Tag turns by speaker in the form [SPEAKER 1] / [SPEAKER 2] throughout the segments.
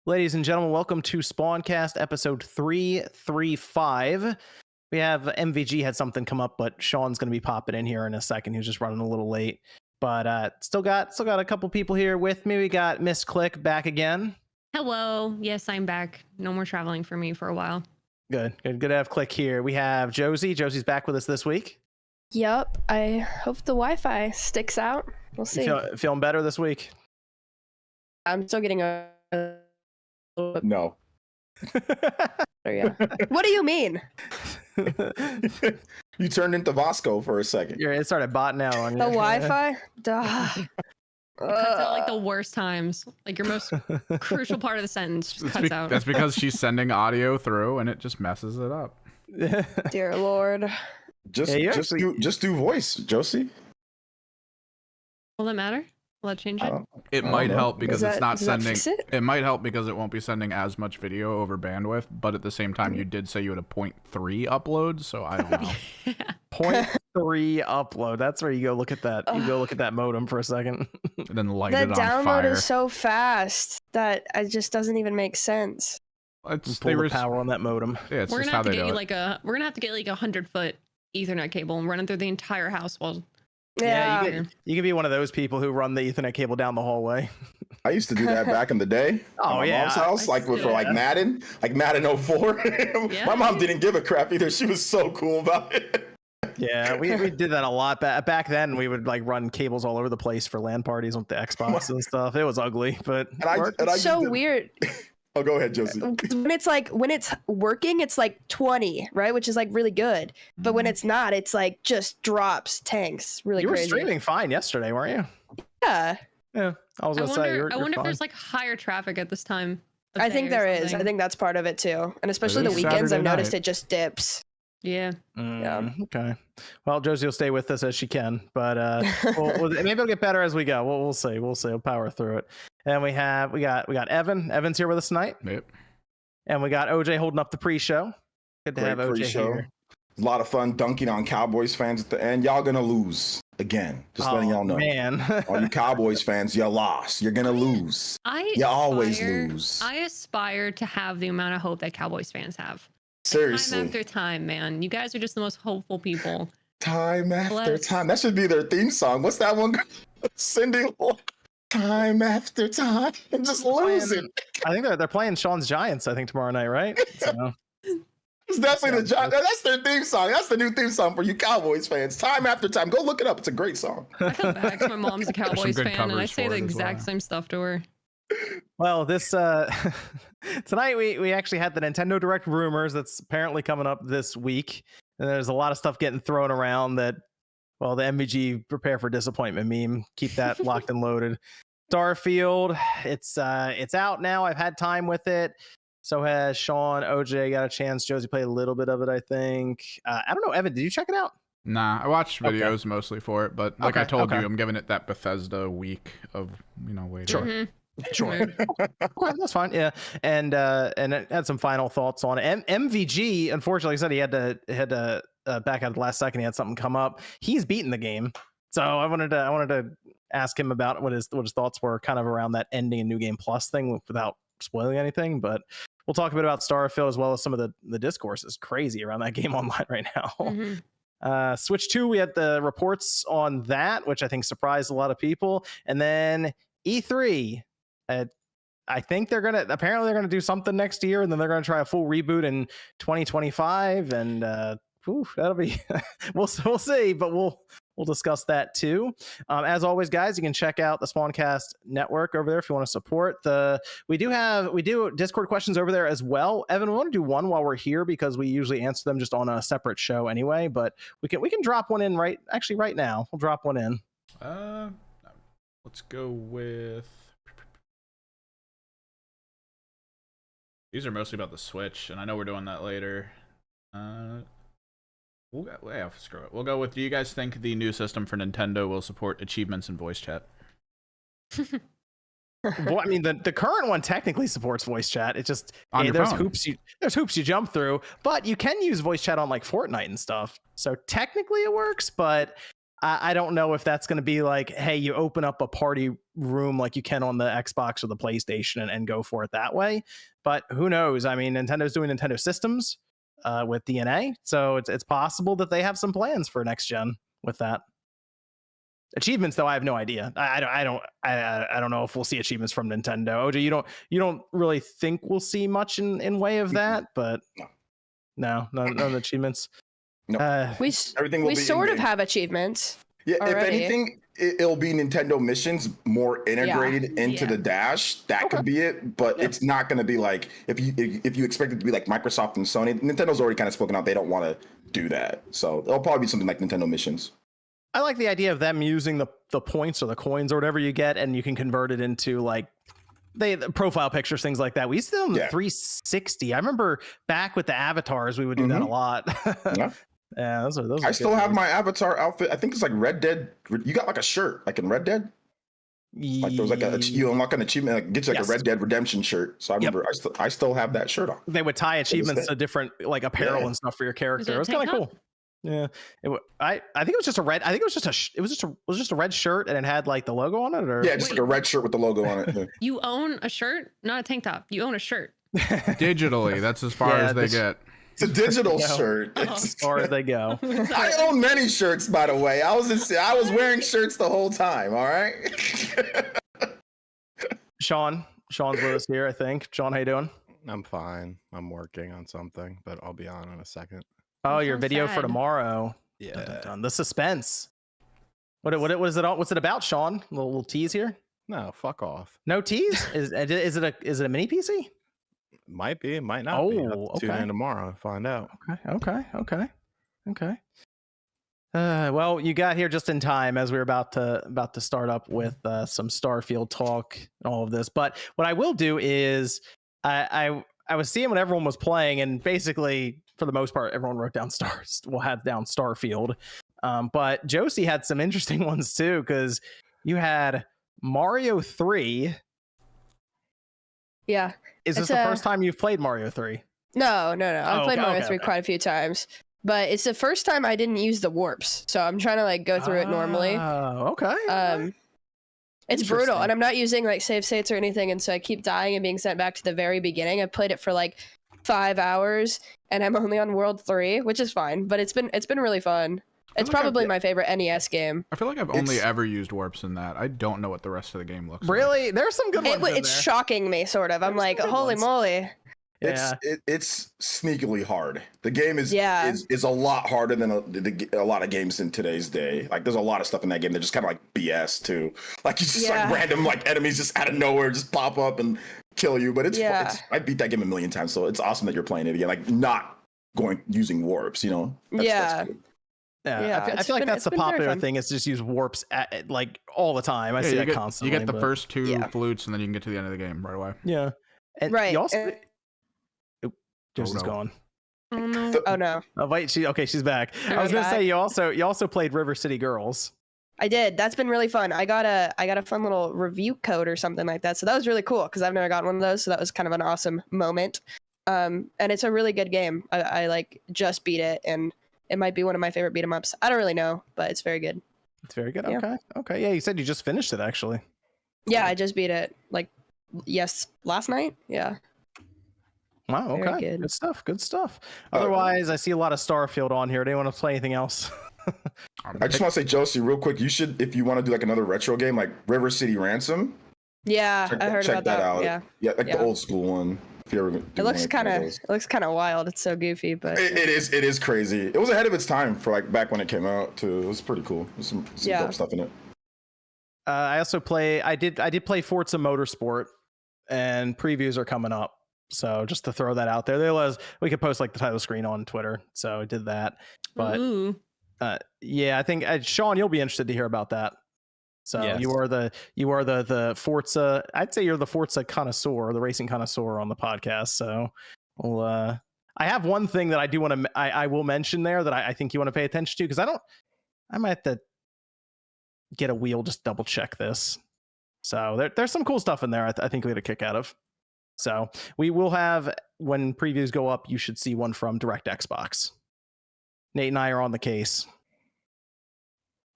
[SPEAKER 1] Ladies and gentlemen, welcome to Spawncast episode 335. We have MVG had something come up, but Sean's going to be popping in here in a second. He was just running a little late, but still got a couple people here with me. We got Miss Click back again.
[SPEAKER 2] Hello. Yes, I'm back. No more traveling for me for a while.
[SPEAKER 1] Good to have Click here. We have Josie. Josie's back with us this week.
[SPEAKER 3] Yep. I hope the Wi-Fi sticks out. We'll see.
[SPEAKER 1] Feeling better this week?
[SPEAKER 3] I'm still getting a
[SPEAKER 4] no.
[SPEAKER 3] Oh, yeah. What do you mean?
[SPEAKER 4] You turned into Vasco for a second.
[SPEAKER 1] It started botting out on you.
[SPEAKER 3] The Wi-Fi? Duh.
[SPEAKER 2] Cuts out like the worst times. Like your most crucial part of the sentence just cuts out.
[SPEAKER 5] That's because she's sending audio through and it just messes it up.
[SPEAKER 3] Dear Lord.
[SPEAKER 4] Just do voice, Josie.
[SPEAKER 2] Will that matter? Will that change it?
[SPEAKER 5] It might help because it's not sending.
[SPEAKER 3] It
[SPEAKER 5] might help because it won't be sending as much video over bandwidth. But at the same time, you did say you had a 0.3 upload, so I don't know.
[SPEAKER 1] 0.3 upload. That's where you go look at that. You go look at that modem for a second.
[SPEAKER 5] And then light
[SPEAKER 3] the
[SPEAKER 5] it on fire.
[SPEAKER 3] download is so fast that it just doesn't even make sense.
[SPEAKER 5] It's
[SPEAKER 1] pull the power on that modem.
[SPEAKER 5] Yeah, it's
[SPEAKER 2] we're
[SPEAKER 5] just
[SPEAKER 2] gonna
[SPEAKER 5] how
[SPEAKER 2] have to
[SPEAKER 5] they
[SPEAKER 2] get
[SPEAKER 5] do
[SPEAKER 2] you
[SPEAKER 5] it.
[SPEAKER 2] like a 100-foot Ethernet cable and run it through the entire house while.
[SPEAKER 3] Yeah.
[SPEAKER 1] You can be one of those people who run the Ethernet cable down the hallway.
[SPEAKER 4] I used to do that back in the day.
[SPEAKER 1] Oh,
[SPEAKER 4] at my mom's house, for Madden 04.
[SPEAKER 2] Yeah.
[SPEAKER 4] My mom didn't give a crap either. She was so cool about it.
[SPEAKER 1] Yeah, we did that a lot back then. We would like run cables all over the place for LAN parties with the Xbox and stuff. It was ugly, but
[SPEAKER 3] It's so weird.
[SPEAKER 4] Oh, go ahead, Josie.
[SPEAKER 3] When it's working, it's like 20, right? Which is like really good. But when it's not, it's like just drops tanks. Really
[SPEAKER 1] you were
[SPEAKER 3] crazy.
[SPEAKER 1] streaming fine yesterday, weren't you?
[SPEAKER 3] Yeah.
[SPEAKER 1] Yeah, I was gonna say.
[SPEAKER 2] I wonder if there's like higher traffic at this time.
[SPEAKER 3] I think there is. I think that's part of it too. And especially the weekends, I've noticed it just dips.
[SPEAKER 2] Yeah.
[SPEAKER 3] Yeah.
[SPEAKER 1] Okay. Well, Josie will stay with us as she can, but maybe it'll get better as we go. We'll see. We'll power through it. And we got Evan. Evan's here with us tonight.
[SPEAKER 5] Yep.
[SPEAKER 1] And we got OJ holding up the pre-show. Good to have OJ
[SPEAKER 4] pre-show.
[SPEAKER 1] here.
[SPEAKER 4] A lot of fun dunking on Cowboys fans at the end. Y'all gonna lose again. Just letting y'all know.
[SPEAKER 1] Man.
[SPEAKER 4] All you Cowboys fans, you lost. You're gonna lose. You always lose.
[SPEAKER 2] I aspire to have the amount of hope that Cowboys fans have.
[SPEAKER 4] Seriously.
[SPEAKER 2] Time after time, man. You guys are just the most hopeful people.
[SPEAKER 4] Time after time. That should be their theme song. What's that one? Cindy. Time after time. And just losing.
[SPEAKER 1] I think they're playing Sean's Giants, I think, tomorrow night, right? So.
[SPEAKER 4] It's definitely the Giants. That's their theme song. That's the new theme song for you Cowboys fans. Time after time. Go look it up. It's a great song.
[SPEAKER 2] I feel bad 'cause my mom's a Cowboys fan, and I say the exact same stuff to her.
[SPEAKER 1] Well, this tonight we actually had the Nintendo Direct rumors that's apparently coming up this week, and there's a lot of stuff getting thrown around that, well, the MVG prepare for disappointment meme, keep that locked and loaded. Starfield, it's out now. I've had time with it. So has Sean. OJ got a chance. Josie played a little bit of it, I think. I don't know, Evan, did you check it out?
[SPEAKER 5] Nah, I watched videos mostly for it, but like I told you, I'm giving it that Bethesda week of waiting.
[SPEAKER 1] Sure.
[SPEAKER 2] Mm-hmm.
[SPEAKER 1] Sure. Okay, that's fine. Yeah. And it had some final thoughts on it. MVG, unfortunately, like I said, he had to back out at the last second. He had something come up. He's beaten the game. So I wanted to ask him about what his thoughts were kind of around that ending in New Game Plus thing without spoiling anything. But we'll talk a bit about Starfield as well as some of the discourse is crazy around that game online right now.
[SPEAKER 2] Mm-hmm.
[SPEAKER 1] Switch 2, we had the reports on that, which I think surprised a lot of people. And then E3. I think they're gonna do something next year, and then they're gonna try a full reboot in 2025, and that'll be we'll see, but we'll discuss that too. As always, guys, you can check out the Spawncast network over there if you want to support we do Discord questions over there as well. Evan, we want to do one while we're here because we usually answer them just on a separate show anyway, but we can drop one in right now. We'll drop one in.
[SPEAKER 5] Let's go with. These are mostly about the Switch, and I know we're doing that later. Screw it. We'll go with, do you guys think the new system for Nintendo will support achievements in voice chat?
[SPEAKER 1] Well, I mean, the current one technically supports voice chat. It just there's hoops you jump through, but you can use voice chat on like Fortnite and stuff. So technically it works, but I don't know if that's going to be like, hey, you open up a party room like you can on the Xbox or the PlayStation and go for it that way. But who knows? I mean, Nintendo's doing Nintendo systems with DNA, so it's possible that they have some plans for next gen with that. Achievements, though, I have no idea. I don't know if we'll see achievements from Nintendo. OJ, you don't really think we'll see much in way of that, but no achievements.
[SPEAKER 4] No,
[SPEAKER 3] everything we sort of have achievements.
[SPEAKER 4] Yeah,
[SPEAKER 3] already.
[SPEAKER 4] If anything, it'll be Nintendo missions more integrated into the dash. That could be it, but it's not going to be like if you expect it to be like Microsoft and Sony. Nintendo's already kind of spoken out; they don't want to do that, so it'll probably be something like Nintendo missions.
[SPEAKER 1] I like the idea of them using the points or the coins or whatever you get, and you can convert it into like the profile pictures, things like that. We used to do them 360. I remember back with the avatars, we would do that a lot. Yeah, those are
[SPEAKER 4] I still have my avatar outfit. I think it's like Red Dead. You got like a shirt, like in Red Dead. Like there was like you unlock an achievement, like get you like a Red Dead Redemption shirt. So I remember I still have that shirt on.
[SPEAKER 1] They would tie achievements to different like apparel and stuff for your character. It was kind of cool. Yeah, I think it was just a red. I think it was just a red shirt and it had like the logo on it. Or
[SPEAKER 4] just like a red shirt with the logo on it.
[SPEAKER 2] You own a shirt, not a tank top. You own a shirt.
[SPEAKER 5] Digitally, that's as far as they get.
[SPEAKER 4] It's a digital shirt.
[SPEAKER 1] As far as they go.
[SPEAKER 4] I own many shirts, by the way. I was wearing shirts the whole time. All right.
[SPEAKER 1] Sean's with us here, I think. Sean, how you doing?
[SPEAKER 6] I'm fine. I'm working on something, but I'll be on in a second.
[SPEAKER 1] Oh, your video for tomorrow.
[SPEAKER 6] Yeah.
[SPEAKER 1] Dun, dun, dun. The suspense. What is it? What's it about, Sean? A little tease here.
[SPEAKER 6] No, fuck off.
[SPEAKER 1] No tease. Is it a mini PC?
[SPEAKER 6] Might be, it might not be. Tune in tomorrow and find out.
[SPEAKER 1] Okay. Well, you got here just in time as we were about to start up with some Starfield talk and all of this. But what I will do is I was seeing what everyone was playing, and basically for the most part, everyone wrote down had down Starfield. But Josie had some interesting ones too, because you had Mario 3.
[SPEAKER 3] Yeah.
[SPEAKER 1] Is this the first time you've played Mario 3?
[SPEAKER 3] No. I've played Mario 3 quite a few times. But it's the first time I didn't use the warps. So I'm trying to like go through it normally.
[SPEAKER 1] Oh, okay.
[SPEAKER 3] It's brutal, and I'm not using like save states or anything, and so I keep dying and being sent back to the very beginning. I played it for like 5 hours, and I'm only on World 3, which is fine, but it's been really fun. It's probably my favorite NES game.
[SPEAKER 5] I feel like I've only ever used warps in that. I don't know what the rest of the game looks like.
[SPEAKER 1] Really? There's some good ones in
[SPEAKER 3] It's
[SPEAKER 1] there.
[SPEAKER 3] shocking me, sort of. I'm like, holy moly.
[SPEAKER 4] It's sneakily hard. The game is a lot harder than a lot of games in today's day. Like there's a lot of stuff in that game that just kind of like BS too. Like you just like random like enemies just out of nowhere just pop up and kill you. But it's I beat that game a million times, so it's awesome that you're playing it again. Like not using warps, you know. That's cool.
[SPEAKER 1] I feel like that's the popular thing is just use warps like all the time. I see that constantly.
[SPEAKER 5] You get the first two flutes, and then you can get to the end of the game right away.
[SPEAKER 1] Yeah, and you also. Josie's gone.
[SPEAKER 2] Oh no!
[SPEAKER 3] Oh no!
[SPEAKER 1] Oh wait, she's back. I was gonna say you also played River City Girls.
[SPEAKER 3] I did. That's been really fun. I got a fun little review code or something like that. So that was really cool because I've never gotten one of those. So that was kind of an awesome moment. And it's a really good game. I like just beat it, and it might be one of my favorite beat 'em ups. I don't really know, but it's very good.
[SPEAKER 1] It's very good.
[SPEAKER 3] Yeah.
[SPEAKER 1] Okay. Yeah, you said you just finished it actually.
[SPEAKER 3] Yeah, I just beat it last night. Yeah.
[SPEAKER 1] Wow. Okay.
[SPEAKER 3] Very good.
[SPEAKER 1] Good stuff. Otherwise, I see a lot of Starfield on here. Do you want to play anything else?
[SPEAKER 4] I just want to say, Josie, real quick, you should, if you want to do like another retro game like River City Ransom.
[SPEAKER 3] Yeah, I heard about that.
[SPEAKER 4] Out. Yeah, the old school one. If you ever
[SPEAKER 3] it looks kind of wild. It's so goofy, but
[SPEAKER 4] it is crazy. It was ahead of its time for like back when it came out too. It was pretty cool. There's some dope stuff in it.
[SPEAKER 1] I also I did play Forza Motorsport, and previews are coming up. So just to throw that out there, we could post like the title screen on Twitter. So I did that. But I think Sean, you'll be interested to hear about that. So you are the Forza. I'd say you're the Forza connoisseur, the racing connoisseur on the podcast. So I have one thing that I do want to I will mention there that I think you want to pay attention to, because I might have to get a wheel, just double check this. So there's some cool stuff in there. I think we had a kick out of. So we will have, when previews go up, you should see one from Direct Xbox. Nate and I are on the case.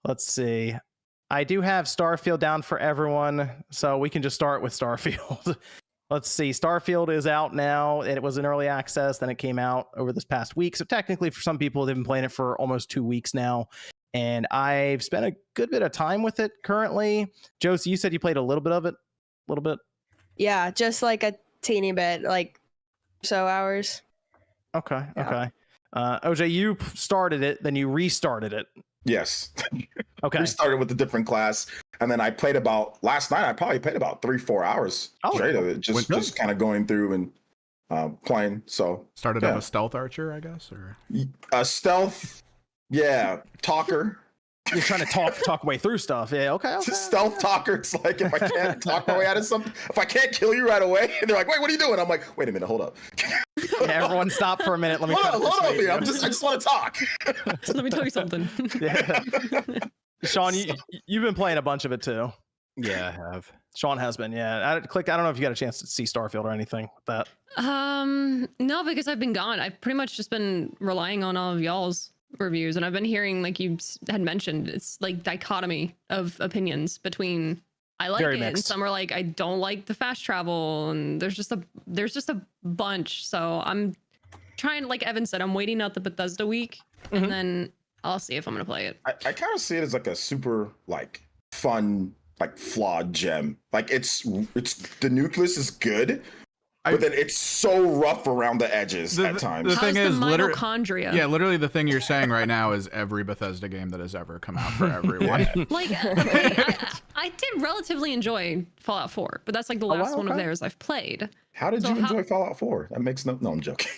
[SPEAKER 1] Let's see. I do have Starfield down for everyone, so we can just start with Starfield. Let's see. Starfield is out now, and it was in early access. Then it came out over this past week. So technically, for some people, they've been playing it for almost 2 weeks now. And I've spent a good bit of time with it currently. Josie, you said you played a little bit of it? A little bit?
[SPEAKER 3] Yeah, just like a teeny bit, like so hours.
[SPEAKER 1] Okay, okay. OJ, you started it, then you restarted it.
[SPEAKER 4] Yes.
[SPEAKER 1] Okay.
[SPEAKER 4] We started with a different class, and then I played last night. I probably played about 3-4 hours straight of it, just kind of going through and playing. So
[SPEAKER 5] started out a stealth archer, I guess, or
[SPEAKER 4] a stealth, talker.
[SPEAKER 1] You're trying to talk way through stuff. Yeah, okay.
[SPEAKER 4] Stealth talker. It's like if I can't talk my way out of something, if I can't kill you right away, and they're like, "Wait, what are you doing?" I'm like, "Wait a minute, hold up."
[SPEAKER 1] Everyone stop for a minute. Let me
[SPEAKER 4] hold up here. I just want to talk.
[SPEAKER 2] Let me tell you something.
[SPEAKER 1] Yeah. Sean, you've been playing a bunch of it too.
[SPEAKER 6] Yeah, I have.
[SPEAKER 1] Sean has been. Yeah. I don't know if you got a chance to see Starfield or anything with that.
[SPEAKER 2] No, because I've been gone. I've pretty much just been relying on all of y'all's reviews, and I've been hearing, like you had mentioned, it's like dichotomy of opinions between I like
[SPEAKER 1] Very
[SPEAKER 2] it
[SPEAKER 1] mixed.
[SPEAKER 2] and some are like I don't like the fast travel, and there's just a bunch. So I'm trying, like Evan said, I'm waiting out the Bethesda week, and then I'll see if I'm gonna play it.
[SPEAKER 4] I kind of see it as like a super fun flawed gem. Like it's the nucleus is good, but then it's so rough around the edges at times.
[SPEAKER 5] The thing is,
[SPEAKER 2] mitochondria?
[SPEAKER 5] Literally the thing you're saying right now is every Bethesda game that has ever come out for everyone.
[SPEAKER 2] I did relatively enjoy Fallout 4, but that's like the last one of theirs I've played.
[SPEAKER 4] How did you enjoy Fallout 4? That makes no, I'm joking.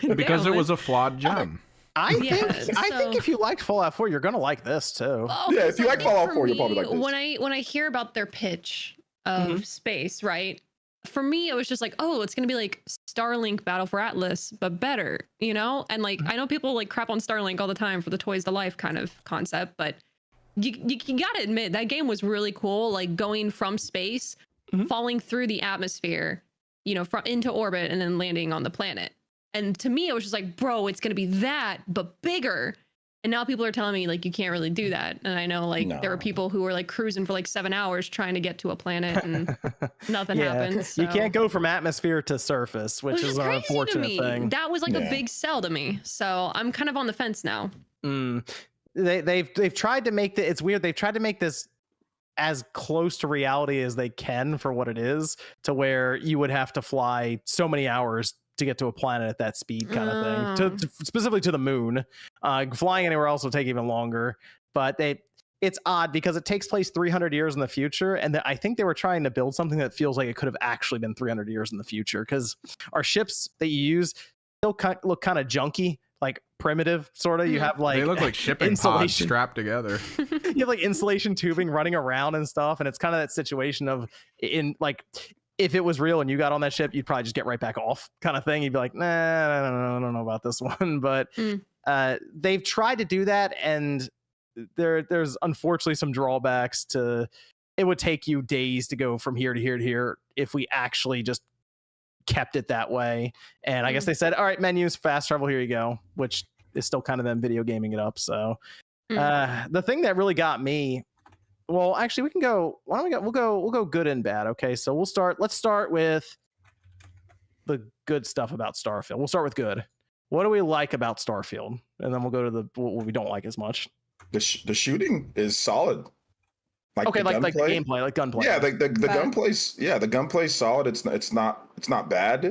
[SPEAKER 5] Because it was a flawed gem.
[SPEAKER 1] I think if you liked Fallout 4, you're gonna like this too.
[SPEAKER 4] Yeah, if you like Fallout 4, you'll probably like this.
[SPEAKER 2] When I hear about their pitch of space, right? For me, it was just like, oh, it's gonna be like Starlink Battle for Atlas, but better, you know? And like, I know people like crap on Starlink all the time for the toys to life kind of concept, but you gotta admit that game was really cool. Like going from space, falling through the atmosphere, you know, from into orbit and then landing on the planet. And to me, it was just like, bro, it's gonna be that, but bigger. And now people are telling me like you can't really do that. And I know there are people who are like cruising for like 7 hours trying to get to a planet and nothing happens. So.
[SPEAKER 1] You can't go from atmosphere to surface, which is an unfortunate thing.
[SPEAKER 2] That was like a big sell to me. So I'm kind of on the fence now.
[SPEAKER 1] They've tried to make it's weird. They've tried to make this as close to reality as they can for what it is, to where you would have to fly so many hours to get to a planet at that speed kind of thing, to specifically to the moon. Flying anywhere else will take even longer, but it's odd because it takes place 300 years in the future, and I think they were trying to build something that feels like it could have actually been 300 years in the future, because our ships that you use still look kind of junky, like primitive sort of. You have like
[SPEAKER 5] they look like shipping pods strapped together.
[SPEAKER 1] You have like insulation tubing running around and stuff, and it's kind of that situation of if it was real and you got on that ship, you'd probably just get right back off kind of thing. You'd be like, nah, I don't know about this one. But they've tried to do that, and there's unfortunately some drawbacks to it. Would take you days to go from here to here to here if we actually just kept it that way. And I guess they said, all right, menus, fast travel, here you go, which is still kind of them video gaming it up. So the thing that really got me, well, actually, we can go. Why don't we go? We'll go good and bad. Okay, so let's start with the good stuff about Starfield. We'll start with good. What do we like about Starfield, and then we'll go to what we don't like as much.
[SPEAKER 4] The shooting is solid.
[SPEAKER 1] Like the gameplay, like gunplay.
[SPEAKER 4] Yeah, the gunplay's the gunplay's solid. It's not bad.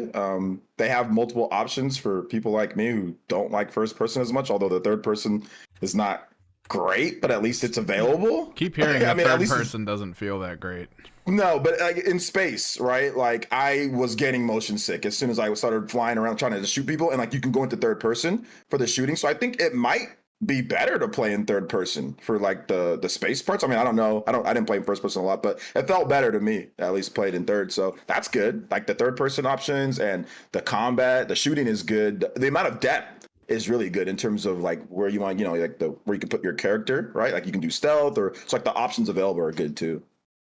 [SPEAKER 4] They have multiple options for people like me who don't like first person as much. Although the third person is not great, but at least it's available.
[SPEAKER 5] Keep hearing that third person doesn't feel that great.
[SPEAKER 4] No, but like in space, right? Like I was getting motion sick as soon as I started flying around trying to shoot people, and like you can go into third person for the shooting. So I think it might be better to play in third person for like the space parts. I mean, I don't know. I didn't play in first person a lot, but it felt better to me, at least played in third. So that's good. Like the third person options and the combat, the shooting is good. The amount of depth is really good in terms of like where you want, like where you can put your character, right? Like you can do stealth, or it's like the options available are good too.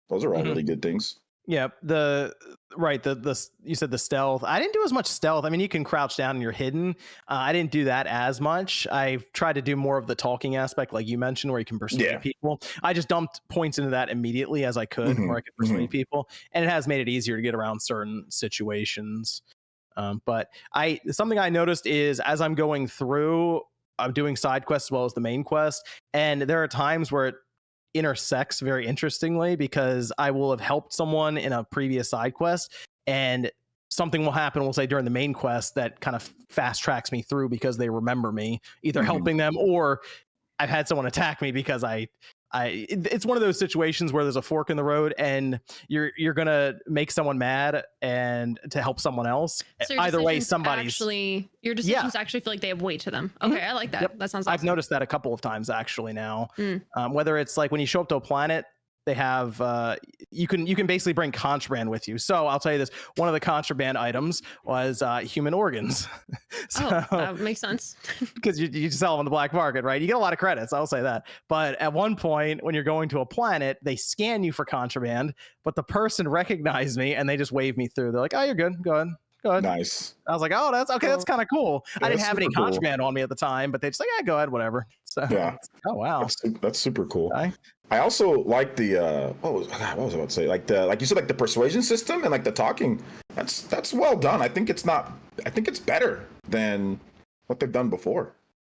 [SPEAKER 4] Those are all really good things.
[SPEAKER 1] Yeah, the you said the stealth. I didn't do as much stealth. I mean, you can crouch down and you're hidden. I didn't do that as much. I tried to do more of the talking aspect, like you mentioned, where you can persuade people. I just dumped points into that immediately as I could, where I could persuade people, and it has made it easier to get around certain situations. But something I noticed is as I'm going through, I'm doing side quests as well as the main quest, and there are times where it intersects very interestingly, because I will have helped someone in a previous side quest and something will happen, we'll say during the main quest, that kind of fast tracks me through because they remember me either helping them, or I've had someone attack me because it's one of those situations where there's a fork in the road and you're gonna make someone mad and to help someone else.
[SPEAKER 2] So
[SPEAKER 1] either way,
[SPEAKER 2] your decisions actually feel like they have weight to them. Okay, I like that. Yep. That sounds awesome.
[SPEAKER 1] I've noticed that a couple of times actually now. Whether it's like when you show up to a planet, they have you can basically bring contraband with you. So I'll tell you this: one of the contraband items was human organs.
[SPEAKER 2] So, that makes sense.
[SPEAKER 1] Because you sell them on the black market, right? You get a lot of credits, I'll say that. But at one point, when you're going to a planet, they scan you for contraband, but the person recognized me and they just waved me through. They're like, "Oh, you're good. Go ahead." Good.
[SPEAKER 4] Nice.
[SPEAKER 1] I was like, "Oh, that's okay. That's kind of cool."
[SPEAKER 4] Yeah,
[SPEAKER 1] I didn't have any contraband on me at the time, but they just like, "Yeah, go ahead, whatever." So,
[SPEAKER 4] yeah.
[SPEAKER 1] Oh wow,
[SPEAKER 4] that's super cool.
[SPEAKER 1] Okay.
[SPEAKER 4] I also like the what was I about to say? Like you said, like the persuasion system and like the talking. That's well done. I think it's better than what they've done before.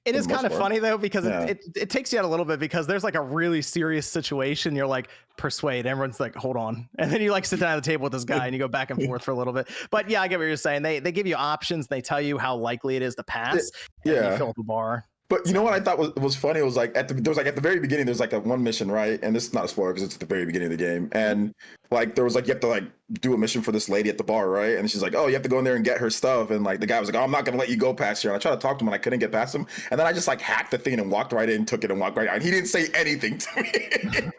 [SPEAKER 1] It is kind of funny though, because it takes you out a little bit, because there's like a really serious situation. You're like, persuade. Everyone's like, hold on. And then you like sit down at the table with this guy and you go back and forth for a little bit. But yeah, I get what you're saying. They give you options. They tell you how likely it is to pass. And you fill up the bar.
[SPEAKER 4] But you know what I thought was funny? It was like at the very beginning, there's like one mission, right? And this is not a spoiler because it's at the very beginning of the game. And like there was like you have to like do a mission for this lady at the bar, right? And she's like, "Oh, you have to go in there and get her stuff." And like the guy was like, "Oh, I'm not gonna let you go past here." And I tried to talk to him and I couldn't get past him. And then I just like hacked the thing and walked right in, took it and walked right out. And he didn't say anything to me.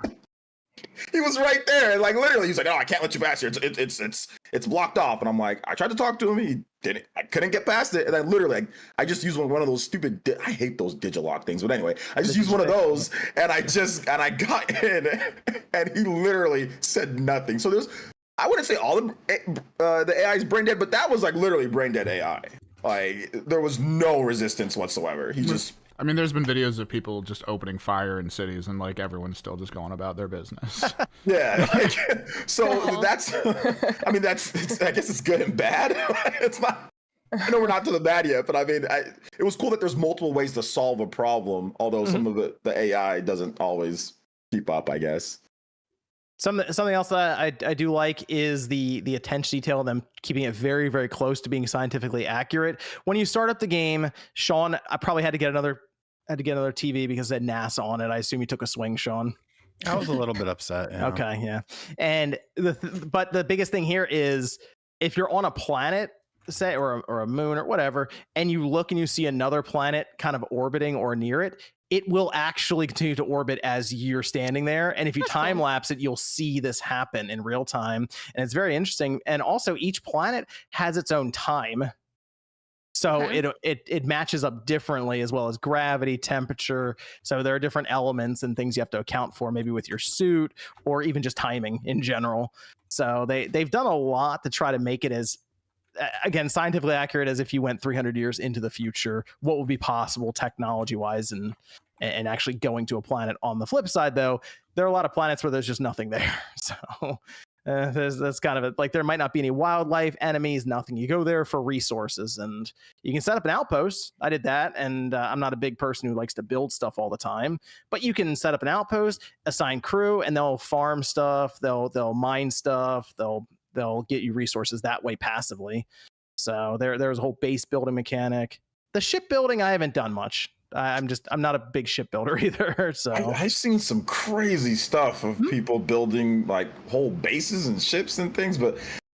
[SPEAKER 4] He was right there, and like literally, he's like, "Oh, I can't let you pass here. It's blocked off." And I'm like, I tried to talk to him, he didn't. I couldn't get past it, and then literally, I just used one of those stupid. I hate those Digilock things, but anyway, I just used one of those, and I got in, and he literally said nothing. So I wouldn't say all the AI is brain dead, but that was like literally brain dead AI. Like there was no resistance whatsoever. He just.
[SPEAKER 5] I mean, there's been videos of people just opening fire in cities and like everyone's still just going about their business.
[SPEAKER 4] Yeah. So that's, I mean, I guess it's good and bad. It's not, I know we're not to the bad yet, but I mean, it was cool that there's multiple ways to solve a problem, although some of the AI doesn't always keep up, I guess.
[SPEAKER 1] Something else that I do like is the attention detail, them keeping it very, very close to being scientifically accurate. When you start up the game, Sean, I probably had to get another TV because it had NASA on it. I assume you took a swing, Sean.
[SPEAKER 6] I was a little bit upset. Yeah.
[SPEAKER 1] Okay, yeah. And but the biggest thing here is if you're on a planet, say, or a moon or whatever, and you look and you see another planet kind of orbiting or near it, it will actually continue to orbit as you're standing there. And if you time lapse it, you'll see this happen in real time. And it's very interesting. And also each planet has its own time. So it matches up differently, as well as gravity, temperature. So there are different elements and things you have to account for, maybe with your suit or even just timing in general. So they've done a lot to try to make it as, again, scientifically accurate as if you went 300 years into the future, what would be possible technology wise and actually going to a planet. On the flip side, though, there are a lot of planets where there's just nothing there. So that's kind of it. Like there might not be any wildlife, enemies, nothing. You go there for resources, and you can set up an outpost. I did that, and I'm not a big person who likes to build stuff all the time, but you can set up an outpost, assign crew, and they'll farm stuff. They'll mine stuff. They'll get you resources that way passively. So there's a whole base building mechanic. The shipbuilding, I haven't done much. I'm not a big shipbuilder either. So
[SPEAKER 4] I've seen some crazy stuff of people building like whole bases and ships and things, but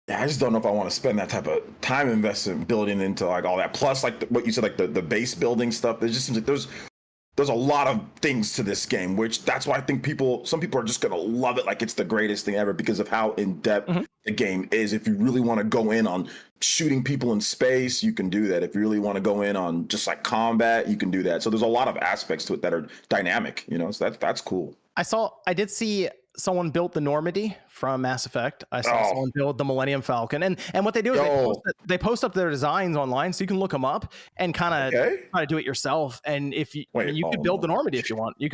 [SPEAKER 4] yeah, I just don't know if I want to spend that type of time investment building into like all that. Plus, like what you said, like the base building stuff. It just seems like there's a lot of things to this game, which that's why I think some people are just going to love it like it's the greatest thing ever because of how in-depth the game is. If you really want to go in on shooting people in space, you can do that. If you really want to go in on just like combat, you can do that. So there's a lot of aspects to it that are dynamic, so that's cool.
[SPEAKER 1] I did see someone built the Normandy from Mass Effect. I saw someone build the Millennium Falcon, and what they do is they post up their designs online, so you can look them up and kind of try to do it yourself. And if you you could build the Normandy if you want, you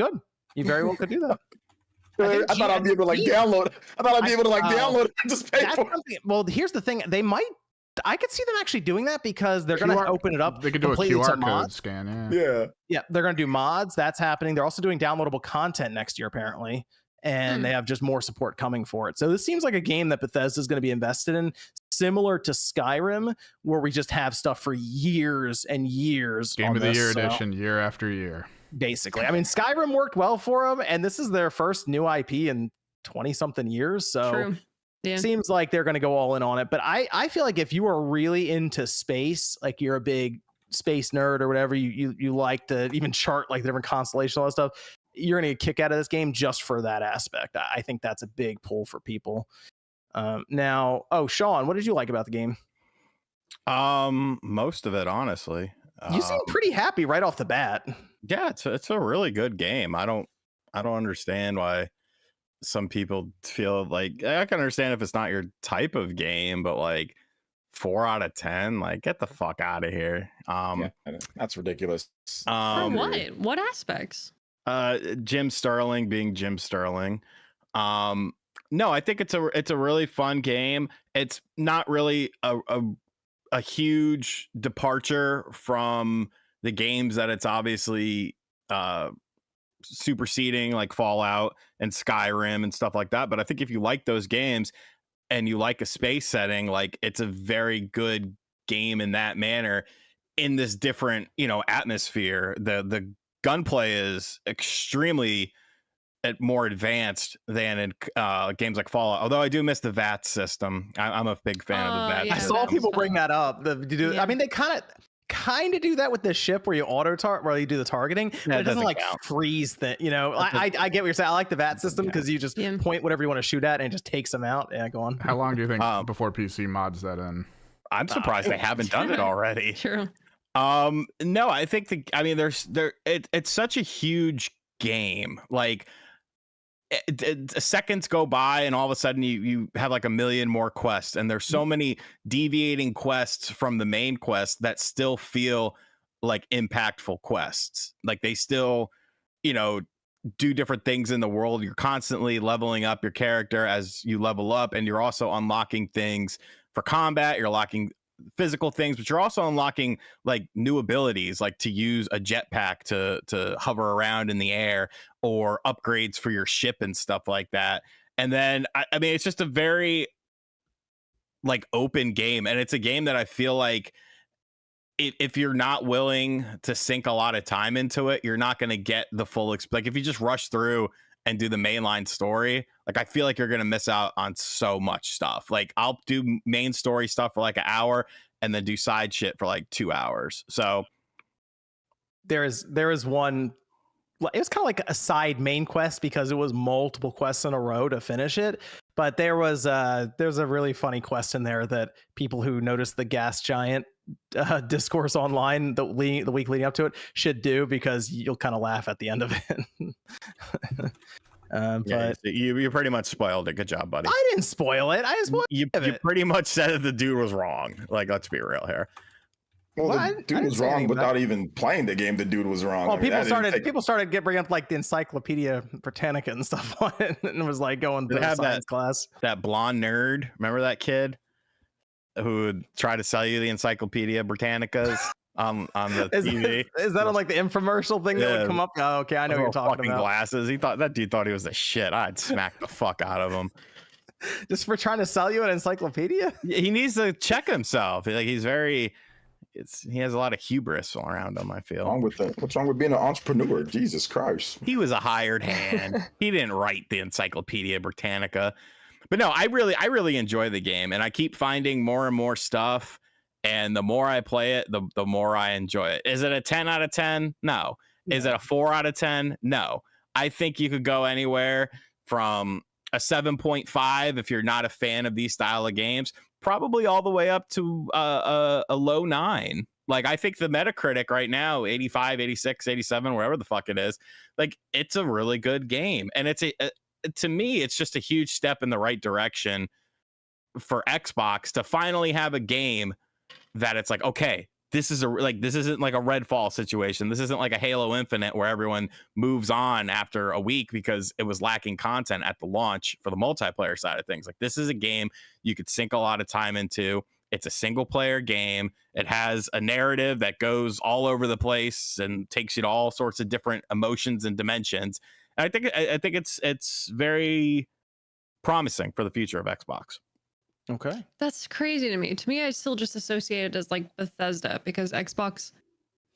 [SPEAKER 1] very well could do that.
[SPEAKER 4] I thought I'd be able to download. I thought I'd be able to download it and just pay for it.
[SPEAKER 1] Well, here's the thing: I could see them actually doing that because they're going to open it up.
[SPEAKER 5] They could do a QR code scan.
[SPEAKER 1] Yeah, they're going to do mods. That's happening. They're also doing downloadable content next year, apparently. And they have just more support coming for it. So this seems like a game that Bethesda is going to be invested in, similar to Skyrim, where we just have stuff for years and years.
[SPEAKER 5] Game of the Year edition, year after year.
[SPEAKER 1] Basically. I mean, Skyrim worked well for them, and this is their first new IP in 20-something years. So seems like they're going to go all in on it. But I feel like if you are really into space, like you're a big space nerd or whatever, you like to even chart like different constellations, all that stuff, you're going to get a kick out of this game just for that aspect. I think that's a big pull for people. Now, Sean, what did you like about the game?
[SPEAKER 6] Most of it, honestly.
[SPEAKER 1] You seem pretty happy right off the bat.
[SPEAKER 6] Yeah, it's a really good game. I don't understand why some people feel like, I can understand if it's not your type of game, but like 4 out of 10, like get the fuck out of here.
[SPEAKER 4] That's ridiculous.
[SPEAKER 2] For what? What aspects?
[SPEAKER 6] Jim Sterling being Jim Sterling. No, I think it's a really fun game. It's not really a huge departure from the games that it's obviously superseding, like Fallout and Skyrim and stuff like that. But I think if you like those games and you like a space setting, like it's a very good game in that manner, in this different, atmosphere. The gunplay is extremely more advanced than in games like Fallout. Although I do miss the VAT system. I'm a big fan of the VAT system.
[SPEAKER 1] I saw people bring that up. I mean, they kind of do that with the ship where you where you do the targeting, but it doesn't like freeze that. I get what you're saying. I like the VAT system because you just point whatever you want to shoot at and it just takes them out. Yeah, go on.
[SPEAKER 5] How long do you think before PC mods that in?
[SPEAKER 6] I'm surprised they haven't done it already.
[SPEAKER 2] True.
[SPEAKER 6] No, I think it's such a huge game. Like seconds go by and all of a sudden you have like a million more quests, and there's so many deviating quests from the main quest that still feel like impactful quests. Like they still, do different things in the world. You're constantly leveling up your character as you level up, and you're also unlocking things for combat. You're unlocking physical things, but you're also unlocking like new abilities, like to use a jetpack to hover around in the air, or upgrades for your ship and stuff like that. And then I mean, it's just a very like open game, and it's a game that I feel like if you're not willing to sink a lot of time into it, you're not going to get the full like if you just rush through and do the mainline story, like I feel like you're gonna miss out on so much stuff. Like I'll do main story stuff for like an hour and then do side shit for like 2 hours. So
[SPEAKER 1] there is one. It was kind of like a side main quest because it was multiple quests in a row to finish it. But there's a really funny quest in there that people who noticed the gas giant discourse online the week leading up to it should do, because you'll kind of laugh at the end of it. But
[SPEAKER 6] you pretty much spoiled it. Good job, buddy.
[SPEAKER 1] I didn't spoil it.
[SPEAKER 6] You pretty much said that the dude was wrong. Like, let's be real here.
[SPEAKER 4] Well, the dude was wrong without even playing the game. The dude was wrong.
[SPEAKER 1] Well, people started bringing up like the Encyclopedia Britannica and stuff on it, and it was like going to science class.
[SPEAKER 6] That blonde nerd, remember that kid who would try to sell you the Encyclopedia Britannicas on the TV?
[SPEAKER 1] Is that on like the infomercial thing that would come up? Oh, okay, I know what you're talking about.
[SPEAKER 6] Glasses. That dude thought he was the shit. I'd smack the fuck out of him.
[SPEAKER 1] Just for trying to sell you an encyclopedia?
[SPEAKER 6] He needs to check himself. Like he has a lot of hubris around him, I feel.
[SPEAKER 4] What's wrong with being an entrepreneur? Jesus Christ.
[SPEAKER 6] He was a hired hand. He didn't write the Encyclopedia Britannica. But no, I really enjoy the game, and I keep finding more and more stuff, and the more I play it, the more I enjoy it. Is it a 10 out of 10? No. Is it a 4 out of 10? No. I think you could go anywhere from a 7.5 if you're not a fan of these style of games, probably all the way up to a low 9. Like, I think the Metacritic right now, 85, 86, 87, wherever the fuck it is, like, it's a really good game. And it's to me, it's just a huge step in the right direction for Xbox to finally have a game that it's like, okay, this isn't like a Redfall situation. This isn't like a Halo Infinite where everyone moves on after a week because it was lacking content at the launch for the multiplayer side of things. Like, this is a game you could sink a lot of time into. It's a single player game. It has a narrative that goes all over the place and takes you to all sorts of different emotions and dimensions. And I think it's very promising for the future of Xbox.
[SPEAKER 1] Okay.
[SPEAKER 2] That's crazy to me. To me, I still just associate it as like Bethesda because Xbox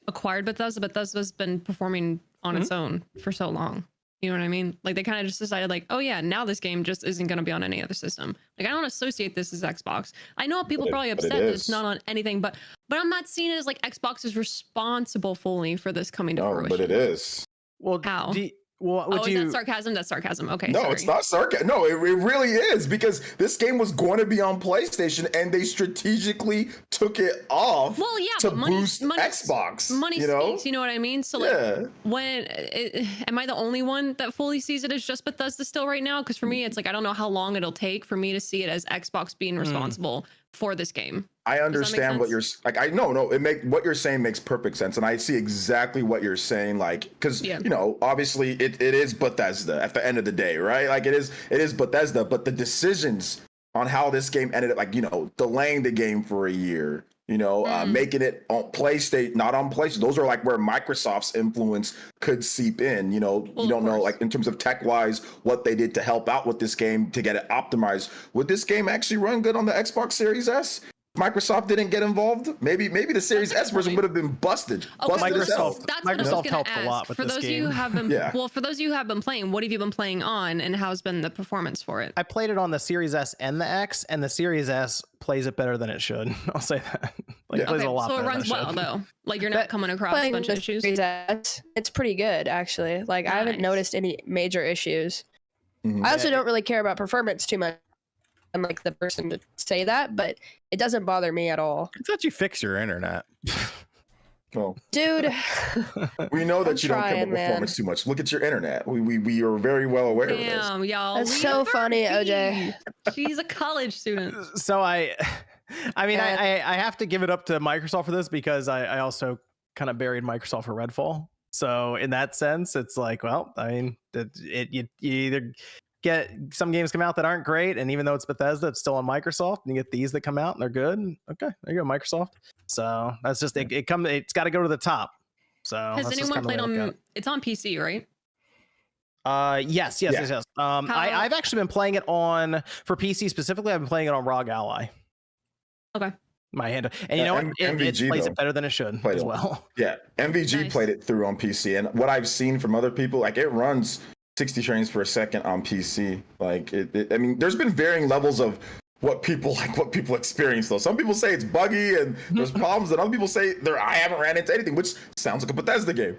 [SPEAKER 2] acquired Bethesda. Bethesda's been performing on its own for so long. You know what I mean? Like, they kind of just decided like, oh yeah, now this game just isn't going to be on any other system. Like, I don't associate this as Xbox. I know people probably upset that it's not on anything, but I'm not seeing it as like Xbox is responsible fully for this coming to fruition.
[SPEAKER 4] But it is.
[SPEAKER 1] Well,
[SPEAKER 2] how?
[SPEAKER 1] Is
[SPEAKER 2] that sarcasm? That's sarcasm. Okay.
[SPEAKER 4] No,
[SPEAKER 2] sorry.
[SPEAKER 4] it's not sarcasm. No, it really is, because this game was going to be on PlayStation and they strategically took it off to boost Xbox.
[SPEAKER 2] Money speaks, you know what I mean? So like, am I the only one that fully sees it as just Bethesda still right now? Because for me, it's like, I don't know how long it'll take for me to see it as Xbox being responsible for this game.
[SPEAKER 4] I understand what you're like. I know, what you're saying makes perfect sense, and I see exactly what you're saying. Like, because you know, obviously, it is Bethesda at the end of the day, right? Like, it is Bethesda, but the decisions on how this game ended up, like, you know, delaying the game for a year, you know, making it on PlayStation, not on PlayStation. Those are like where Microsoft's influence could seep in. You know, you don't know, like, in terms of tech wise, what they did to help out with this game to get it optimized. Would this game actually run good on the Xbox Series S? Microsoft didn't get involved. Maybe the Series S version would have been busted.
[SPEAKER 1] Microsoft helped a lot with this game.
[SPEAKER 2] For those of you who have been playing, what have you been playing on, and how's been the performance for it?
[SPEAKER 1] I played it on the Series S and the X, and the Series S plays it better than it should. I'll say that. Like, it plays a lot
[SPEAKER 2] so it
[SPEAKER 1] better
[SPEAKER 2] runs
[SPEAKER 1] than
[SPEAKER 2] well though. Like, you're not coming across a bunch of issues.
[SPEAKER 3] It's pretty good actually. Like, I haven't noticed any major issues. I also don't really care about performance too much. I'm like the person to say that, but it doesn't bother me at all.
[SPEAKER 6] I thought you fixed your internet.
[SPEAKER 4] Well,
[SPEAKER 3] dude,
[SPEAKER 4] we know that you don't care about performance too much. Look at your internet. We are very well aware of this.
[SPEAKER 2] Damn, y'all.
[SPEAKER 3] That's so funny, OJ.
[SPEAKER 2] She's a college student.
[SPEAKER 1] So I have to give it up to Microsoft for this, because I also kind of buried Microsoft for Redfall. So in that sense, it's like, well, I mean, you either get some games come out that aren't great, and even though it's Bethesda, it's still on Microsoft, and you get these that come out and they're good. Okay, there you go, Microsoft. So that's just it's got to go to the top. So
[SPEAKER 2] has anyone played on? It's on PC, right?
[SPEAKER 1] Yes. I've actually been playing it for PC specifically. I've been playing it on ROG Ally.
[SPEAKER 2] Okay.
[SPEAKER 1] My hand, and you know what? It plays it better than it should as well.
[SPEAKER 4] Yeah, MVG played it through on PC, and what I've seen from other people, like, it runs 60 frames per second on PC. Like, I mean, there's been varying levels of what people experience though. Some people say it's buggy and there's problems, and other people say I haven't ran into anything, which sounds like a Bethesda game.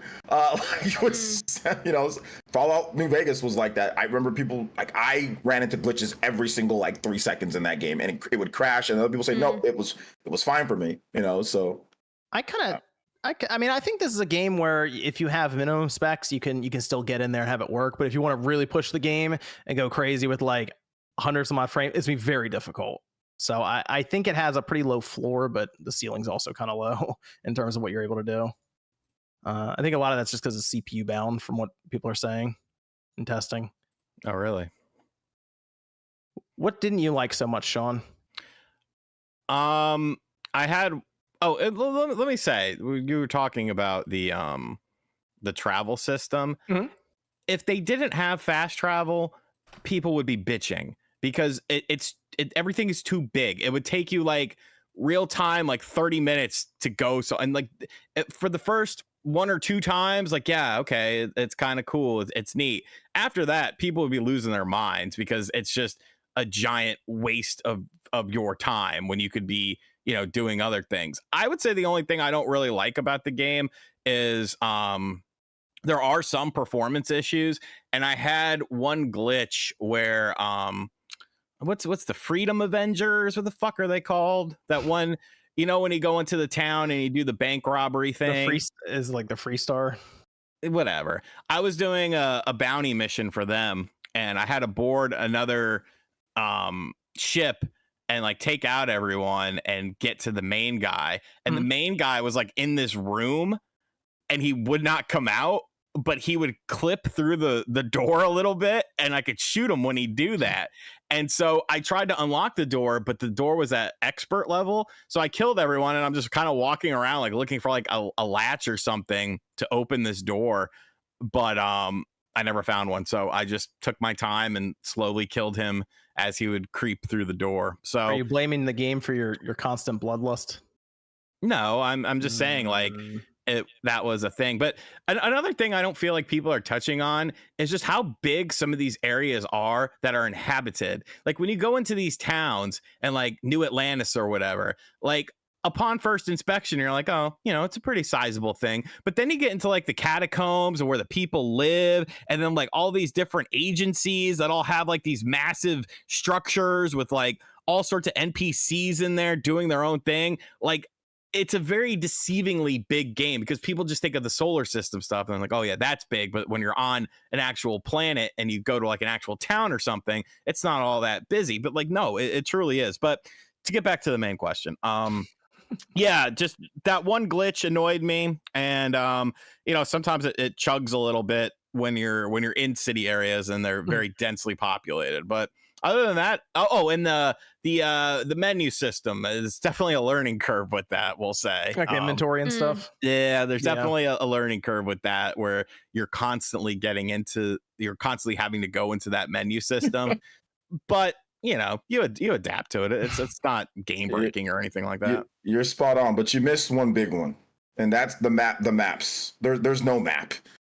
[SPEAKER 4] You know, Fallout New Vegas was like that. I remember people, like, I ran into glitches every single like 3 seconds in that game, and it would crash, and other people say no, it was fine for me. You know, so
[SPEAKER 1] I mean, I think this is a game where if you have minimum specs, you can still get in there and have it work. But if you want to really push the game and go crazy with like hundreds of odd frames, it's gonna be very difficult. So I think it has a pretty low floor, but the ceiling's also kind of low in terms of what you're able to do. I think a lot of that's just because it's CPU bound, from what people are saying in testing.
[SPEAKER 6] Oh, really?
[SPEAKER 1] What didn't you like so much, Sean?
[SPEAKER 6] Let me say, you were talking about the travel system. Mm-hmm. If they didn't have fast travel, people would be bitching, because everything is too big. It would take you like real time, like 30 minutes to go. So, and like for the first 1 or 2 times, like, yeah, okay, it's kind of cool. It's neat. After that, people would be losing their minds, because it's just a giant waste of your time when you could be, you know, doing other things. I would say the only thing I don't really like about the game is there are some performance issues, and I had one glitch where what's the Freedom Avengers? What the fuck are they called? That one, you know, when you go into the town and you do the bank robbery thing.
[SPEAKER 1] Is like the Free Star.
[SPEAKER 6] Whatever. I was doing a bounty mission for them, and I had to board another ship and like take out everyone and get to the main guy. And the main guy was like in this room and he would not come out, but he would clip through the door a little bit and I could shoot him when he'd do that. And so I tried to unlock the door, but the door was at expert level. So I killed everyone and I'm just kind of walking around like looking for like a latch or something to open this door. But I never found one. So I just took my time and slowly killed him as he would creep through the door. So
[SPEAKER 1] are you blaming the game for your constant bloodlust?
[SPEAKER 6] No, I'm just saying like that was a thing. But another thing I don't feel like people are touching on is just how big some of these areas are that are inhabited. Like when you go into these towns and like New Atlantis or whatever, like upon first inspection, you're like, oh, you know, it's a pretty sizable thing. But then you get into like the catacombs or where the people live, and then like all these different agencies that all have like these massive structures with like all sorts of NPCs in there doing their own thing. Like it's a very deceivingly big game because people just think of the solar system stuff and they're like, oh yeah, that's big. But when you're on an actual planet and you go to like an actual town or something, it's not all that busy. But like, no, it truly is. But to get back to the main question, yeah, just that one glitch annoyed me. And you know, sometimes it chugs a little bit when you're in city areas and they're very densely populated. But other than that, and the menu system is definitely a learning curve with that, we'll say.
[SPEAKER 1] Like inventory and stuff.
[SPEAKER 6] Yeah, there's definitely a learning curve with that where you're constantly having to go into that menu system. But you know, you adapt to it. It's not game breaking or anything like that.
[SPEAKER 4] You're spot on, but you missed one big one, and that's the maps. There's no map.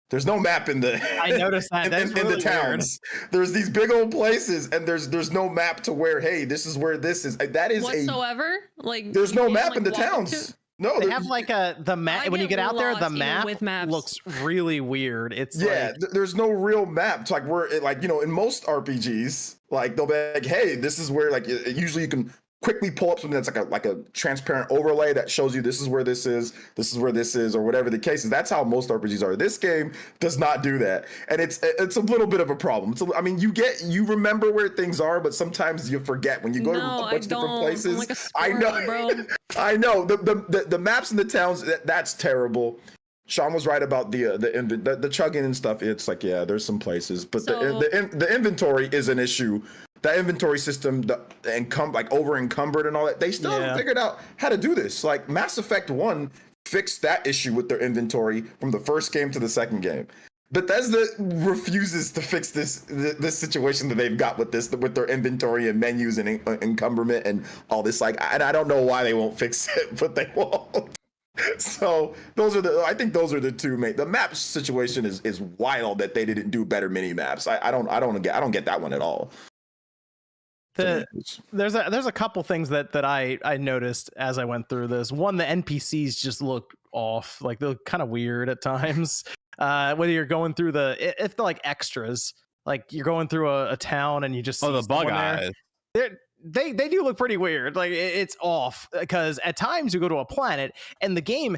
[SPEAKER 4] There's no map in the. I
[SPEAKER 1] noticed that.
[SPEAKER 4] in the towns. Weird. There's these big old places, and there's no map to where. Hey, this is where this is. That is
[SPEAKER 2] whatsoever. Like
[SPEAKER 4] there's no map in the towns. No,
[SPEAKER 1] they have like the map. When you get out there, the map looks really weird. It's
[SPEAKER 4] there's no real map. It's like like, you know, in most RPGs, like they'll be like, hey, this is where like usually you can quickly pull up something that's like a transparent overlay that shows you this is where this is, or whatever the case is. That's how most RPGs are. This game does not do that, and it's a little bit of a problem. I mean, you remember where things are, but sometimes you forget when you go to a bunch of different places.
[SPEAKER 2] Like I know, bro.
[SPEAKER 4] I know the maps in the towns. That's terrible. Sean was right about the chugging and stuff. It's like, yeah, there's some places, but the inventory is an issue. That inventory system, like over encumbered and all that, they still haven't figured out how to do this. Like Mass Effect 1 fixed that issue with their inventory from the first game to the second game. Bethesda refuses to fix this situation that they've got with their inventory and menus and encumberment and all this. Like, and I don't know why they won't fix it, but they won't. So I think those are the two main. The map situation is wild that they didn't do better mini maps. I don't get that one at all.
[SPEAKER 1] There's a couple things that I noticed as I went through this. One, the NPCs just look off, like they're kind of weird at times. Whether you're going through if they're like extras, like you're going through a town and you just see
[SPEAKER 6] the bug eyes.
[SPEAKER 1] They do look pretty weird. Like it's off because at times you go to a planet and the game,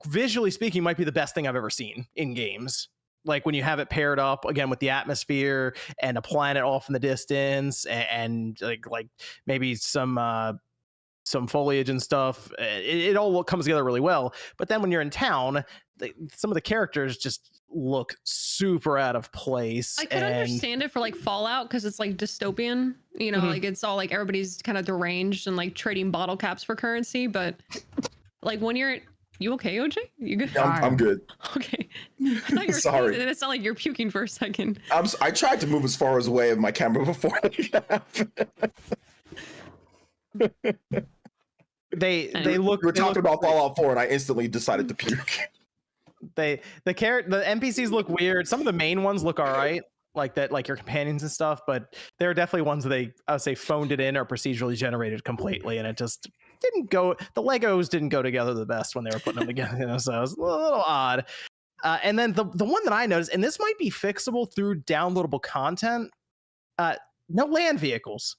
[SPEAKER 1] visually speaking, might be the best thing I've ever seen in games. Like when you have it paired up again with the atmosphere and a planet off in the distance and like maybe some foliage and stuff, it all comes together really well. But then when you're in town, some of the characters just look super out of place.
[SPEAKER 2] I could understand it for like Fallout because it's like dystopian, you know, like it's all like everybody's kind of deranged and like trading bottle caps for currency. But like when you okay, OJ? You good?
[SPEAKER 4] I'm good.
[SPEAKER 2] Okay. I thought you were
[SPEAKER 4] sorry.
[SPEAKER 2] It sounded like you're puking for a second.
[SPEAKER 4] I tried to move as far away of my camera before it happened.
[SPEAKER 1] They look.
[SPEAKER 4] We were talking about Fallout 4, and I instantly decided to puke.
[SPEAKER 1] The NPCs look weird. Some of the main ones look all right, like that, like your companions and stuff. But there are definitely ones that I would say phoned it in or procedurally generated completely, and it just didn't go. The Legos didn't go together the best when they were putting them together. You know, so it was a little odd. And then the one that I noticed, and this might be fixable through downloadable content. No land vehicles.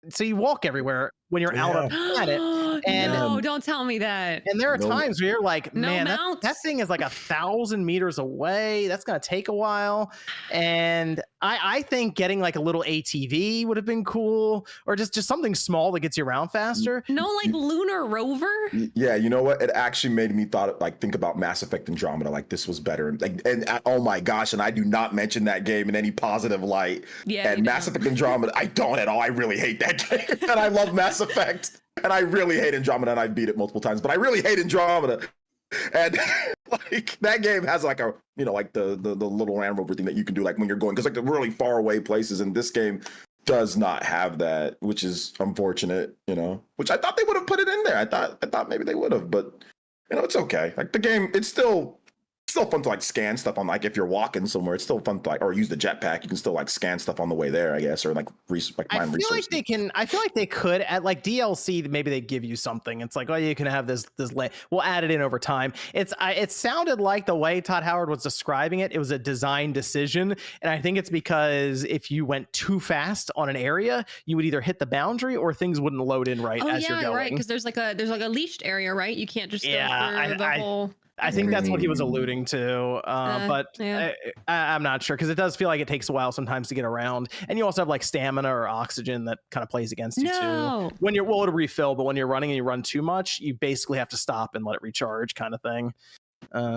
[SPEAKER 1] So you walk everywhere when you're out on the planet, And
[SPEAKER 2] no, don't tell me that.
[SPEAKER 1] And there are times where you're like, man, that thing is like 1,000 meters away. That's going to take a while. And I think getting like a little ATV would have been cool, or just something small that gets you around faster.
[SPEAKER 2] No, like lunar rover.
[SPEAKER 4] Yeah, you know what? It actually made me think about Mass Effect Andromeda. Like this was better. And oh my gosh, and I do not mention that game in any positive light.
[SPEAKER 2] Yeah,
[SPEAKER 4] and Mass Effect Andromeda, I don't at all. I really hate that game. And I love Mass Effect. And I really hate Andromeda, and I beat it multiple times, but I really hate Andromeda. And like that game has like a, like the little Land Rover thing that you can do like when you're going, because like the really far away places, and this game does not have that, which is unfortunate, which I thought they would have put it in there. I thought maybe they would have, but it's okay. Like the game, it's still fun to like scan stuff on, like if you're walking somewhere, it's still fun to like, or use the jetpack. You can still like scan stuff on the way there, I guess, or like mine resources.
[SPEAKER 1] I feel like they could at like DLC. Maybe they give you something. It's like, oh, you can have this. We'll add it in over time. It sounded like the way Todd Howard was describing it. It was a design decision, and I think it's because if you went too fast on an area, you would either hit the boundary or things wouldn't load in right as you're going.
[SPEAKER 2] Right, because there's like a leashed area, right? You can't just go through the whole.
[SPEAKER 1] I think that's what he was alluding to, but yeah. I'm not sure, because it does feel like it takes a while sometimes to get around, and you also have like stamina or oxygen that kind of plays against you too. When you're it'll refill, but when you're running and you run too much, you basically have to stop and let it recharge, kind of thing.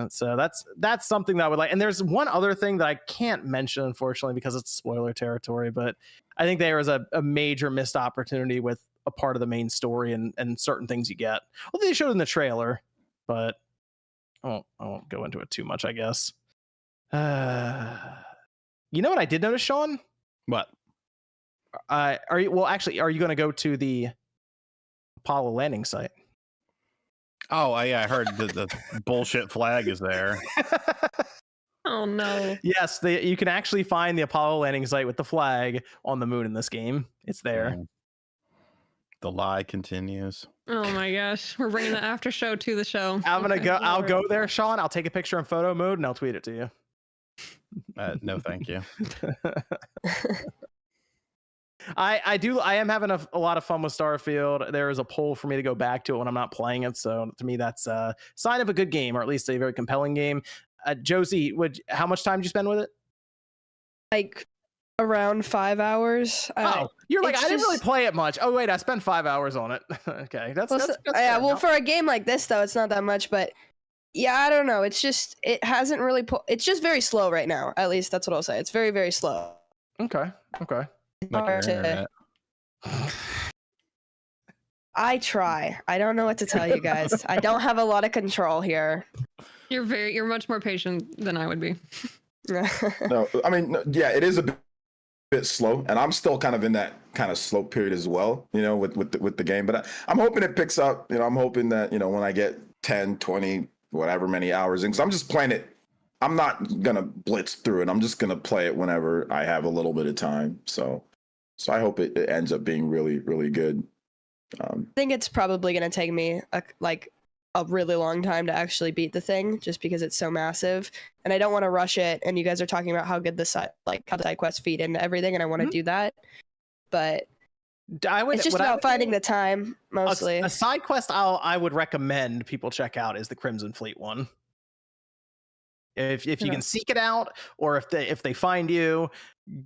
[SPEAKER 1] So that's something that I would like. And there's one other thing that I can't mention, unfortunately, because it's spoiler territory, but I think there is a major missed opportunity with a part of the main story and certain things you get. Well, they showed in the trailer, but I won't go into it too much, I guess. You know what I did notice, Sean?
[SPEAKER 6] What?
[SPEAKER 1] Are you going to go to the Apollo landing site?
[SPEAKER 6] Oh, yeah, I heard the bullshit flag is there.
[SPEAKER 2] Oh no.
[SPEAKER 1] Yes, you can actually find the Apollo landing site with the flag on the moon in this game. It's there.
[SPEAKER 6] The lie continues.
[SPEAKER 2] Oh my gosh, we're bringing the after show to the show.
[SPEAKER 1] I'll go there, Sean. I'll take a picture in photo mode and I'll tweet it to you.
[SPEAKER 6] No, thank you.
[SPEAKER 1] I am having a lot of fun with Starfield. There is a pull for me to go back to it when I'm not playing it. So to me, that's a sign of a good game, or at least a very compelling game. Josie, how much time did you spend with it?
[SPEAKER 3] Like around 5 hours.
[SPEAKER 1] You're like, I didn't really play it much. Oh wait, I spent 5 hours on it. Okay, that's
[SPEAKER 3] for a game like this though, it's not that much, but yeah, I don't know. It's just, it hasn't really it's just very slow right now. At least that's what I'll say. It's very, very slow.
[SPEAKER 1] Okay.
[SPEAKER 3] I try. I don't know what to tell you guys. I don't have a lot of control here.
[SPEAKER 2] You're much more patient than I would be.
[SPEAKER 4] No, I mean, yeah, it is a bit slow, and I'm still kind of in that kind of slow period as well, with the game. But I'm hoping it picks up. I'm hoping that when I get 10, 20, whatever many hours in, because I'm just playing it. I'm not gonna blitz through it. I'm just gonna play it whenever I have a little bit of time. So I hope it ends up being really, really good.
[SPEAKER 3] I think it's probably gonna take me a really long time to actually beat the thing, just because it's so massive, and I don't want to rush it. And you guys are talking about how good the side quests feed into everything, and I want to do that, but it's just about finding the time mostly.
[SPEAKER 1] A side quest I would recommend people check out is the Crimson Fleet one. If you can seek it out, or if they find you,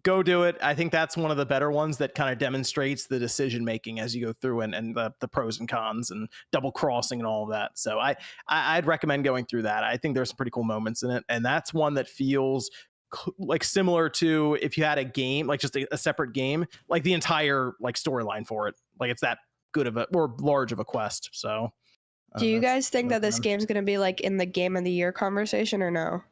[SPEAKER 1] go do it. I think that's one of the better ones that kind of demonstrates the decision making as you go through and the pros and cons and double crossing and all of that. So I'd recommend going through that. I think there's some pretty cool moments in it, and that's one that feels like similar to if you had a game, like just a separate game, like the entire like storyline for it. Like it's that good of or large of a quest. So.
[SPEAKER 3] Do you guys think that this game's going to be like in the Game of the Year conversation or no?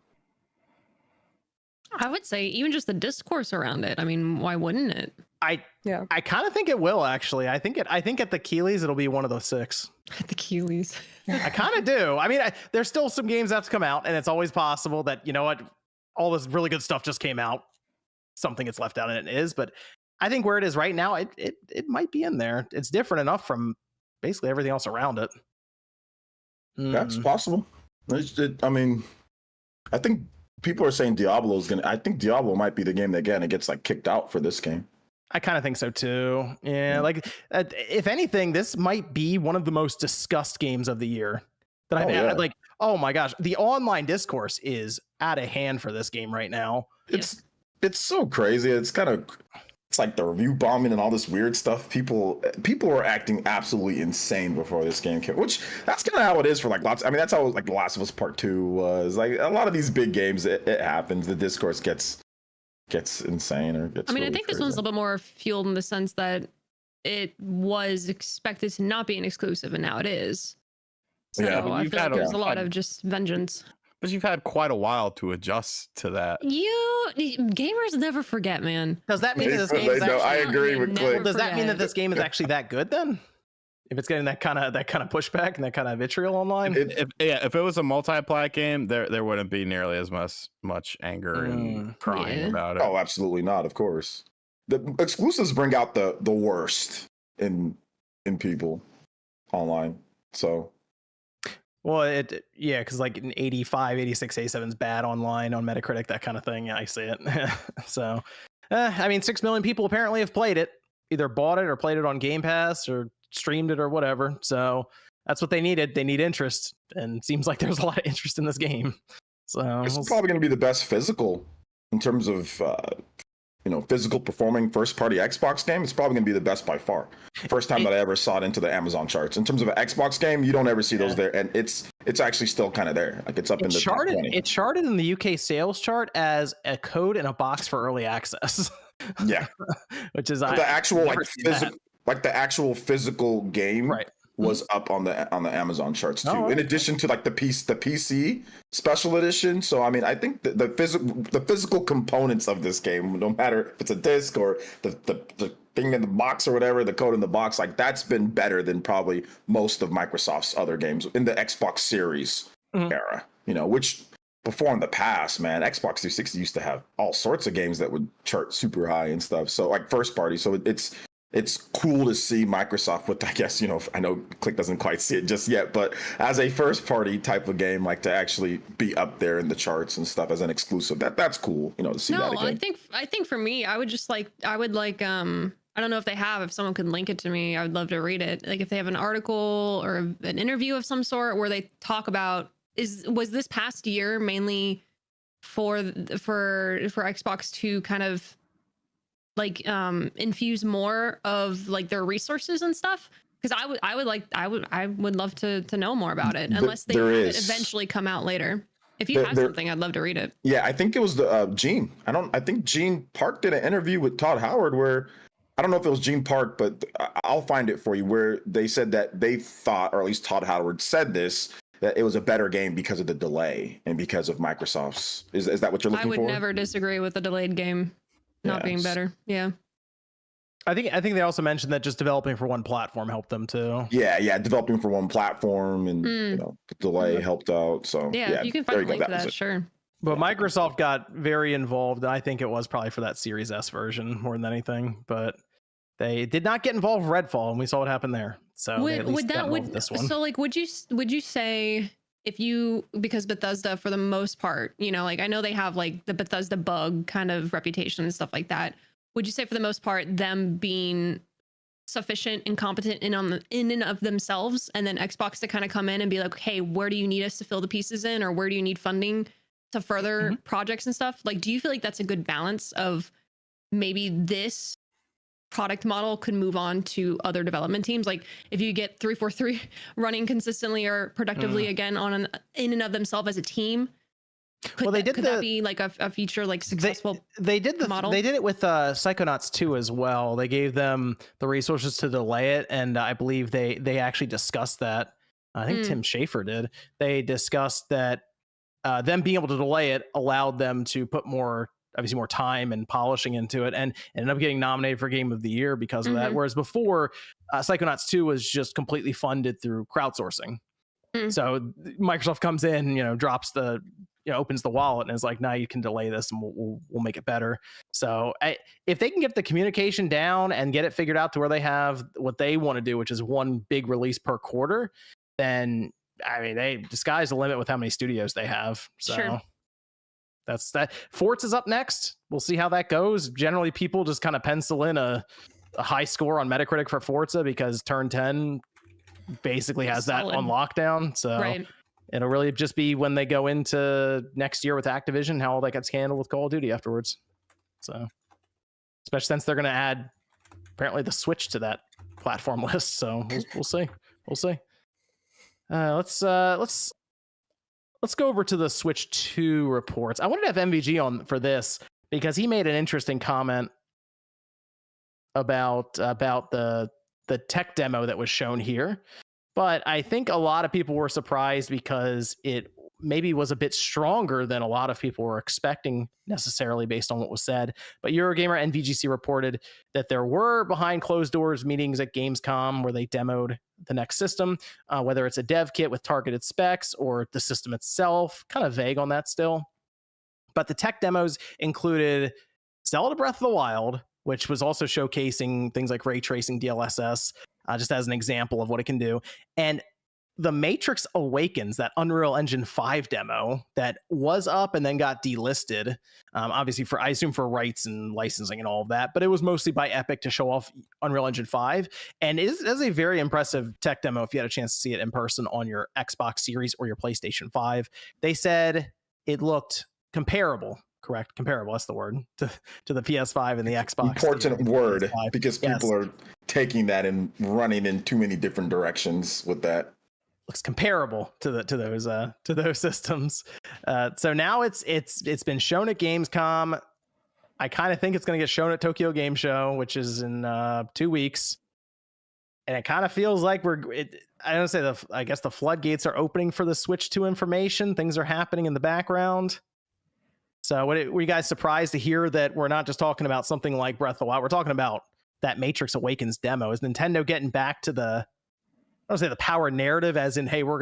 [SPEAKER 2] I would say even just the discourse around it. I mean, why wouldn't it?
[SPEAKER 1] I kind of think it will, actually. I think at the Keeleys it'll be one of those 6.
[SPEAKER 2] At the Keeleys.
[SPEAKER 1] I kind of do. I mean, there's still some games that have to come out, and it's always possible that, all this really good stuff just came out. Something gets left out, and it is. But I think where it is right now, it might be in there. It's different enough from basically everything else around it.
[SPEAKER 4] That's possible. I mean, I think people are saying I think Diablo might be the game that again it gets like kicked out for this game.
[SPEAKER 1] I kind of think so too. Yeah, like if anything, this might be one of the most discussed games of the year. That like. Oh my gosh, the online discourse is out of hand for this game right now.
[SPEAKER 4] It's so crazy. It's like the review bombing and all this weird stuff. People were acting absolutely insane before this game came, which that's kind of how it is for like lots. I mean, that's how like The Last of Us Part 2 was. Like a lot of these big games, it happens. The discourse gets insane or gets.
[SPEAKER 2] I mean,
[SPEAKER 4] really
[SPEAKER 2] I think
[SPEAKER 4] crazy.
[SPEAKER 2] this one's a little bit more fueled in the sense that it was expected to not be an exclusive, and now it is. So
[SPEAKER 4] Yeah,
[SPEAKER 2] I feel like there's a lot of just vengeance.
[SPEAKER 6] But you've had quite a while to adjust to that.
[SPEAKER 2] Gamers never forget, man.
[SPEAKER 1] Does that mean that this game is actually?
[SPEAKER 4] I agree with Click.
[SPEAKER 1] Does that mean that this game is actually that good then? If it's getting that kind of pushback and that kind of vitriol online?
[SPEAKER 6] If it was a multi-plat game, there wouldn't be nearly as much anger and crying about it.
[SPEAKER 4] Oh, absolutely not. Of course, the exclusives bring out the worst in people online. So.
[SPEAKER 1] Well, because like an 85, 86, 87 is bad online on Metacritic, that kind of thing. Yeah, I see it. So, I mean, 6 million people apparently have played it, either bought it or played it on Game Pass or streamed it or whatever. So that's what they needed. They need interest, and it seems like there's a lot of interest in this game. So
[SPEAKER 4] it's probably going to be the best physical in terms of physical performing first party Xbox game. It's probably going to be the best by far. First time that I ever saw it into the Amazon charts. In terms of an Xbox game, you don't ever see those there, and it's actually still kind of there. Like it's up in the top 20.
[SPEAKER 1] It charted in the UK sales chart as a code in a box for early access.
[SPEAKER 4] Yeah,
[SPEAKER 1] which is
[SPEAKER 4] the actual the actual physical game.
[SPEAKER 1] Right.
[SPEAKER 4] Was up on the Amazon charts too. In addition to like the PC special edition. So I mean, I think the physical components of this game, no matter if it's a disc or the thing in the box or whatever, the code in the box, like that's been better than probably most of Microsoft's other games in the Xbox Series era. Which before in the past, man, Xbox 360 used to have all sorts of games that would chart super high and stuff. So like first party. So it's cool to see Microsoft with, I guess, I know Click doesn't quite see it just yet, but as a first party type of game, like to actually be up there in the charts and stuff as an exclusive, that's cool, to see that again.
[SPEAKER 2] I think for me, I would I don't know if someone could link it to me, I would love to read it. Like if they have an article or an interview of some sort where they talk about, was this past year mainly for Xbox to kind of like infuse more of like their resources and stuff, because I would love to know more about it, unless they have it eventually come out later. If you have something, I'd love to read it.
[SPEAKER 4] Yeah, I think it was the Gene. I think Gene Park did an interview with Todd Howard where, I don't know if it was Gene Park, but I'll find it for you, where they said that they thought, or at least Todd Howard said this, that it was a better game because of the delay and because of Microsoft's. Is that what you're looking for?
[SPEAKER 2] I would never disagree with a delayed game not being better. Yeah.
[SPEAKER 1] I think they also mentioned that just developing for one platform helped them too.
[SPEAKER 4] Yeah, developing for one platform and the delay helped out. So
[SPEAKER 2] yeah, you can find a link to that, sure.
[SPEAKER 1] But Microsoft got very involved. I think it was probably for that Series S version more than anything. But they did not get involved with Redfall, and we saw what happened there. So would you say, because Bethesda for the most part, like I know they have like the Bethesda bug kind of reputation and stuff like that. Would you say for the most part, them being sufficient and competent in and of themselves, and then Xbox to kind of come in and be like, hey, where do you need us to fill the pieces in, or where do you need funding to further projects and stuff? Like, do you feel like that's a good balance of maybe this product model could move on to other development teams? Like if you get 343 running consistently or productively again on in and of themselves as a team, could that be like a feature like successful? They did the model. They did it with Psychonauts 2 as well. They gave them the resources to delay it, and I believe they actually discussed that. I think Tim Schafer did. They discussed that them being able to delay it allowed them to put more time and polishing into it, and ended up getting nominated for Game of the Year because of that. Whereas before, Psychonauts 2 was just completely funded through crowdsourcing. So Microsoft comes in, drops opens the wallet and is like, "Now you can delay this, and we'll make it better." So if they can get the communication down and get it figured out to where they have what they want to do, which is one big release per quarter, then the sky's the limit with how many studios they have. So.
[SPEAKER 2] Sure.
[SPEAKER 1] That's that. Forza's up next. We'll see how that goes. Generally, people just kind of pencil in a high score on Metacritic for Forza because Turn 10 basically has
[SPEAKER 2] Solid.
[SPEAKER 1] that on lockdown. So it'll really just be when they go into next year with Activision, how all that gets handled with Call of Duty afterwards. So, especially since they're going to add apparently the Switch to that platform list. So we'll see. We'll see. Let's go over to the Switch 2 reports. I wanted to have MVG on for this because he made an interesting comment about the tech demo that was shown here. But I think a lot of people were surprised because it maybe was a bit stronger than a lot of people were expecting necessarily based on what was said. But Eurogamer and VGC reported that there were behind closed doors meetings at Gamescom where they demoed the next system, whether it's a dev kit with targeted specs or the system itself, kind of vague on that still. But the tech demos included Zelda Breath of the Wild, which was also showcasing things like ray tracing DLSS, just as an example of what it can do. And The Matrix Awakens, that Unreal Engine 5 demo that was up and then got delisted, obviously for, I assume, for rights and licensing and all of that, but it was mostly by Epic to show off Unreal Engine 5. And it is a very impressive tech demo if you had a chance to see it in person on your Xbox Series or your PlayStation 5. They said it looked comparable. Correct. Comparable. That's the word to the PS5 and the Xbox.
[SPEAKER 4] Important word
[SPEAKER 1] PS5.
[SPEAKER 4] because people are taking that and running in too many different directions with that.
[SPEAKER 1] Looks comparable to those systems. So now it's been shown at Gamescom. I kind of think it's going to get shown at Tokyo Game Show, which is in 2 weeks. And it kind of feels like I guess the floodgates are opening for the Switch 2 information. Things are happening in the background. So were you guys surprised to hear that we're not just talking about something like Breath of the Wild? We're talking about that Matrix Awakens demo. Is Nintendo getting back to I don't say the power narrative as in, hey, this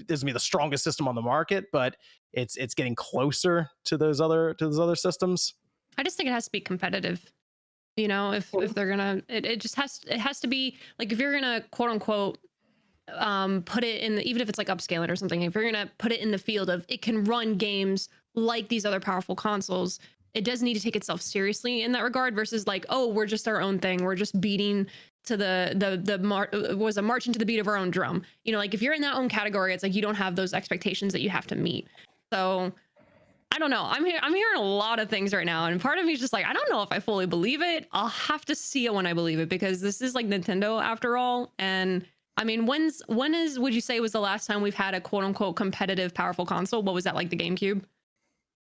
[SPEAKER 1] is gonna be the strongest system on the market, but it's getting closer to those other systems?
[SPEAKER 2] I just think it has to be competitive. You know, if they're gonna, it has to be like, if you're gonna quote unquote put it in even if it's like upscaling or something, if you're gonna put it in the field of it can run games like these other powerful consoles, it does need to take itself seriously in that regard versus like, oh, we're just our own thing, we're just beating to the march into the beat of our own drum. You know, like if you're in that own category, it's like you don't have those expectations that you have to meet. So I don't know. I'm hearing a lot of things right now, and part of me is just like, I don't know if I fully believe it. I'll have to see it when I believe it, because this is like Nintendo after all. And I mean, would you say was the last time we've had a quote unquote competitive powerful console? What was that, like the GameCube?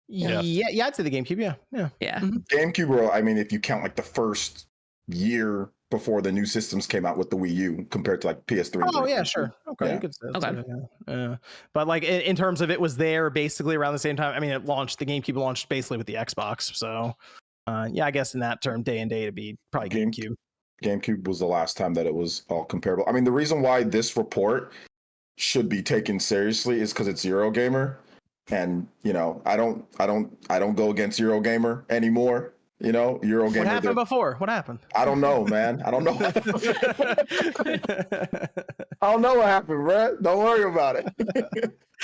[SPEAKER 1] Yeah, I'd say the GameCube. Yeah.
[SPEAKER 4] Mm-hmm. GameCube, I mean, if you count like the first year before the new systems came out with the Wii U compared to like PS3.
[SPEAKER 1] Oh yeah, sure. Okay, you could say that. Okay. Yeah. But like in terms of it was there basically around the same time. I mean, the GameCube launched basically with the Xbox. So I guess in that term, day and day, it'd be probably GameCube.
[SPEAKER 4] GameCube was the last time that it was all comparable. I mean, the reason why this report should be taken seriously is because it's Eurogamer. And you know, I don't go against Eurogamer anymore. You know, Eurogamer.
[SPEAKER 1] What happened before? What happened?
[SPEAKER 4] I don't know, man. I don't know. I don't know what happened, Brett. Don't worry about it.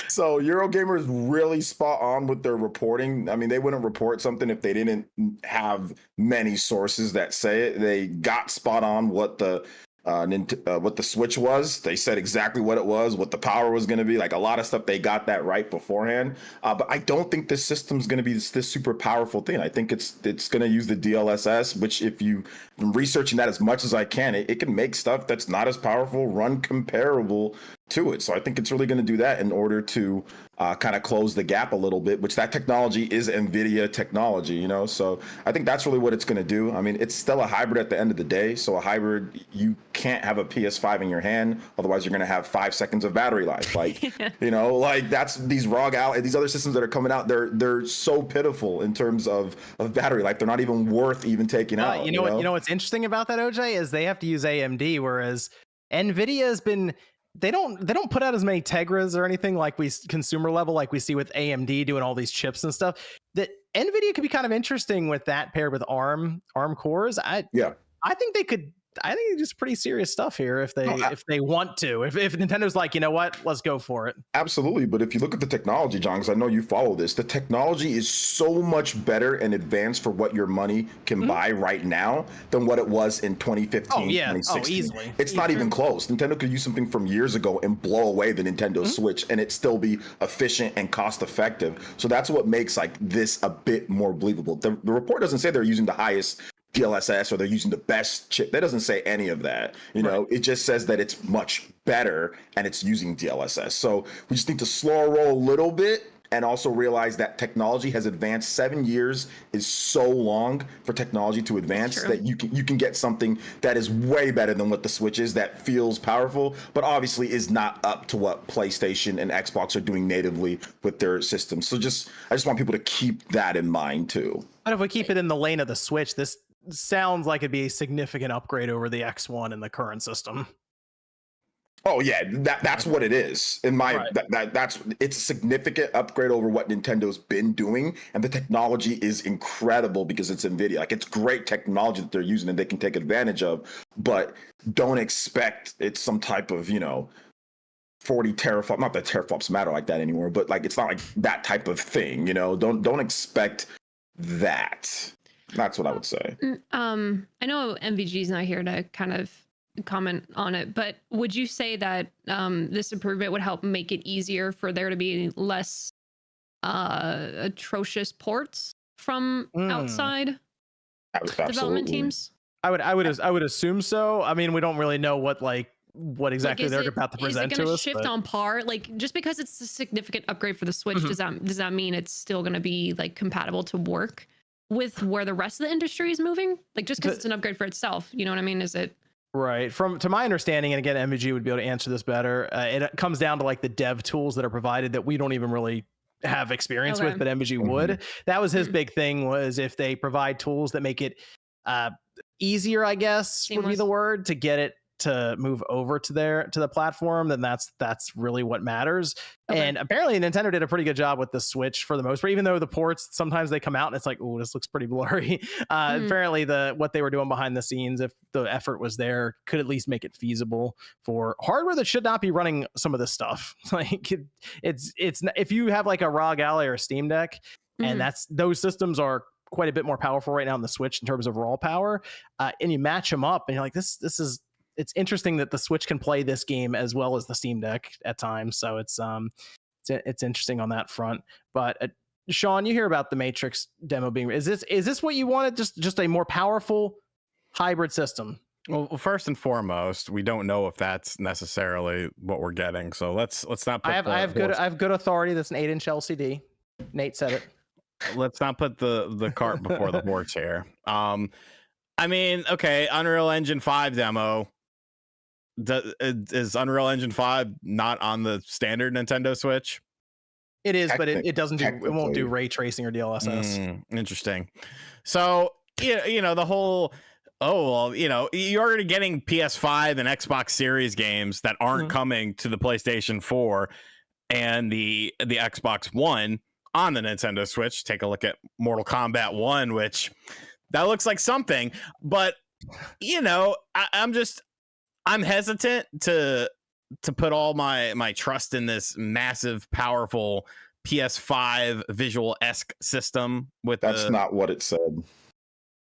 [SPEAKER 4] So Eurogamer is really spot on with their reporting. I mean, they wouldn't report something if they didn't have many sources that say it. They got spot on what the Switch was. They said exactly what it was, what the power was going to be, like a lot of stuff. They got that right beforehand. But I don't think this system's going to be this super powerful thing. I think it's going to use the DLSS, which if you researching that as much as I can, it can make stuff that's not as powerful run comparable to it. So I think it's really going to do that in order to kind of close the gap a little bit, which that technology is NVIDIA technology, you know? So I think that's really what it's going to do. I mean, it's still a hybrid at the end of the day. So a hybrid, you can't have a PS5 in your hand. Otherwise, you're going to have 5 seconds of battery life. Like, you know, like that's these these other systems that are coming out. They're so pitiful in terms of battery life. They're not even worth even taking out.
[SPEAKER 1] You know what's interesting about that, OJ, is they have to use AMD, whereas NVIDIA has been, they don't put out as many Tegras or anything like we consumer level like we see with AMD doing all these chips and stuff. That NVIDIA could be kind of interesting with that paired with ARM cores. I think they could I think just pretty serious stuff here if they want to. If Nintendo's like, you know what, let's go for it.
[SPEAKER 4] Absolutely. But if you look at the technology, John, because I know you follow this, the technology is so much better and advanced for what your money can buy right now than what it was in 2015, 2016.
[SPEAKER 1] Easily.
[SPEAKER 4] It's not even close. Nintendo could use something from years ago and blow away the Nintendo Switch and it still be efficient and cost effective. So that's what makes like this a bit more believable. The report doesn't say they're using the highest DLSS or they're using the best chip. That doesn't say any of that. You know, it just says that it's much better and it's using DLSS. So we just need to slow our roll a little bit and also realize that technology has advanced. 7 years is so long for technology to advance that you can get something that is way better than what the Switch is, that feels powerful, but obviously is not up to what PlayStation and Xbox are doing natively with their systems. So I just want people to keep that in mind too.
[SPEAKER 1] But if we keep it in the lane of the Switch, this sounds like it'd be a significant upgrade over the X1 in the current system.
[SPEAKER 4] Oh yeah, that's what it is. In my it's a significant upgrade over what Nintendo's been doing, and the technology is incredible because it's NVIDIA. Like it's great technology that they're using and they can take advantage of, but don't expect it's some type of 40 teraflop. Not that teraflops matter like that anymore, but like it's not like that type of thing. Don't expect that. That's what I would say.
[SPEAKER 2] I know MVG's not here to kind of comment on it, but would you say that this improvement would help make it easier for there to be less atrocious ports from outside development teams?
[SPEAKER 1] I would assume so. I mean, we don't really know what exactly they're about to present to us.
[SPEAKER 2] Is it going to shift on par? Like, just because it's a significant upgrade for the Switch, does that mean it's still going to be like compatible to work with where the rest of the industry is moving? Like, just because it's an upgrade for itself, you know what I mean? Is it
[SPEAKER 1] right? To my understanding, and again, MVG would be able to answer this better. It comes down to like the dev tools that are provided that we don't even really have experience with, but MVG would. That was his big thing, was if they provide tools that make it easier, I guess would be the word, to get it to move over to the platform, then that's really what matters. And apparently Nintendo did a pretty good job with the Switch for the most part, even though the ports sometimes they come out and it's like, oh, this looks pretty blurry. Apparently what they were doing behind the scenes, if the effort was there, could at least make it feasible for hardware that should not be running some of this stuff. Like it's if you have like a ROG Ally or a Steam Deck, and those systems are quite a bit more powerful right now on the Switch in terms of raw power, and you match them up and you're like, it's interesting that the Switch can play this game as well as the Steam Deck at times. So it's interesting on that front. But Sean, you hear about the Matrix demo being, is this what you wanted? Just a more powerful hybrid system?
[SPEAKER 6] Well, first and foremost, we don't know if that's necessarily what we're getting. So let's not put
[SPEAKER 1] I have good authority. That's an 8-inch LCD. Nate said it.
[SPEAKER 6] Let's not put the cart before the horse here. I mean, okay, Unreal Engine 5 demo. Is Unreal Engine 5 not on the standard Nintendo Switch?
[SPEAKER 1] It is, but it doesn't do, it won't do ray tracing or DLSS.
[SPEAKER 6] Interesting. So the whole, you're already getting PS5 and Xbox Series games that aren't coming to the PlayStation 4 and the Xbox One on the Nintendo Switch. Take a look at Mortal Kombat 1, which that looks like something, but I'm hesitant to put all my trust in this massive, powerful PS5 visual-esque system.
[SPEAKER 4] That's not what it said.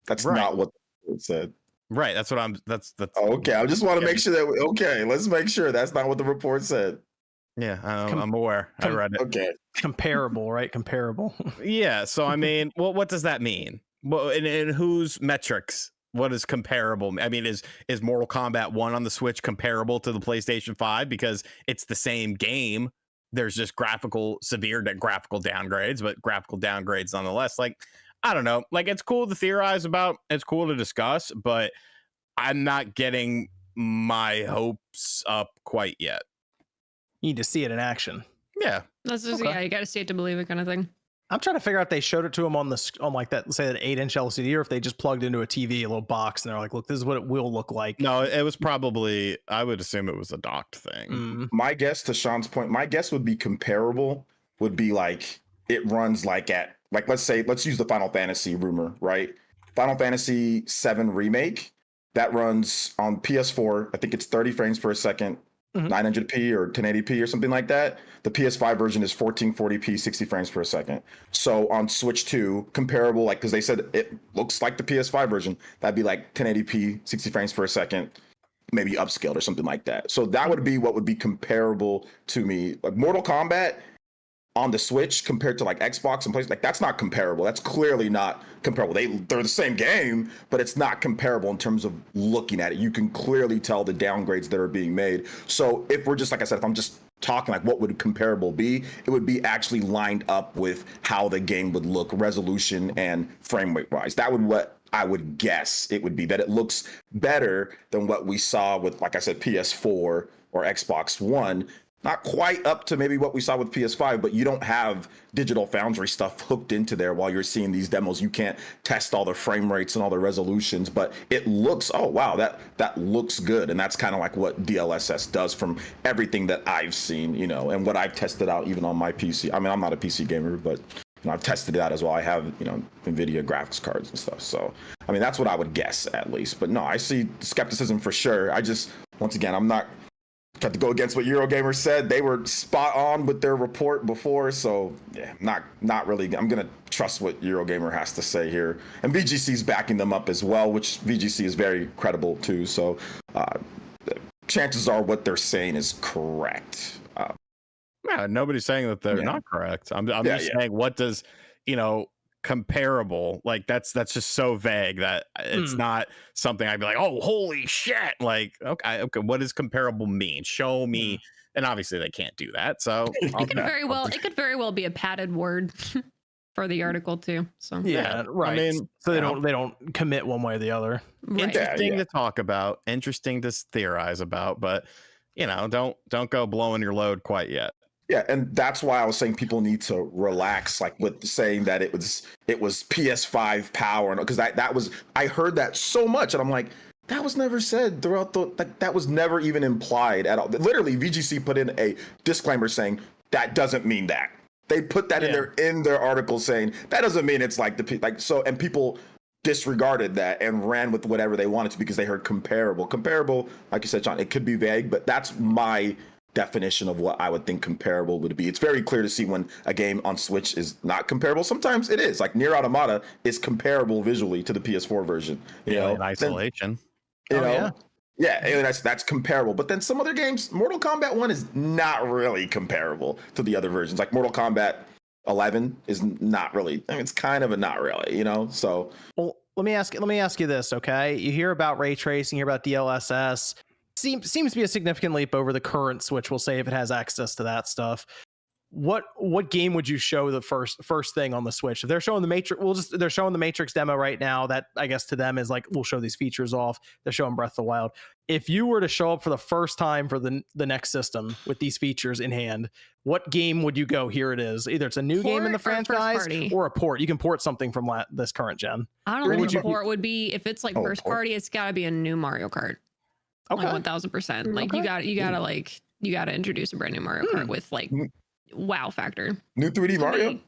[SPEAKER 4] That's not what it said.
[SPEAKER 6] Right. That's what that's
[SPEAKER 4] okay. I just want to make sure that let's make sure that's not what the report said.
[SPEAKER 6] Yeah, I'm aware. I read it.
[SPEAKER 4] Okay.
[SPEAKER 1] Comparable, right? Comparable.
[SPEAKER 6] Yeah. So I mean, well, what does that mean? Well, in whose metrics? What is comparable? I mean, is Mortal Kombat 1 on the Switch comparable to the PlayStation 5 because it's the same game? There's just severe graphical downgrades, but graphical downgrades nonetheless. Like, I don't know. Like, it's cool to theorize about. It's cool to discuss, but I'm not getting my hopes up quite yet.
[SPEAKER 1] You need to see it in action.
[SPEAKER 6] Yeah.
[SPEAKER 2] That's just, you got to see it to believe it kind of thing.
[SPEAKER 1] I'm trying to figure out if they showed it to them on like that, say that 8-inch LCD, or if they just plugged into a TV, a little box, and they're like, look, this is what it will look like.
[SPEAKER 6] No, it was probably, I would assume it was a docked thing.
[SPEAKER 4] My guess, to Sean's point, would be comparable, would be like, it runs like let's use the Final Fantasy rumor, right? Final Fantasy 7 Remake that runs on PS4. I think it's 30 frames per second, 900p or 1080p or something like that. The PS5 version is 1440p, 60 frames per second. So on Switch 2, comparable, like, because they said it looks like the PS5 version, that'd be like 1080p, 60 frames per second, maybe upscaled or something like that. So that would be what would be comparable to me. Like Mortal Kombat on the Switch compared to like Xbox and PlayStation, like that's not comparable. That's clearly not comparable. They're the same game, but it's not comparable in terms of looking at it. You can clearly tell the downgrades that are being made. So if we're just, like I said, if I'm just talking like what would comparable be, it would be actually lined up with how the game would look, resolution and frame rate wise. That would what I would guess it would be, that it looks better than what we saw with, like I said, PS4 or Xbox One. Not quite up to maybe what we saw with PS5, but you don't have Digital Foundry stuff hooked into there while you're seeing these demos. You can't test all the frame rates and all the resolutions, but it looks, oh wow, that looks good. And that's kind of like what DLSS does from everything that I've seen, you know, and what I've tested out even on my PC. I mean, I'm not a PC gamer, but you know, I've tested it out as well. I have, you know, NVIDIA graphics cards and stuff. So, I mean, that's what I would guess at least. But no, I see skepticism for sure. I just, once again, I'm not got to go against what Eurogamer said. They were spot on with their report before, so yeah, not really. I'm gonna trust what Eurogamer has to say here, and VGC's backing them up as well, which VGC is very credible too. So chances are what they're saying is correct.
[SPEAKER 6] Yeah, nobody's saying that they're not correct. I'm just saying, what does, you know, comparable, like that's just so vague that it's not something I'd be like, oh holy shit, like okay, what does comparable mean? Show me. And obviously they can't do that, so
[SPEAKER 2] it could very well be a padded word for the article too. So
[SPEAKER 1] yeah, right. I mean, so they don't commit one way or the other.
[SPEAKER 2] Right.
[SPEAKER 6] Interesting to talk about, interesting to theorize about, but you know, don't go blowing your load quite yet.
[SPEAKER 4] Yeah, and that's why I was saying people need to relax, like with saying that it was PS5 power, because that was, I heard that so much, and I'm like, that was never said throughout the, like that was never even implied at all. Literally, VGC put in a disclaimer saying that doesn't mean that. They put that in their article saying that doesn't mean it's like so, and people disregarded that and ran with whatever they wanted to because they heard comparable. Comparable, like you said, John, it could be vague, but that's my definition of what I would think comparable would be. It's very clear to see when a game on Switch is not comparable. Sometimes it is. Like Nier Automata is comparable visually to the PS4 version. You know,
[SPEAKER 6] in isolation.
[SPEAKER 4] And that's comparable. But then some other games, Mortal Kombat 1 is not really comparable to the other versions. Like Mortal Kombat 11 is not really. I mean, it's kind of a not really. You know, so.
[SPEAKER 1] Well, let me ask you this, okay? You hear about ray tracing, you hear about DLSS. Seems to be a significant leap over the current Switch. We'll say if it has access to that stuff. What game would you show the first thing on the Switch? If they're showing the Matrix, they're showing the Matrix demo right now. That I guess to them is like, we'll show these features off. They're showing Breath of the Wild. If you were to show up for the first time for the next system with these features in hand, what game would you go? Here it is. Either it's a new game in the franchise or a port. You can port something from this current gen.
[SPEAKER 2] I don't think a port would be, if it's like first party, it's got to be a new Mario Kart. Okay. Like 1000%. Like you gotta introduce a brand new Mario Kart with like wow factor.
[SPEAKER 4] New 3D Mario.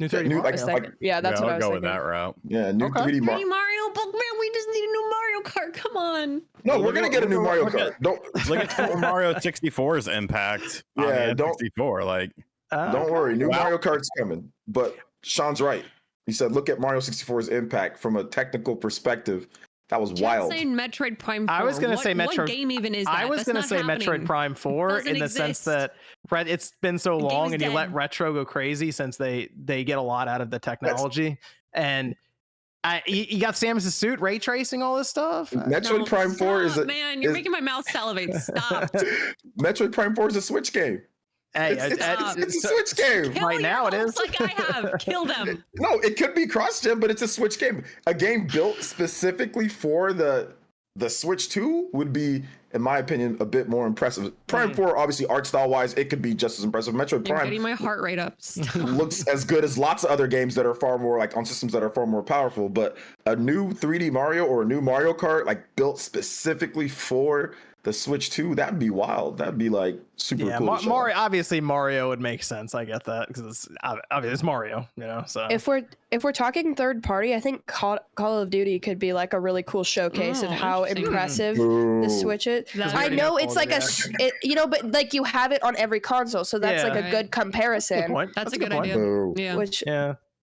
[SPEAKER 3] New 3D Mario. That's what I was
[SPEAKER 6] go
[SPEAKER 3] thinking.
[SPEAKER 6] with that route.
[SPEAKER 4] Yeah, new 3D Mario.
[SPEAKER 2] 3D Mario, but man, we just need a new Mario Kart. Come on.
[SPEAKER 4] No, we're gonna get a new Mario Kart. Don't
[SPEAKER 6] look at Super Mario 64's impact.
[SPEAKER 4] Yeah, don't
[SPEAKER 6] 64. Like,
[SPEAKER 4] don't worry, new Mario Kart's coming. But Sean's right. He said, look at Mario 64's impact from a technical perspective. That was wild.
[SPEAKER 2] Saying Metroid Prime 4.
[SPEAKER 1] I was going to say Metroid.
[SPEAKER 2] What game even is that?
[SPEAKER 1] I was going to say Metroid Prime 4 in the sense that it's been so long and you let retro go crazy since they get a lot out of the technology. And you got Samus's suit, ray tracing, all this stuff.
[SPEAKER 4] Metroid Prime 4 is
[SPEAKER 2] man, you're making my mouth salivate. Stop.
[SPEAKER 4] Metroid Prime 4 is a Switch game.
[SPEAKER 1] Hey,
[SPEAKER 4] it's a Switch game.
[SPEAKER 2] Kill
[SPEAKER 1] now it is.
[SPEAKER 2] Like I have. Kill them.
[SPEAKER 4] No, it could be cross-gen, but it's a Switch game. A game built specifically for the Switch 2 would be, in my opinion, a bit more impressive. Prime 4, obviously, art style-wise, it could be just as impressive. Metroid Prime
[SPEAKER 2] getting my heart rate up.
[SPEAKER 4] looks as good as lots of other games that are far more, like, on systems that are far more powerful. But a new 3D Mario or a new Mario Kart, like, built specifically for the Switch 2, that'd be wild. That'd be like super cool.
[SPEAKER 1] Mario, obviously Mario would make sense. I get that because it's Mario, you know. So
[SPEAKER 3] if we're talking third party, I think Call of Duty could be like a really cool showcase of how impressive the Switch is. I know it's like but like you have it on every console, so that's like a good comparison.
[SPEAKER 2] That's a good idea. Yeah.
[SPEAKER 3] Which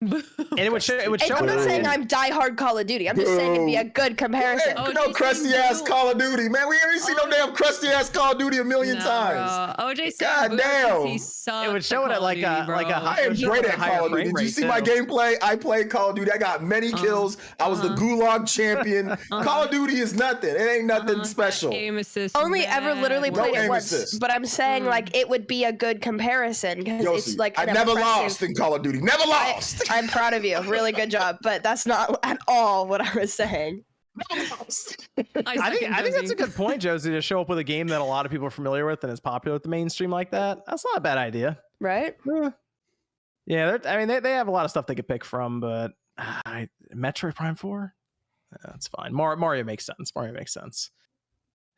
[SPEAKER 1] and it would show.
[SPEAKER 3] I'm not saying I'm diehard Call of Duty. I'm just saying it'd be a good comparison.
[SPEAKER 4] No crusty ass Call of Duty, man. We ain't seen no damn crusty ass Call of Duty a million times.
[SPEAKER 2] OJ said,
[SPEAKER 4] God damn.
[SPEAKER 1] It would show it at like a
[SPEAKER 4] I am great at Call of Duty. Did you see my gameplay? I played Call of Duty. I got many kills. I was the Gulag champion. Call of Duty is nothing. It ain't nothing special.
[SPEAKER 2] Aim assist.
[SPEAKER 3] Only ever literally played it once, but I'm saying like it would be a good comparison because it's like
[SPEAKER 4] I never lost in Call of Duty. Never lost.
[SPEAKER 3] I'm proud of you. Really good job. But that's not at all what I was saying.
[SPEAKER 1] I think that's a good point, Josie, to show up with a game that a lot of people are familiar with and is popular with the mainstream like that. That's not a bad idea.
[SPEAKER 3] Right?
[SPEAKER 1] Yeah, they have a lot of stuff they could pick from, but Metroid Prime 4? That's fine. Mario makes sense.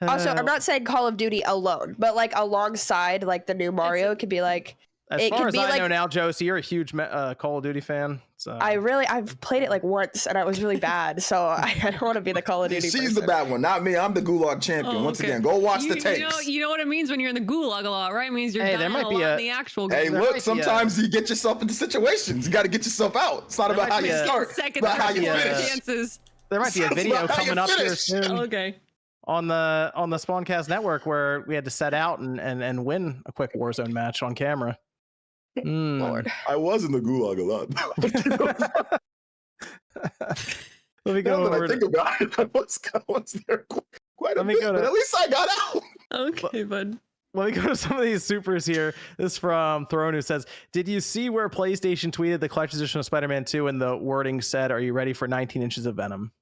[SPEAKER 3] Also, I'm not saying Call of Duty alone, but like alongside like the new Mario, it could be like
[SPEAKER 1] as far as I know now, Josie, you're a huge Call of Duty fan. So
[SPEAKER 3] I've played it like once and I was really bad, so I don't want to be the Call of Duty.
[SPEAKER 4] She's the bad one, not me. I'm the Gulag champion. Once again, go watch the tapes.
[SPEAKER 2] You know what it means when you're in the Gulag a lot, right? It means you're dying a lot in the actual game.
[SPEAKER 4] Hey, look, sometimes you get yourself into situations. You got to get yourself out. It's not about how you start, it's about how you finish.
[SPEAKER 1] There might be a video coming up here soon.
[SPEAKER 2] Okay.
[SPEAKER 1] On the Spawncast network where we had to set out and win a quick Warzone match on camera.
[SPEAKER 3] Lord.
[SPEAKER 4] I was in the Gulag a lot.
[SPEAKER 1] Let me go over.
[SPEAKER 4] I think about it. I was there quite a bit, but at least I got out.
[SPEAKER 2] Okay, bud.
[SPEAKER 1] Let me go to some of these supers here. This is from Throne, who says, did you see where PlayStation tweeted the collector's edition of Spider-Man 2 and the wording said, are you ready for 19 inches of Venom?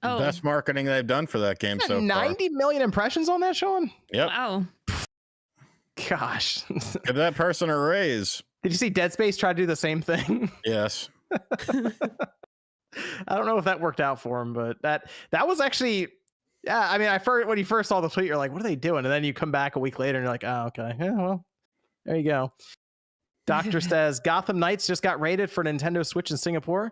[SPEAKER 6] Oh. Best marketing they've done for that game so far.
[SPEAKER 1] 90 million impressions on that, Sean?
[SPEAKER 6] Yep.
[SPEAKER 2] Wow.
[SPEAKER 1] Gosh.
[SPEAKER 6] Give that person a raise.
[SPEAKER 1] Did you see Dead Space try to do the same thing?
[SPEAKER 6] Yes.
[SPEAKER 1] I don't know if that worked out for him, but that was actually, yeah. I mean, when you first saw the tweet, you're like, what are they doing? And then you come back a week later and you're like, oh, okay. Yeah, well, there you go. Doctor says Gotham Knights just got rated for Nintendo Switch in Singapore.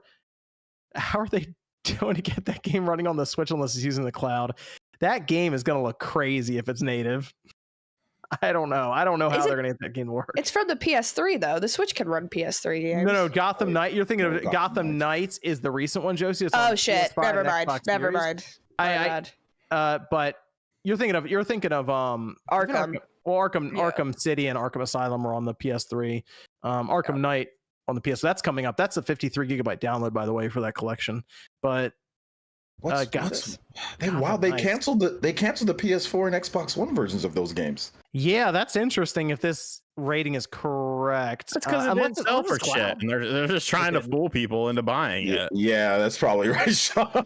[SPEAKER 1] How are they doing to get that game running on the Switch unless it's using the cloud? That game is going to look crazy if it's native. I don't know how they're going to get that game to work.
[SPEAKER 3] It's from the PS3 though. The Switch can run PS3 games.
[SPEAKER 1] No, Gotham Knight. You're thinking of Gotham Knights is the recent one, Josie.
[SPEAKER 3] Oh shit! Never mind.
[SPEAKER 1] But you're thinking of
[SPEAKER 3] Arkham.
[SPEAKER 1] Arkham City and Arkham Asylum are on the PS3. Arkham Knight on the PS. That's coming up. That's a 53 gigabyte download, by the way, for that collection. But
[SPEAKER 4] they canceled the PS4 and Xbox One versions of those games.
[SPEAKER 1] Yeah, that's interesting. If this rating is correct,
[SPEAKER 6] that's because it didn't sell for shit, and they're just trying to fool people into buying it.
[SPEAKER 4] Yeah, that's probably right, Sean.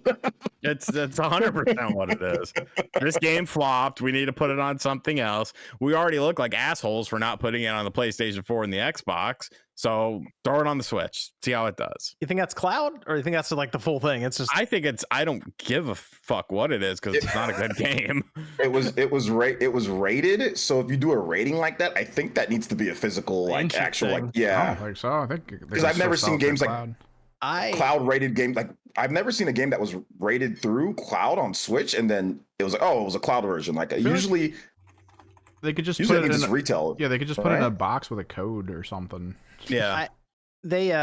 [SPEAKER 6] It's 100% what it is. This game flopped. We need to put it on something else. We already look like assholes for not putting it on the PlayStation 4 and the Xbox. So throw it on the Switch. See how it does.
[SPEAKER 1] You think that's cloud, or you think that's like the full thing? It's just.
[SPEAKER 6] I think it's. I don't give a fuck what it is because it's not a good game.
[SPEAKER 4] It was rated. So if you do a rating like that, I think that needs to be a physical, like actual, like
[SPEAKER 5] I don't think so. I think
[SPEAKER 4] because I've never seen games like cloud rated games. Like I've never seen a game that was rated through cloud on Switch, and then it was like, oh, it was a cloud version. Like usually.
[SPEAKER 5] They could just put it in
[SPEAKER 4] retail.
[SPEAKER 5] Yeah, they could just put it in a box with a code or something.
[SPEAKER 6] Yeah.
[SPEAKER 1] This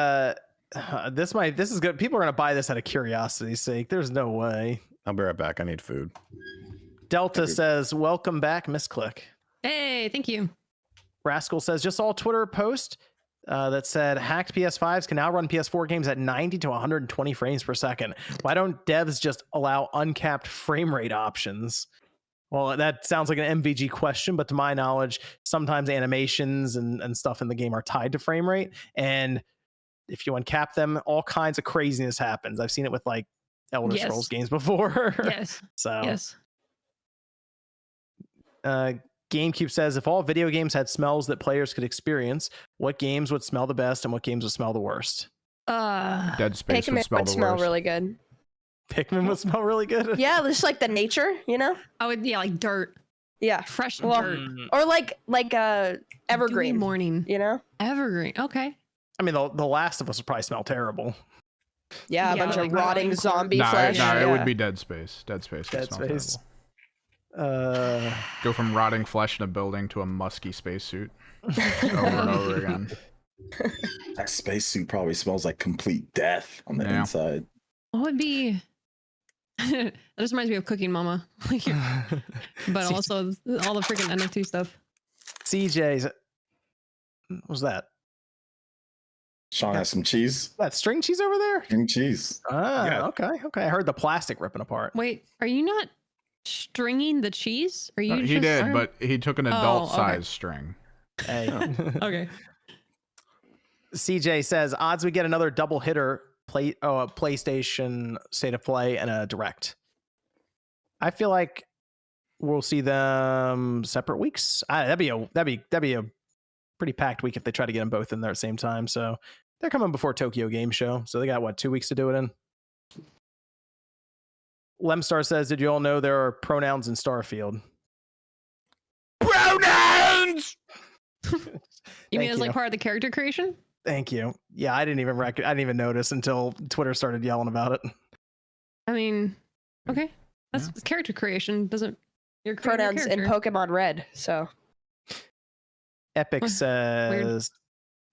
[SPEAKER 1] is good. People are going to buy this out of curiosity's sake. There's no way.
[SPEAKER 6] I'll be right back. I need food.
[SPEAKER 1] Delta says, welcome back, Misclick.
[SPEAKER 2] Hey, thank you.
[SPEAKER 1] Rascal says, just saw a Twitter post that said hacked PS5s can now run PS4 games at 90 to 120 frames per second. Why don't devs just allow uncapped frame rate options? Well, that sounds like an MVG question, but to my knowledge, sometimes animations and stuff in the game are tied to frame rate. And if you uncap them, all kinds of craziness happens. I've seen it with like Elder Scrolls games before.
[SPEAKER 2] Yes.
[SPEAKER 1] So,
[SPEAKER 2] yes.
[SPEAKER 1] GameCube says, if all video games had smells that players could experience, what games would smell the best and what games would smell the worst?
[SPEAKER 5] Dead Space would smell the worst.
[SPEAKER 3] Smell really good.
[SPEAKER 1] Pikmin would smell really good.
[SPEAKER 3] Yeah, just like the nature, you know?
[SPEAKER 2] I would, yeah, like dirt,
[SPEAKER 3] Yeah.
[SPEAKER 2] fresh
[SPEAKER 3] Well,
[SPEAKER 2] dirt.
[SPEAKER 3] or like evergreen,
[SPEAKER 2] Dewy morning,
[SPEAKER 3] you know?
[SPEAKER 2] evergreen. Okay.
[SPEAKER 1] I mean, the Last of Us would probably smell terrible.
[SPEAKER 3] Yeah, a
[SPEAKER 2] Yeah,
[SPEAKER 3] bunch
[SPEAKER 2] like
[SPEAKER 3] of rotting
[SPEAKER 2] rotting
[SPEAKER 3] zombie
[SPEAKER 5] No,
[SPEAKER 3] flesh.
[SPEAKER 5] it would
[SPEAKER 3] Yeah.
[SPEAKER 5] be Dead Space. Dead Space. would
[SPEAKER 1] Dead
[SPEAKER 5] smell
[SPEAKER 1] Space.
[SPEAKER 5] terrible. Go from rotting flesh in a building to a musky spacesuit over and over again.
[SPEAKER 4] That spacesuit probably smells like complete death on the inside.
[SPEAKER 2] What would be? That just reminds me of Cooking Mama, but also all the freaking NFT stuff.
[SPEAKER 1] CJ's. What was that?
[SPEAKER 4] Sean has some cheese.
[SPEAKER 1] That string cheese over there?
[SPEAKER 4] String cheese.
[SPEAKER 1] Ah,
[SPEAKER 6] Yeah.
[SPEAKER 1] okay. I heard the plastic ripping apart.
[SPEAKER 2] Wait, are you not stringing the cheese? Are you?
[SPEAKER 5] He
[SPEAKER 2] just...
[SPEAKER 5] did, but he took an adult
[SPEAKER 2] okay.
[SPEAKER 5] size string.
[SPEAKER 1] Hey.
[SPEAKER 2] Okay.
[SPEAKER 1] CJ says odds we get another double hitter a PlayStation State of Play and a Direct. I feel like we'll see them separate weeks. That'd be a pretty packed week if they try to get them both in there at the same time. So they're coming before Tokyo Game Show, so they got 2 weeks to do it in. Lemstar says, "Did you all know there are pronouns in Starfield?"
[SPEAKER 6] Pronouns.
[SPEAKER 2] You mean as like part of the character creation?
[SPEAKER 1] Thank you. Yeah, I didn't even notice until Twitter started yelling about it.
[SPEAKER 2] I mean, okay, that's character creation. Doesn't your
[SPEAKER 3] Pronouns in Pokemon Red, so.
[SPEAKER 1] Epic says,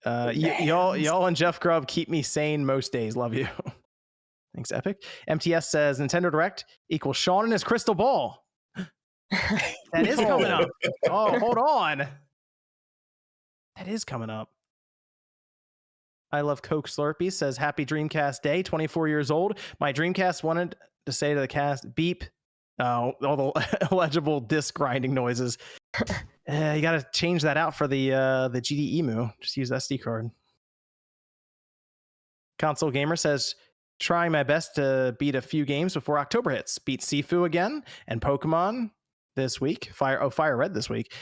[SPEAKER 1] y'all and Jeff Grubb keep me sane most days. Love you. Thanks, Epic. MTS says Nintendo Direct equals Sean and his crystal ball. That is coming up. Oh, hold on. That is coming up. I love Coke Slurpee says happy Dreamcast Day, 24 years old. My Dreamcast wanted to say to the cast, beep. Oh, all the illegible disc grinding noises. You got to change that out for the GD Emu. Just use SD card. Console Gamer says, trying my best to beat a few games before October hits. Beat Sifu again and Pokemon this week. Fire Red this week.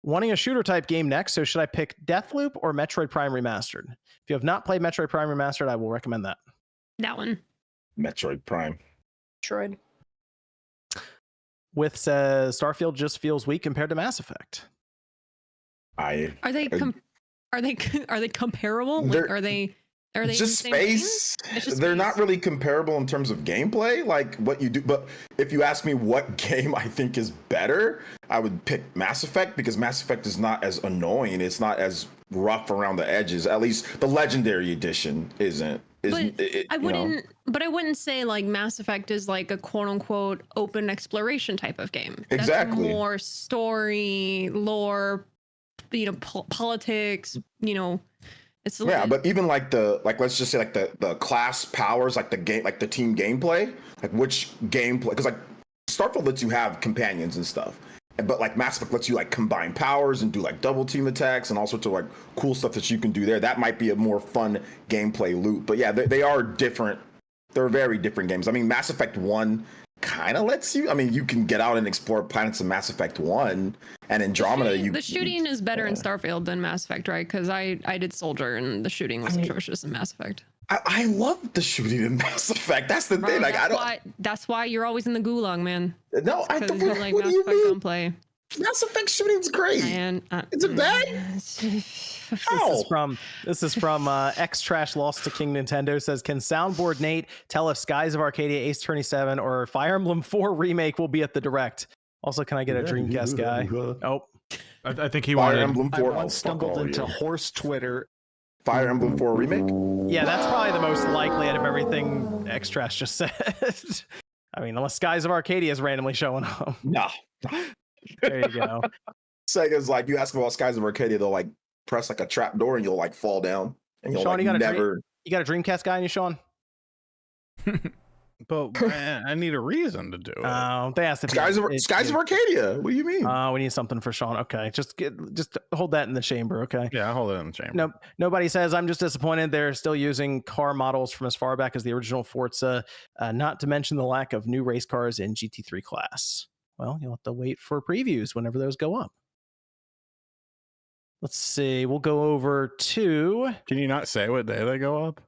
[SPEAKER 1] Wanting a shooter type game next, so should I pick Deathloop or Metroid Prime Remastered? If you have not played Metroid Prime Remastered, I will recommend that.
[SPEAKER 2] That one.
[SPEAKER 4] Metroid Prime.
[SPEAKER 3] Metroid.
[SPEAKER 1] With says Starfield just feels weak compared to Mass Effect.
[SPEAKER 2] Are they comparable? Like, are they
[SPEAKER 4] just
[SPEAKER 2] in the same
[SPEAKER 4] space?
[SPEAKER 2] It's just
[SPEAKER 4] They're
[SPEAKER 2] space.
[SPEAKER 4] not really comparable in terms of gameplay, like what you do. But if you ask me what game I think is better, I would pick Mass Effect, because Mass Effect is not as annoying. It's not as rough around the edges. At least the Legendary Edition isn't.
[SPEAKER 2] I wouldn't say like Mass Effect is like a quote unquote open exploration type of game.
[SPEAKER 4] Exactly.
[SPEAKER 2] That's more story, lore, politics, It's
[SPEAKER 4] but even let's just say like the class powers, like the game, like the team gameplay, like which gameplay, because like Starfield lets you have companions and stuff, but like Mass Effect lets you like combine powers and do like double team attacks and all sorts of like cool stuff that you can do there. That might be a more fun gameplay loop. But yeah, they are different. They're very different games. I mean, Mass Effect 1 kind of lets you. I mean, you can get out and explore planets in Mass Effect 1, and Andromeda.
[SPEAKER 2] The shooting is better in Starfield than Mass Effect, right? Because I did Soldier and the shooting was atrocious in Mass Effect.
[SPEAKER 4] I love the shooting in Mass Effect. That's the thing. Like
[SPEAKER 2] That's why you're always in the gulag, man.
[SPEAKER 4] No, I
[SPEAKER 2] Because
[SPEAKER 4] don't.
[SPEAKER 2] you like
[SPEAKER 4] What
[SPEAKER 2] Mass
[SPEAKER 4] do you
[SPEAKER 2] Effect
[SPEAKER 4] mean?
[SPEAKER 2] gunplay.
[SPEAKER 4] Mass Effect shooting's great.
[SPEAKER 2] And
[SPEAKER 4] Is it bad?
[SPEAKER 1] This is from X Trash Lost to King Nintendo says, can Soundboard Nate tell if Skies of Arcadia, Ace Attorney 7, or Fire Emblem 4 remake will be at the Direct? Also, can I get a Dreamcast guy? Oh,
[SPEAKER 5] I think he
[SPEAKER 4] Fire
[SPEAKER 5] wanted.
[SPEAKER 4] Emblem 4.
[SPEAKER 7] I once stumbled into horse Twitter.
[SPEAKER 4] Fire Emblem 4 remake.
[SPEAKER 1] yeah, that's probably the most likely out of everything X Trash just said. I mean, unless Skies of Arcadia is randomly showing up.
[SPEAKER 4] No.
[SPEAKER 1] There you go.
[SPEAKER 4] Sega's like, you ask about Skies of Arcadia, they'll like press like a trap door and you'll like fall down and you'll
[SPEAKER 1] Sean,
[SPEAKER 4] like
[SPEAKER 1] you got a Dreamcast guy in you, Sean?
[SPEAKER 6] But man, I need a reason to do it.
[SPEAKER 1] They asked if
[SPEAKER 4] Skies of Arcadia. What do you mean?
[SPEAKER 1] we need something for Sean. Okay, just hold that in the chamber. Okay.
[SPEAKER 6] Yeah, I'll hold it in the chamber.
[SPEAKER 1] No, nobody says I'm just disappointed they're still using car models from as far back as the original Forza. Not to mention the lack of new race cars in GT3 class. Well, you'll have to wait for previews whenever those go up. Let's see. We'll go over to.
[SPEAKER 6] Can you not say what day they go up?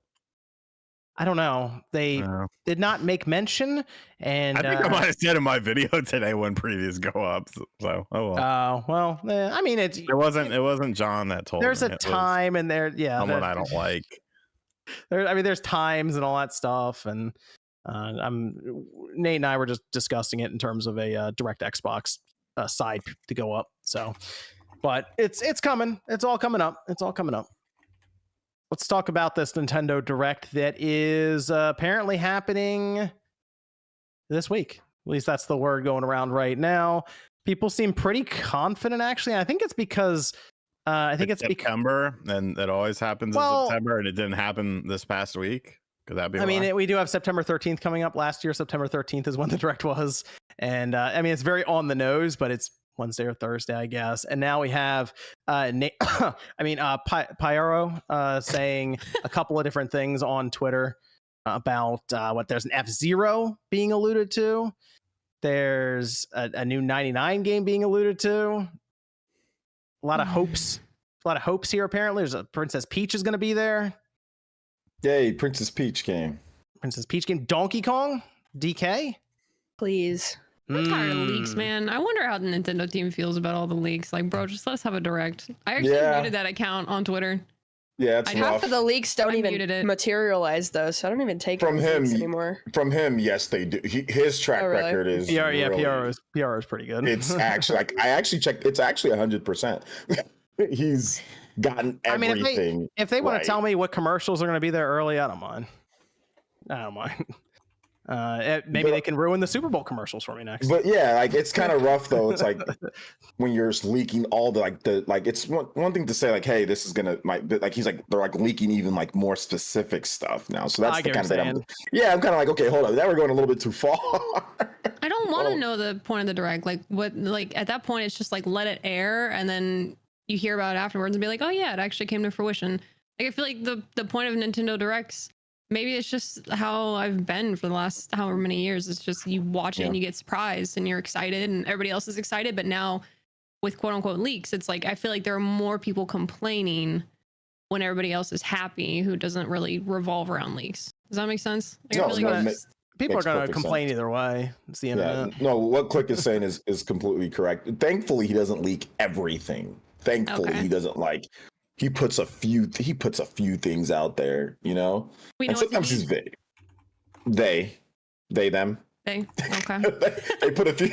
[SPEAKER 1] I don't know. They did not make mention, and
[SPEAKER 6] I think I might have said in my video today when previews go up. So
[SPEAKER 1] I mean, it
[SPEAKER 6] wasn't John that told
[SPEAKER 1] there's
[SPEAKER 6] me.
[SPEAKER 1] A time and there,
[SPEAKER 6] someone I don't like.
[SPEAKER 1] There's times and all that stuff, and Nate and I were just discussing it in terms of a direct Xbox side to go up. So, but it's coming. It's all coming up. Let's talk about this Nintendo Direct that is apparently happening this week. At least that's the word going around right now. People seem pretty confident, actually. I think it's because it's
[SPEAKER 6] September, and it always happens in September, and it didn't happen this past week. Could that be?
[SPEAKER 1] I mean, we do have September 13th coming up. Last year, September 13th is when the Direct was, and I mean, it's very on the nose, but it's Wednesday or Thursday, I guess. And now we have Pyro saying a couple of different things on Twitter about there's an F-Zero being alluded to. There's a new 99 game being alluded to. A lot of hopes here. Apparently, there's a Princess Peach is going to be there.
[SPEAKER 4] Yay, Princess Peach game.
[SPEAKER 1] Donkey Kong, DK.
[SPEAKER 3] Please.
[SPEAKER 2] I'm tired of leaks, man. I wonder how the Nintendo team feels about all the leaks. Like, bro, just let us have a Direct. I actually muted that account on Twitter.
[SPEAKER 4] Yeah, it's
[SPEAKER 3] half of the leaks don't even materialize, though, so I don't even take from him anymore.
[SPEAKER 4] From him, yes, they do. His track record is
[SPEAKER 1] PR is pretty good.
[SPEAKER 4] It's actually I actually checked. It's actually 100%. He's gotten everything.
[SPEAKER 1] I mean, if they want to tell me what commercials are going to be there early, I don't mind. Maybe they can ruin the Super Bowl commercials for me next.
[SPEAKER 4] But yeah, like it's kind of rough though. It's like when you're leaking all the it's one thing to say like, hey, this is gonna he's like they're like leaking even like more specific stuff now. So that's the kind of thing. I'm kind of like, okay, hold on, now we're going a little bit too far.
[SPEAKER 2] I don't want to know the point of the Direct. Like what? Like at that point, it's just like let it air, and then you hear about it afterwards and be like, oh yeah, it actually came to fruition. Like I feel like the point of Nintendo Directs. Maybe it's just how I've been for the last however many years. It's just you watch it and you get surprised and you're excited and everybody else is excited. But now with quote unquote leaks, it's like I feel like there are more people complaining when everybody else is happy who doesn't really revolve around leaks. Does that make sense? Like,
[SPEAKER 1] people are going to complain either way. It's the internet.
[SPEAKER 4] Yeah. No, what Click is saying is completely correct. Thankfully, he doesn't leak everything. Thankfully, he doesn't He puts a few things out there, you know. And sometimes he's vague. They, them.
[SPEAKER 2] They. Okay.
[SPEAKER 4] they put a few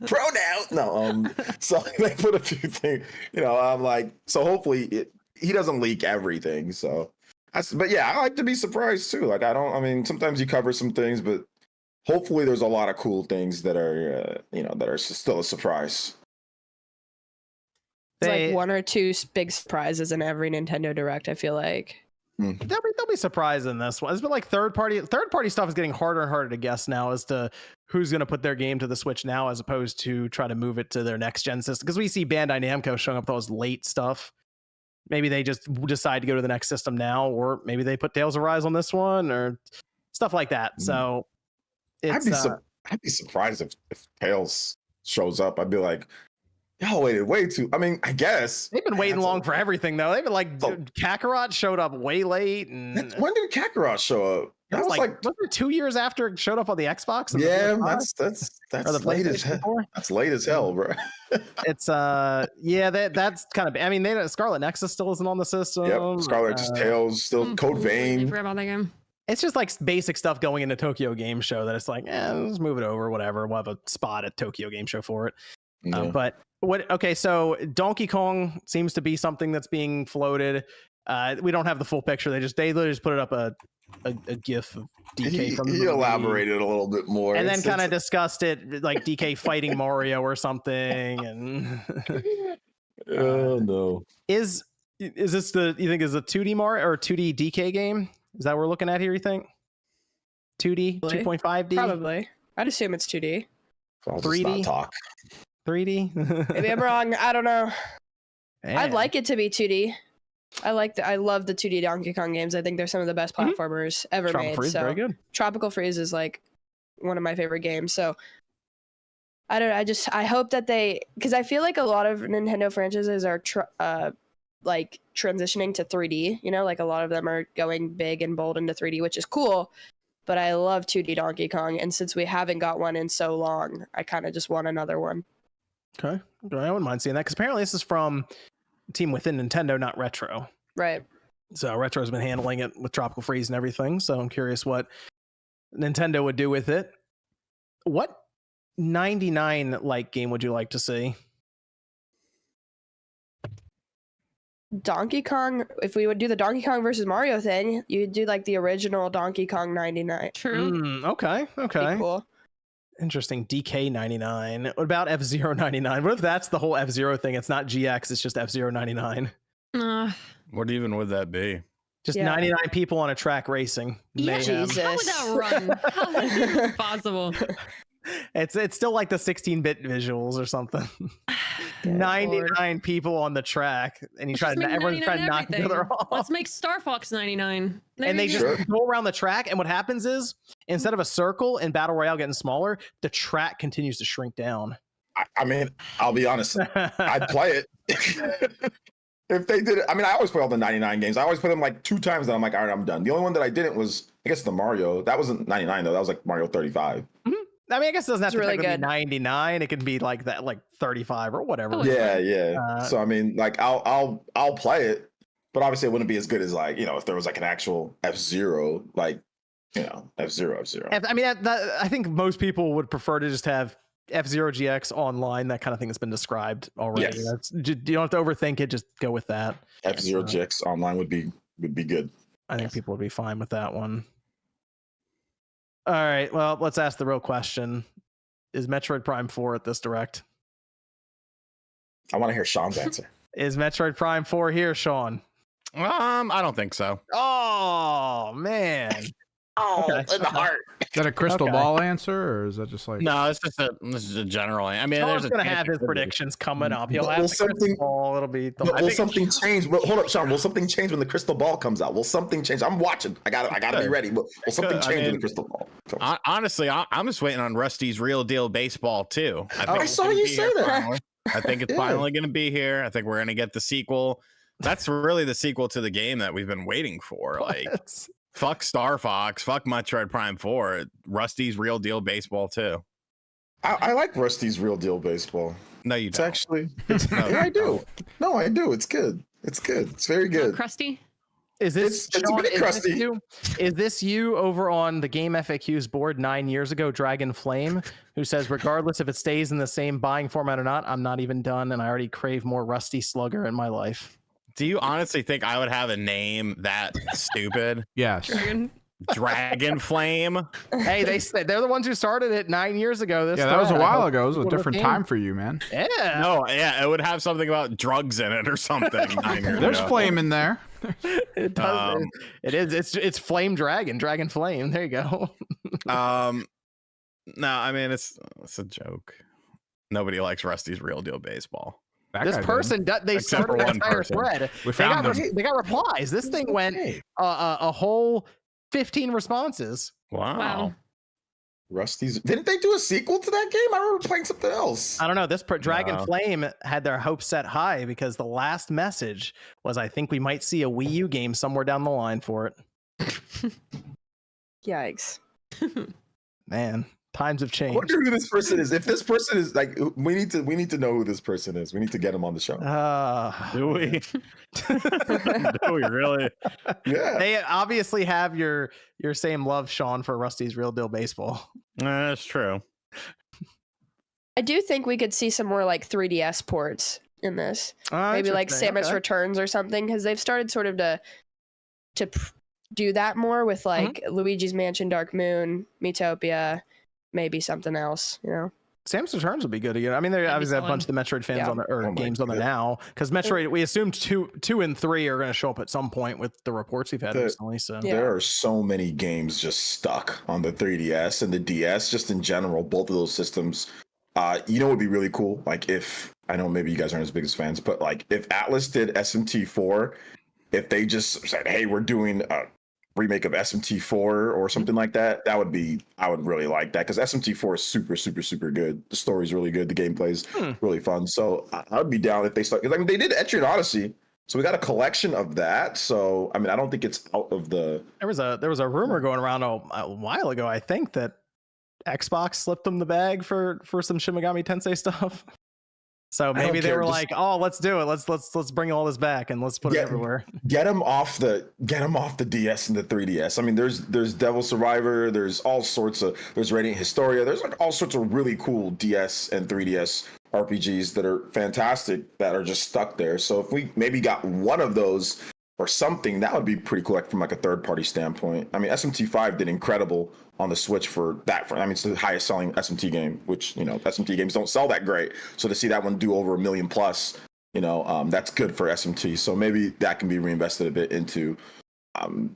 [SPEAKER 4] pronouns. No, so they put a few things. You know, I'm like, so hopefully he doesn't leak everything. So, but yeah, I like to be surprised too. Like I mean, sometimes you cover some things, but hopefully there's a lot of cool things that are that are still a surprise.
[SPEAKER 3] Like one or two big surprises in every Nintendo Direct, I feel like.
[SPEAKER 1] They'll be surprised in this one. It's been like third party stuff is getting harder and harder to guess now as to who's going to put their game to the Switch now as opposed to try to move it to their next gen system. Because we see Bandai Namco showing up with all this late stuff. Maybe they just decide to go to the next system now, or maybe they put Tales of Rise on this one or stuff like that. So
[SPEAKER 4] I'd be surprised if Tales shows up. I'd be like, y'all waited way too. I mean, I guess
[SPEAKER 1] they've been waiting long for everything though. They've been like Kakarot showed up way late. And
[SPEAKER 4] when did Kakarot show up?
[SPEAKER 1] That was like wasn't it 2 years after it showed up on the Xbox?
[SPEAKER 4] Yeah, that's late as hell. That's late as hell, bro.
[SPEAKER 1] It's that's kind of. I mean, Scarlet Nexus still isn't on the system.
[SPEAKER 4] Yep, Scarlet Tales still Code Vein.
[SPEAKER 2] I forgot about that game.
[SPEAKER 1] It's just like basic stuff going into Tokyo Game Show that it's like, let's move it over, whatever. We'll have a spot at Tokyo Game Show for it. Yeah. But so Donkey Kong seems to be something that's being floated. We don't have the full picture. They literally just put it up a gif of DK from the movie.
[SPEAKER 4] He elaborated a little bit more.
[SPEAKER 1] And then kind of discussed it like DK fighting Mario or something. And
[SPEAKER 4] oh no.
[SPEAKER 1] Is this you think is a 2D Mario or 2D DK game? Is that what we're looking at here, you think? 2D, 2.5D?
[SPEAKER 3] Probably. I'd assume it's 2D.
[SPEAKER 1] 3D?
[SPEAKER 4] Talk.
[SPEAKER 1] 3D?
[SPEAKER 3] Maybe I'm wrong. I don't know.
[SPEAKER 1] Man.
[SPEAKER 3] I'd like it to be 2D. I love the 2D Donkey Kong games. I think they're some of the best platformers ever made.
[SPEAKER 1] Freeze, very good.
[SPEAKER 3] Tropical Freeze is like one of my favorite games. So I hope that because I feel like a lot of Nintendo franchises are like transitioning to 3D. You know, like a lot of them are going big and bold into 3D, which is cool. But I love 2D Donkey Kong, and since we haven't got one in so long, I kind of just want another one.
[SPEAKER 1] Okay, I wouldn't mind seeing that because apparently this is from a team within Nintendo, not Retro.
[SPEAKER 3] Right.
[SPEAKER 1] So Retro's been handling it with Tropical Freeze and everything. So I'm curious what Nintendo would do with it. What 99 like game would you like to see?
[SPEAKER 3] Donkey Kong, if we would do the Donkey Kong versus Mario thing, you'd do like the original Donkey Kong 99.
[SPEAKER 2] True.
[SPEAKER 1] Okay.
[SPEAKER 3] Pretty cool.
[SPEAKER 1] Interesting. DK 99. What about F-Zero 99? What if that's the whole F-Zero thing? It's not GX, it's just F-Zero 99.
[SPEAKER 6] What even would that be?
[SPEAKER 1] Just 99 people on a track racing.
[SPEAKER 2] Yeah,
[SPEAKER 3] Jesus.
[SPEAKER 2] How would that run? How is that possible?
[SPEAKER 1] It's still like the 16-bit visuals or something. 99 people on the track, and you try to everyone's trying to knock each other off.
[SPEAKER 2] Let's make Star Fox 99.
[SPEAKER 1] And they just go around the track, and what happens is instead of a circle in Battle Royale getting smaller, the track continues to shrink down.
[SPEAKER 4] I mean, I'll be honest, I'd play it. If they did it, I mean, I always play all the 99 games. I always play them like 2 times, and I'm like, all right, I'm done. The only one that I didn't was, I guess, the Mario. That wasn't 99 though. That was like Mario 35.
[SPEAKER 1] Mm-hmm. I mean, I guess it doesn't have to
[SPEAKER 3] really
[SPEAKER 1] be 99. It could be like that, like 35 or whatever.
[SPEAKER 2] Oh,
[SPEAKER 4] Yeah. So I mean, like, I'll play it, but obviously it wouldn't be as good as like, you know, if there was like an actual F-Zero, like, you know, F-Zero.
[SPEAKER 1] I mean, I think most people would prefer to just have F-Zero GX online, that kind of thing that's been described already.
[SPEAKER 4] Yes.
[SPEAKER 1] You don't have to overthink it. Just go with that.
[SPEAKER 4] F-Zero GX online would be good.
[SPEAKER 1] I think people would be fine with that one. All right. Well, let's ask the real question. Is Metroid Prime 4 at this direct?
[SPEAKER 4] I want to hear Sean's answer.
[SPEAKER 1] Is Metroid Prime 4 here, Sean?
[SPEAKER 6] I don't think so.
[SPEAKER 1] Oh, man.
[SPEAKER 4] In the heart.
[SPEAKER 5] Is that a crystal ball answer, or is that just like?
[SPEAKER 6] No, this is a general. I mean,
[SPEAKER 1] Sean's
[SPEAKER 6] there's
[SPEAKER 1] going to have his predictions coming up. He'll have the crystal ball. It'll be.
[SPEAKER 4] Will something change? Well, hold up, Sean. Will something change when the crystal ball comes out? Will something change? I'm watching. I gotta be ready. Will something change when the crystal ball comes out?
[SPEAKER 6] Honestly, I'm just waiting on Rusty's Real Deal Baseball too.
[SPEAKER 4] I saw you say that.
[SPEAKER 6] I think it's finally going to be here. I think we're going to get the sequel. That's really the sequel to the game that we've been waiting for. Like, fuck Star Fox, fuck Metroid Prime 4, Rusty's Real Deal Baseball 2.
[SPEAKER 4] I like Rusty's Real Deal Baseball.
[SPEAKER 6] No, you don't.
[SPEAKER 4] I do. No, I do. It's good. It's very good.
[SPEAKER 2] Crusty?
[SPEAKER 1] Is this
[SPEAKER 4] it's
[SPEAKER 1] Sean,
[SPEAKER 4] a bit crusty?
[SPEAKER 1] Is this you over on the Game FAQs board 9 years ago, Dragon Flame, who says, regardless if it stays in the same buying format or not, I'm not even done, and I already crave more Rusty Slugger in my life.
[SPEAKER 6] Do you honestly think I would have a name that stupid?
[SPEAKER 5] Yes.
[SPEAKER 6] Dragon Flame?
[SPEAKER 1] Hey, they're the ones who started it 9 years ago.
[SPEAKER 5] That was a while ago. It was a different time for you, man.
[SPEAKER 1] Yeah.
[SPEAKER 6] No, yeah, it would have something about drugs in it or something.
[SPEAKER 5] There's flame in there.
[SPEAKER 1] It does. It is. It's Flame Dragon Flame. There you go.
[SPEAKER 6] No, I mean it's a joke. Nobody likes Rusty's Real Deal Baseball.
[SPEAKER 1] This person, they started an entire thread. They got replies. This thing went a whole 15 responses.
[SPEAKER 6] Wow.
[SPEAKER 4] Rusty's. Didn't they do a sequel to that game? I remember playing something else.
[SPEAKER 1] I don't know. This Dragon Flame had their hopes set high because the last message was, I think we might see a Wii U game somewhere down the line for it.
[SPEAKER 3] Yikes.
[SPEAKER 1] Man, times have changed.
[SPEAKER 4] I wonder who this person is. If this person is like, we need to know who this person is. We need to get him on the show.
[SPEAKER 6] Do we? Do we really?
[SPEAKER 4] Yeah.
[SPEAKER 1] They obviously have your same love, Sean, for Rusty's Real Deal Baseball.
[SPEAKER 6] That's true.
[SPEAKER 3] I do think we could see some more like 3DS ports in this. Maybe like Samus Returns or something, because they've started sort of to do that more with like Luigi's Mansion, Dark Moon, Miitopia, maybe something else, you know.
[SPEAKER 1] Samus Returns would be good again. I mean, they obviously have a bunch of the Metroid fans on there, games on there now, because Metroid, we assumed 2 and 3 are going to show up at some point with the reports we've had recently. So
[SPEAKER 4] there are so many games just stuck on the 3DS and the DS, just in general, both of those systems. You know, what would be really cool, like if, I know maybe you guys aren't as big as fans, but like if Atlas did SMT4, if they just said, hey, we're doing a remake of SMT4 or something like that, I would really like that, because SMT4 is super, super, super good. The story's really good. The gameplay's really fun. So I would be down if they start, because I mean, they did Etrian Odyssey. So we got a collection of that. So I mean, I don't think it's out of the.
[SPEAKER 1] There was a rumor going around a while ago, I think, that Xbox slipped them the bag for some Shin Megami Tensei stuff. So maybe they were like, "Oh, let's do it. Let's bring all this back and let's put it everywhere."
[SPEAKER 4] Get them off the DS and the 3DS. I mean, there's Devil Survivor. There's all sorts of Radiant Historia. There's like all sorts of really cool DS and 3DS RPGs that are fantastic that are just stuck there. So if we maybe got one of those or something, that would be pretty cool, like from like a third party standpoint. I mean, SMT5 did incredible on the Switch for that. I mean, it's the highest selling SMT game, which, you know, SMT games don't sell that great. So to see that one do over 1 million plus, you know, that's good for SMT. So maybe that can be reinvested a bit into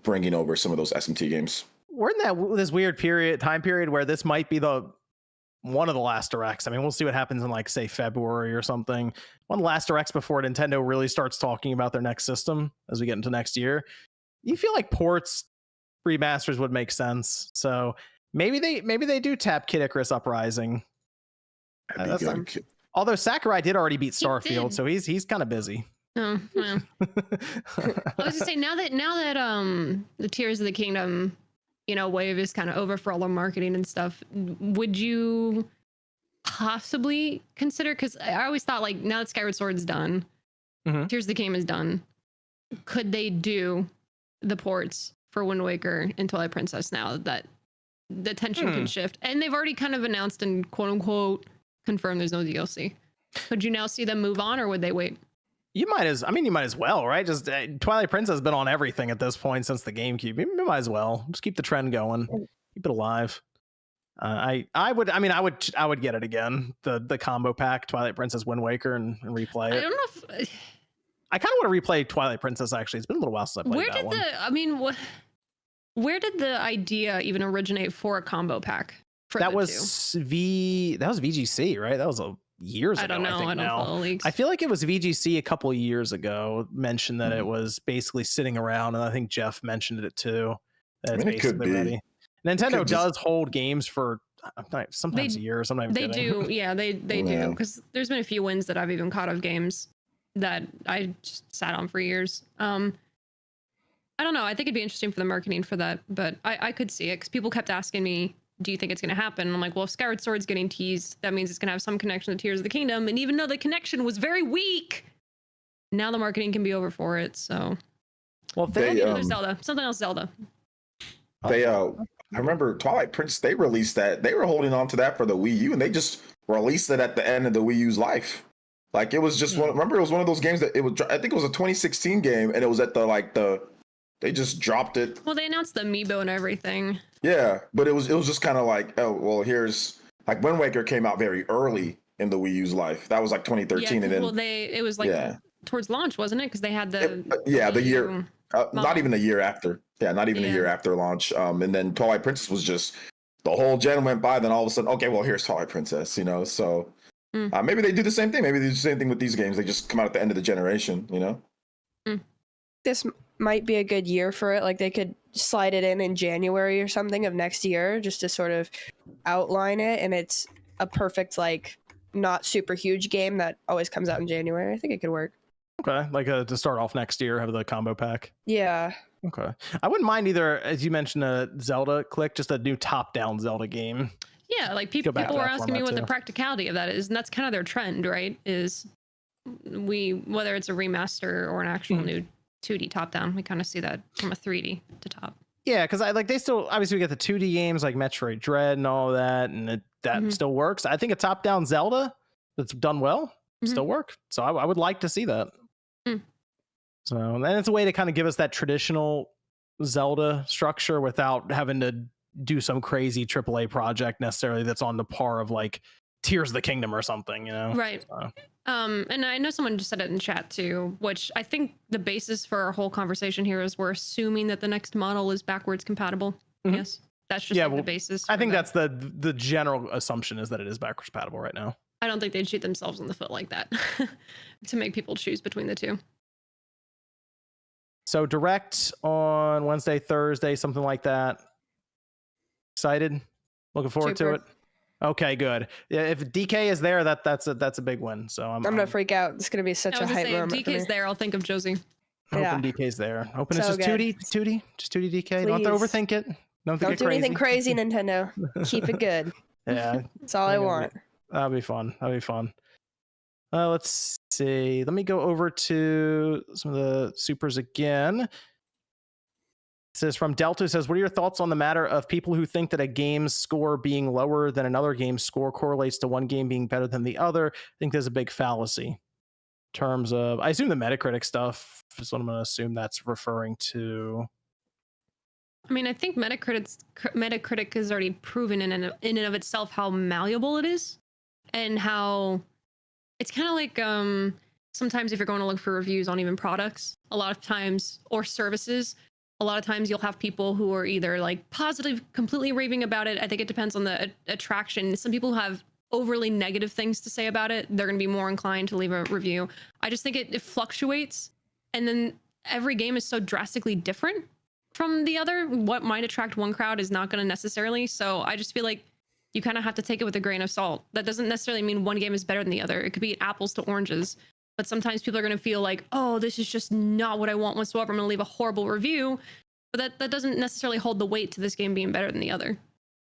[SPEAKER 4] bringing over some of those SMT games.
[SPEAKER 1] We're in this weird time period where this might be one of the last directs. I mean, we'll see what happens in like, say, February or something. One of the last directs before Nintendo really starts talking about their next system as we get into next year. You feel like ports, remasters would make sense. So maybe they do tap Kid Icarus Uprising. Although Sakurai did already beat Starfield, so he's kind of busy.
[SPEAKER 2] Oh, well. I was gonna say now that the Tears of the Kingdom, you know, wave is kind of over for all the marketing and stuff, would you possibly consider, because I always thought, like, now that Skyward Sword's done, Tears of the Kingdom is done, could they do the ports for Wind Waker and Twilight Princess now that the tension can shift? And they've already kind of announced and quote unquote confirmed there's no DLC. Could you now see them move on, or would they wait?
[SPEAKER 1] You might as well, right? Just Twilight Princess has been on everything at this point since the GameCube. You might as well just keep the trend going, keep it alive. I would get it again, the combo pack, Twilight Princess, Wind Waker, and replay it.
[SPEAKER 2] I don't know if
[SPEAKER 1] I kind of want to replay Twilight Princess. Actually, it's been a little while since I played that one.
[SPEAKER 2] Where did the idea even originate for a combo pack?
[SPEAKER 1] That was VGC, right? That was years ago.
[SPEAKER 2] I don't know. I don't follow leaks.
[SPEAKER 1] I feel like it was VGC a couple of years ago mentioned that it was basically sitting around, and I think Jeff mentioned it too. That it's basically ready. Nintendo does hold games for sometimes a year, sometimes
[SPEAKER 2] they do. Yeah, they do, because there's been a few wins that I've even caught of games that I just sat on for years. I don't know. I think it'd be interesting for the marketing for that, but I could see it because people kept asking me, do you think it's going to happen? I'm like, well, if Skyward Sword's getting teased, that means it's going to have some connection to Tears of the Kingdom. And even though the connection was very weak, now the marketing can be over for it. So,
[SPEAKER 1] well,
[SPEAKER 2] Zelda, something else, Zelda.
[SPEAKER 4] I remember Twilight Princess, they released that. They were holding on to that for the Wii U, and they just released it at the end of the Wii U's life. Like, it was just remember, it was one of those games that I think it was a 2016 game, and it was at they just dropped it.
[SPEAKER 2] Well, they announced the amiibo and everything.
[SPEAKER 4] Yeah, but it was just kind of like, oh, well, here's like Wind Waker came out very early in the Wii U's life. That was like 2013, and then
[SPEAKER 2] it was like towards launch, wasn't it? Because they had the
[SPEAKER 4] the year, not even a year after. Yeah, not even a year after launch. And then Twilight Princess was just the whole gen went by. Then all of a sudden, okay, well, here's Twilight Princess. You know, so maybe they do the same thing. Maybe they do the same thing with these games. They just come out at the end of the generation. You know,
[SPEAKER 3] this might be a good year for it. Like, they could slide it in January or something of next year just to sort of outline it, and it's a perfect, like, not super huge game that always comes out in January. I think it could work.
[SPEAKER 1] Okay, like to start off next year, have the combo pack.
[SPEAKER 3] Yeah.
[SPEAKER 1] Okay, I wouldn't mind either, as you mentioned, a Zelda just a new top-down Zelda game.
[SPEAKER 2] Yeah, like people were asking me what the practicality of that is, and that's kind of their trend, right? Is whether it's a remaster or an actual new 2D top down, we kind of see that from a 3D to top.
[SPEAKER 1] Yeah, because they still obviously we get the 2D games like Metroid Dread and all of that, and that still works. I think a top down Zelda that's done well still work. So I would like to see that. So and it's a way to kind of give us that traditional Zelda structure without having to do some crazy AAA project necessarily that's on the par of like Tears of the Kingdom or something, you know?
[SPEAKER 2] Right. So. And I know someone just said it in chat too, which I think the basis for our whole conversation here is we're assuming that the next model is backwards compatible. Yes. That's just the basis.
[SPEAKER 1] I think that's the general assumption, is that it is backwards compatible right now.
[SPEAKER 2] I don't think they'd shoot themselves in the foot like that to make people choose between the two.
[SPEAKER 1] So direct on Wednesday, Thursday, something like that. Excited? Looking forward to it? Okay, good. Yeah, if DK is there, that's a big win. So I'm
[SPEAKER 3] gonna freak out. It's gonna be such a hype moment.
[SPEAKER 2] If DK's there, I'll think of Josie.
[SPEAKER 1] Hoping DK's there. Hoping it's just 2D, just 2D DK. Please. Don't have to overthink it. Don't
[SPEAKER 3] do anything crazy, Nintendo. Keep it good.
[SPEAKER 1] Yeah,
[SPEAKER 3] that's all I want.
[SPEAKER 1] That'll be fun. Let's see. Let me go over to some of the supers again. It says from Delta, says, what are your thoughts on the matter of people who think that a game's score being lower than another game's score correlates to one game being better than the other? I think there's a big fallacy in terms of, I assume the Metacritic stuff is what I'm going to assume that's referring to.
[SPEAKER 2] I mean, I think Metacritic has already proven in and of itself how malleable it is, and how it's kind of like sometimes if you're going to look for reviews on even products, a lot of times, or services, a lot of times you'll have people who are either like positive, completely raving about it. I think it depends on the attraction. Some people have overly negative things to say about it. They're going to be more inclined to leave a review. I just think it fluctuates, and then every game is so drastically different from the other. What might attract one crowd is not going to necessarily. So I just feel like you kind of have to take it with a grain of salt. That doesn't necessarily mean one game is better than the other. It could be apples to oranges. But sometimes people are going to feel like, oh, this is just not what I want whatsoever. I'm going to leave a horrible review. But that doesn't necessarily hold the weight to this game being better than the other.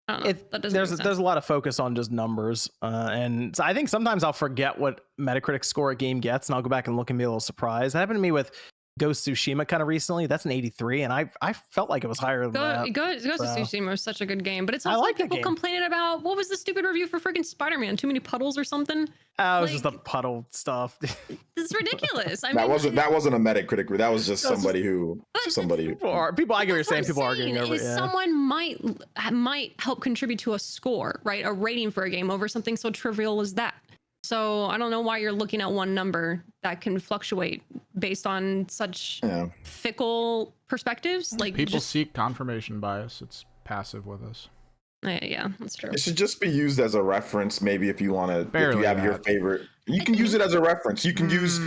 [SPEAKER 2] I don't know. That doesn't make sense.
[SPEAKER 1] There's a lot of focus on just numbers. And so I think sometimes I'll forget what Metacritic score a game gets, and I'll go back and look and be a little surprised. That happened to me with Ghost of Tsushima kind of recently. That's an 83, and I felt like it was higher than that.
[SPEAKER 2] Ghost of Tsushima was such a good game, but it's also like people complaining about, what was the stupid review for freaking Spider-Man? Too many puddles or something?
[SPEAKER 1] Oh, it was just the puddle stuff.
[SPEAKER 2] It's ridiculous. I
[SPEAKER 4] mean, that wasn't a Metacritic review. That was just somebody who
[SPEAKER 1] people. I get what you're saying. People arguing over it. Yeah.
[SPEAKER 2] Someone might help contribute to a score, right? A rating for a game over something so trivial as that. So I don't know why you're looking at one number that can fluctuate based on such fickle perspectives. Like,
[SPEAKER 5] people seek confirmation bias. It's passive with us.
[SPEAKER 2] Yeah, that's true.
[SPEAKER 4] It should just be used as a reference. Maybe if you want to, if you have your favorite, you can use it as a reference. You can use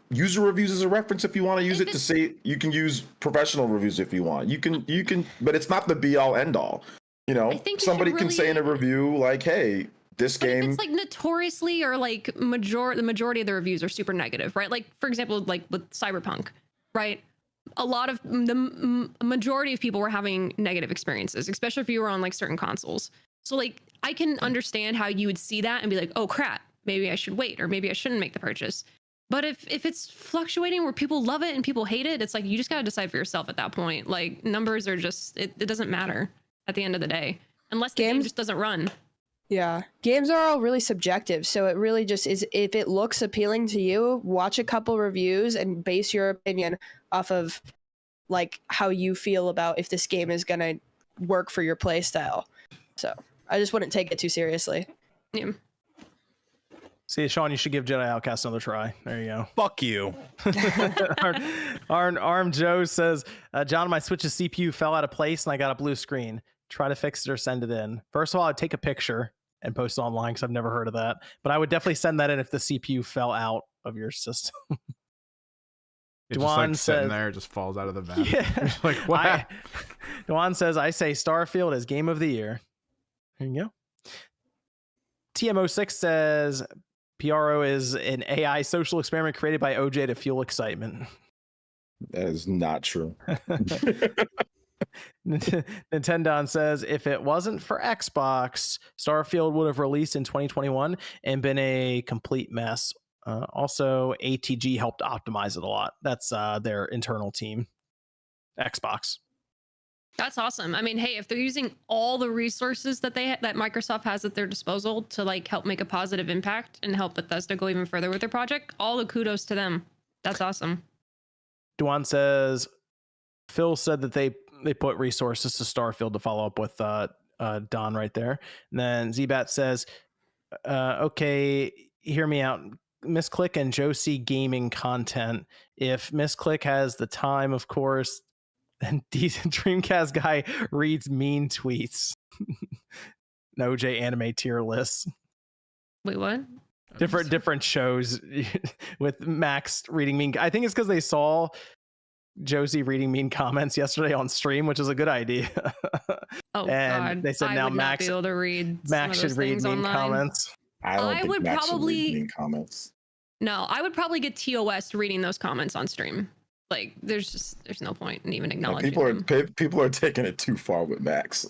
[SPEAKER 4] user reviews as a reference if you want to use it to say. You can use professional reviews if you want. You can, but it's not the be all end all. You know, somebody can say in a review like, "Hey, this game."
[SPEAKER 2] It's like notoriously, or like the majority of the reviews are super negative, right? Like, for example, like with Cyberpunk, right? A lot of the majority of people were having negative experiences, especially if you were on like certain consoles. So like, I can understand how you would see that and be like, oh crap, maybe I should wait, or maybe I shouldn't make the purchase. But if it's fluctuating where people love it and people hate it, it's like, you just got to decide for yourself at that point. Like, numbers are just, it doesn't matter at the end of the day, unless the game just doesn't run.
[SPEAKER 3] Yeah, games are all really subjective, so it really just is. If it looks appealing to you, watch a couple reviews and base your opinion off of like how you feel about if this game is gonna work for your play style. So I just wouldn't take it too seriously.
[SPEAKER 2] Yeah.
[SPEAKER 1] See, Sean, you should give Jedi Outcast another try. There you go.
[SPEAKER 6] Fuck you.
[SPEAKER 1] Arm Joe says, John, my Switch's CPU fell out of place and I got a blue screen. Try to fix it or send it in. First of all, I'd take a picture and post it online because I've never heard of that. But I would definitely send that in if the CPU fell out of your system.
[SPEAKER 5] It's just like sitting there, it just falls out of the vent.
[SPEAKER 1] Yeah.
[SPEAKER 5] Like, what?
[SPEAKER 1] Duan says, I say Starfield is game of the year. There you go. TMO6 says, PRO is an AI social experiment created by OJ to fuel excitement.
[SPEAKER 4] That is not true.
[SPEAKER 1] Nintendo says, if it wasn't for Xbox, Starfield would have released in 2021 and been a complete mess. Also, ATG helped optimize it a lot. That's their internal team. Xbox.
[SPEAKER 2] That's awesome. I mean, hey, if they're using all the resources that that Microsoft has at their disposal to like help make a positive impact and help Bethesda go even further with their project, all the kudos to them. That's awesome.
[SPEAKER 1] Duan says, Phil said that they put resources to Starfield to follow up with Don right there. And then Zbat says, okay, hear me out. Misclick and Josie gaming content. If Misclick has the time, of course, and decent Dreamcast guy reads mean tweets. No OJ anime tier lists.
[SPEAKER 2] Wait, what?
[SPEAKER 1] Different shows with Max reading mean. I think it's because they saw Josie reading mean comments yesterday on stream, which is a good idea.
[SPEAKER 2] Oh
[SPEAKER 1] and
[SPEAKER 2] God,
[SPEAKER 1] they said
[SPEAKER 2] I
[SPEAKER 1] now
[SPEAKER 2] would not
[SPEAKER 1] Max
[SPEAKER 2] be able to read.
[SPEAKER 1] Max should read mean
[SPEAKER 2] online.
[SPEAKER 1] comments.
[SPEAKER 4] I don't think
[SPEAKER 2] would
[SPEAKER 4] Max should read
[SPEAKER 2] probably
[SPEAKER 4] mean comments.
[SPEAKER 2] No, I would probably get TOS reading those comments on stream. Like, there's no point in even acknowledging
[SPEAKER 4] People are taking it too far with Max.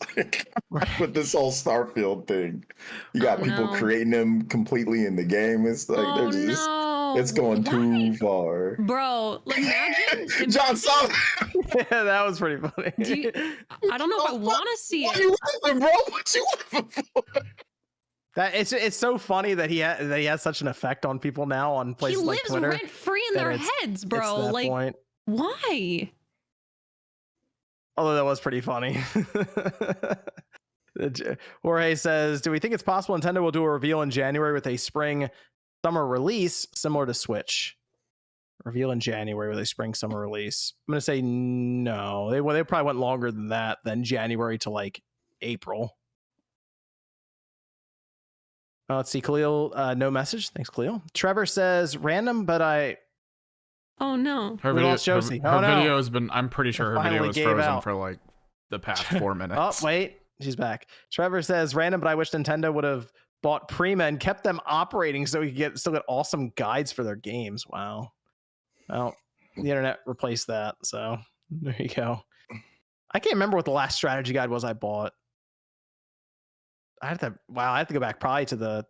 [SPEAKER 4] With this whole Starfield thing, you got people creating them completely in the game. It's like it's going too far,
[SPEAKER 2] bro. Imagine
[SPEAKER 4] John saw
[SPEAKER 1] Yeah, that was pretty funny.
[SPEAKER 2] I don't know if I want to see it.
[SPEAKER 4] You laughing, bro? What you laughing for?
[SPEAKER 1] That it's so funny that he has such an effect on people now on places like Twitter.
[SPEAKER 2] He lives rent free in their heads, bro. Like,
[SPEAKER 1] point.
[SPEAKER 2] Why?
[SPEAKER 1] Although that was pretty funny. Jorge says, do we think it's possible Nintendo will do a reveal in January with a spring-summer release similar to Switch? Reveal in January with a spring-summer release. I'm going to say no. They probably went longer than that, than January to like April. Let's see, Khalil, no message. Thanks, Khalil. Trevor says, random, but I...
[SPEAKER 2] Oh no.
[SPEAKER 5] Her video has been, I'm pretty sure her video was frozen for like the past 4 minutes.
[SPEAKER 1] Oh, wait. She's back. Trevor says, random, but I wish Nintendo would have bought Prima and kept them operating so we could still get awesome guides for their games. Wow. Well, the internet replaced that. So there you go. I can't remember what the last strategy guide was I bought. I have to go back probably to the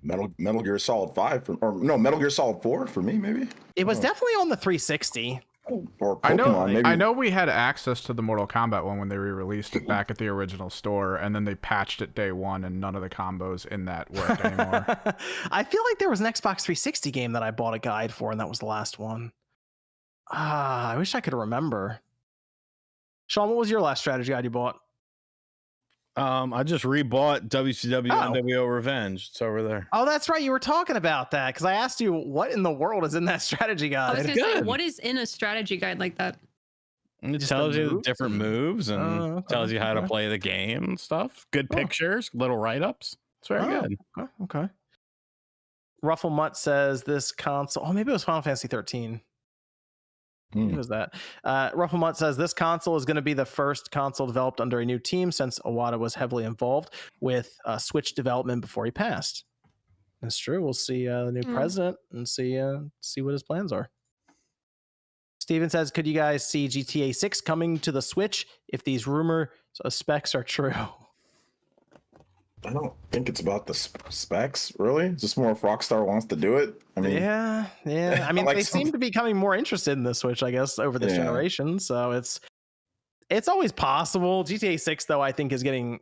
[SPEAKER 4] Metal Gear Solid 5 Metal Gear Solid 4 for me, maybe.
[SPEAKER 1] It was definitely on the 360.
[SPEAKER 4] Or Pokemon,
[SPEAKER 5] I know we had access to the Mortal Kombat one when they re-released it back at the original store, and then they patched it day one, and none of the combos in that worked anymore.
[SPEAKER 1] I feel like there was an Xbox 360 game that I bought a guide for, and that was the last one. I wish I could remember. Sean, what was your last strategy guide you bought?
[SPEAKER 6] I just rebought WCW NWO Revenge. It's over there.
[SPEAKER 1] Oh, that's right. You were talking about that because I asked you what in the world is in that strategy guide.
[SPEAKER 2] I was gonna say, what is in a strategy guide like that?
[SPEAKER 6] And it tells you the different moves and tells you how to play the game and stuff. Good pictures, little write-ups. It's very good.
[SPEAKER 1] Okay. Ruffle Mutt says this console. Oh, maybe it was Final Fantasy 13. Who was that? Ruffle Mutt says this console is going to be the first console developed under a new team since Iwata was heavily involved with Switch development before he passed. That's true. We'll see the new president and see what his plans are. Steven says, could you guys see GTA 6 coming to the Switch if these rumor specs are true?
[SPEAKER 4] I don't think it's about the specs, really. It's just more if Rockstar wants to do it. I mean,
[SPEAKER 1] yeah. I mean, they seem to be becoming more interested in the Switch, I guess, over this generation. So it's always possible. GTA 6, though, I think that's going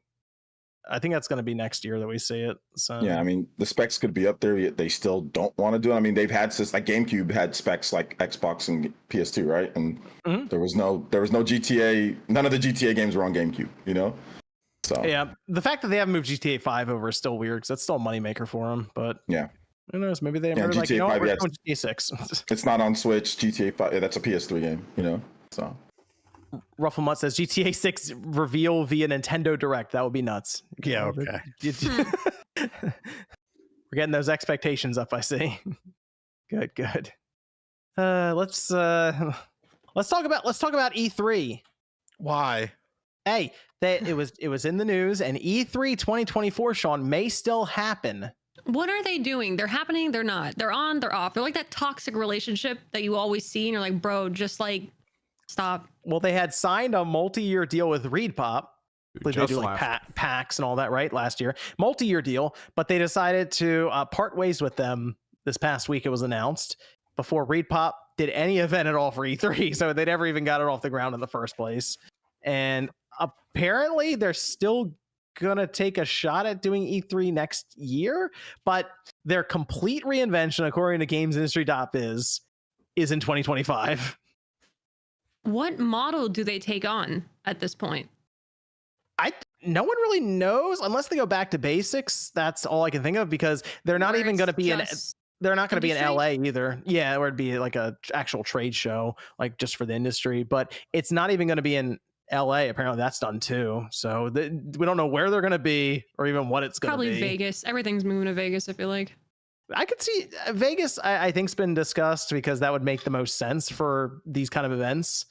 [SPEAKER 1] to be next year that we see it. So
[SPEAKER 4] yeah, I mean, the specs could be up there, yet they still don't want to do it. I mean, they've had since like GameCube had specs like Xbox and PS2, right? And there was no GTA. None of the GTA games were on GameCube, you know. So
[SPEAKER 1] yeah, the fact that they haven't moved GTA 5 over is still weird because that's still a moneymaker for them. But
[SPEAKER 4] yeah,
[SPEAKER 1] who knows? Maybe they
[SPEAKER 4] GTA
[SPEAKER 1] like,
[SPEAKER 4] 5,
[SPEAKER 1] we're doing GTA 6.
[SPEAKER 4] It's not on Switch. GTA 5, that's a PS3 game, you know. So
[SPEAKER 1] Ruffle Mutt says GTA 6 reveal via Nintendo Direct. That would be nuts.
[SPEAKER 6] Yeah, okay.
[SPEAKER 1] We're getting those expectations up, I see. Good. Let's talk about E3.
[SPEAKER 6] Why?
[SPEAKER 1] Hey, it was in the news, and E3 2024, Sean, may still happen.
[SPEAKER 2] What are they doing? They're happening, they're not. They're on, they're off. They're like that toxic relationship that you always see, and you're like, bro, just like stop.
[SPEAKER 1] Well, they had signed a multi-year deal with ReedPop. They do like packs and all that, right? Last year, multi-year deal, but they decided to part ways with them this past week. It was announced before ReedPop did any event at all for E3, so they never even got it off the ground in the first place. And apparently they're still gonna take a shot at doing E3 next year, but their complete reinvention, according to GamesIndustry.biz, is in 2025.
[SPEAKER 2] What model do they take on at this point?
[SPEAKER 1] No one really knows unless they go back to basics. That's all I can think of, because they're not even going to be they're not going to be in LA either. Yeah, or it'd be like a actual trade show, like just for the industry, but it's not even going to be in LA. Apparently that's done too. So we don't know where they're going to be or even what it's going to be.
[SPEAKER 2] Probably Vegas. Everything's moving to Vegas, I feel like.
[SPEAKER 1] I could see Vegas. I think's been discussed because that would make the most sense for these kind of events.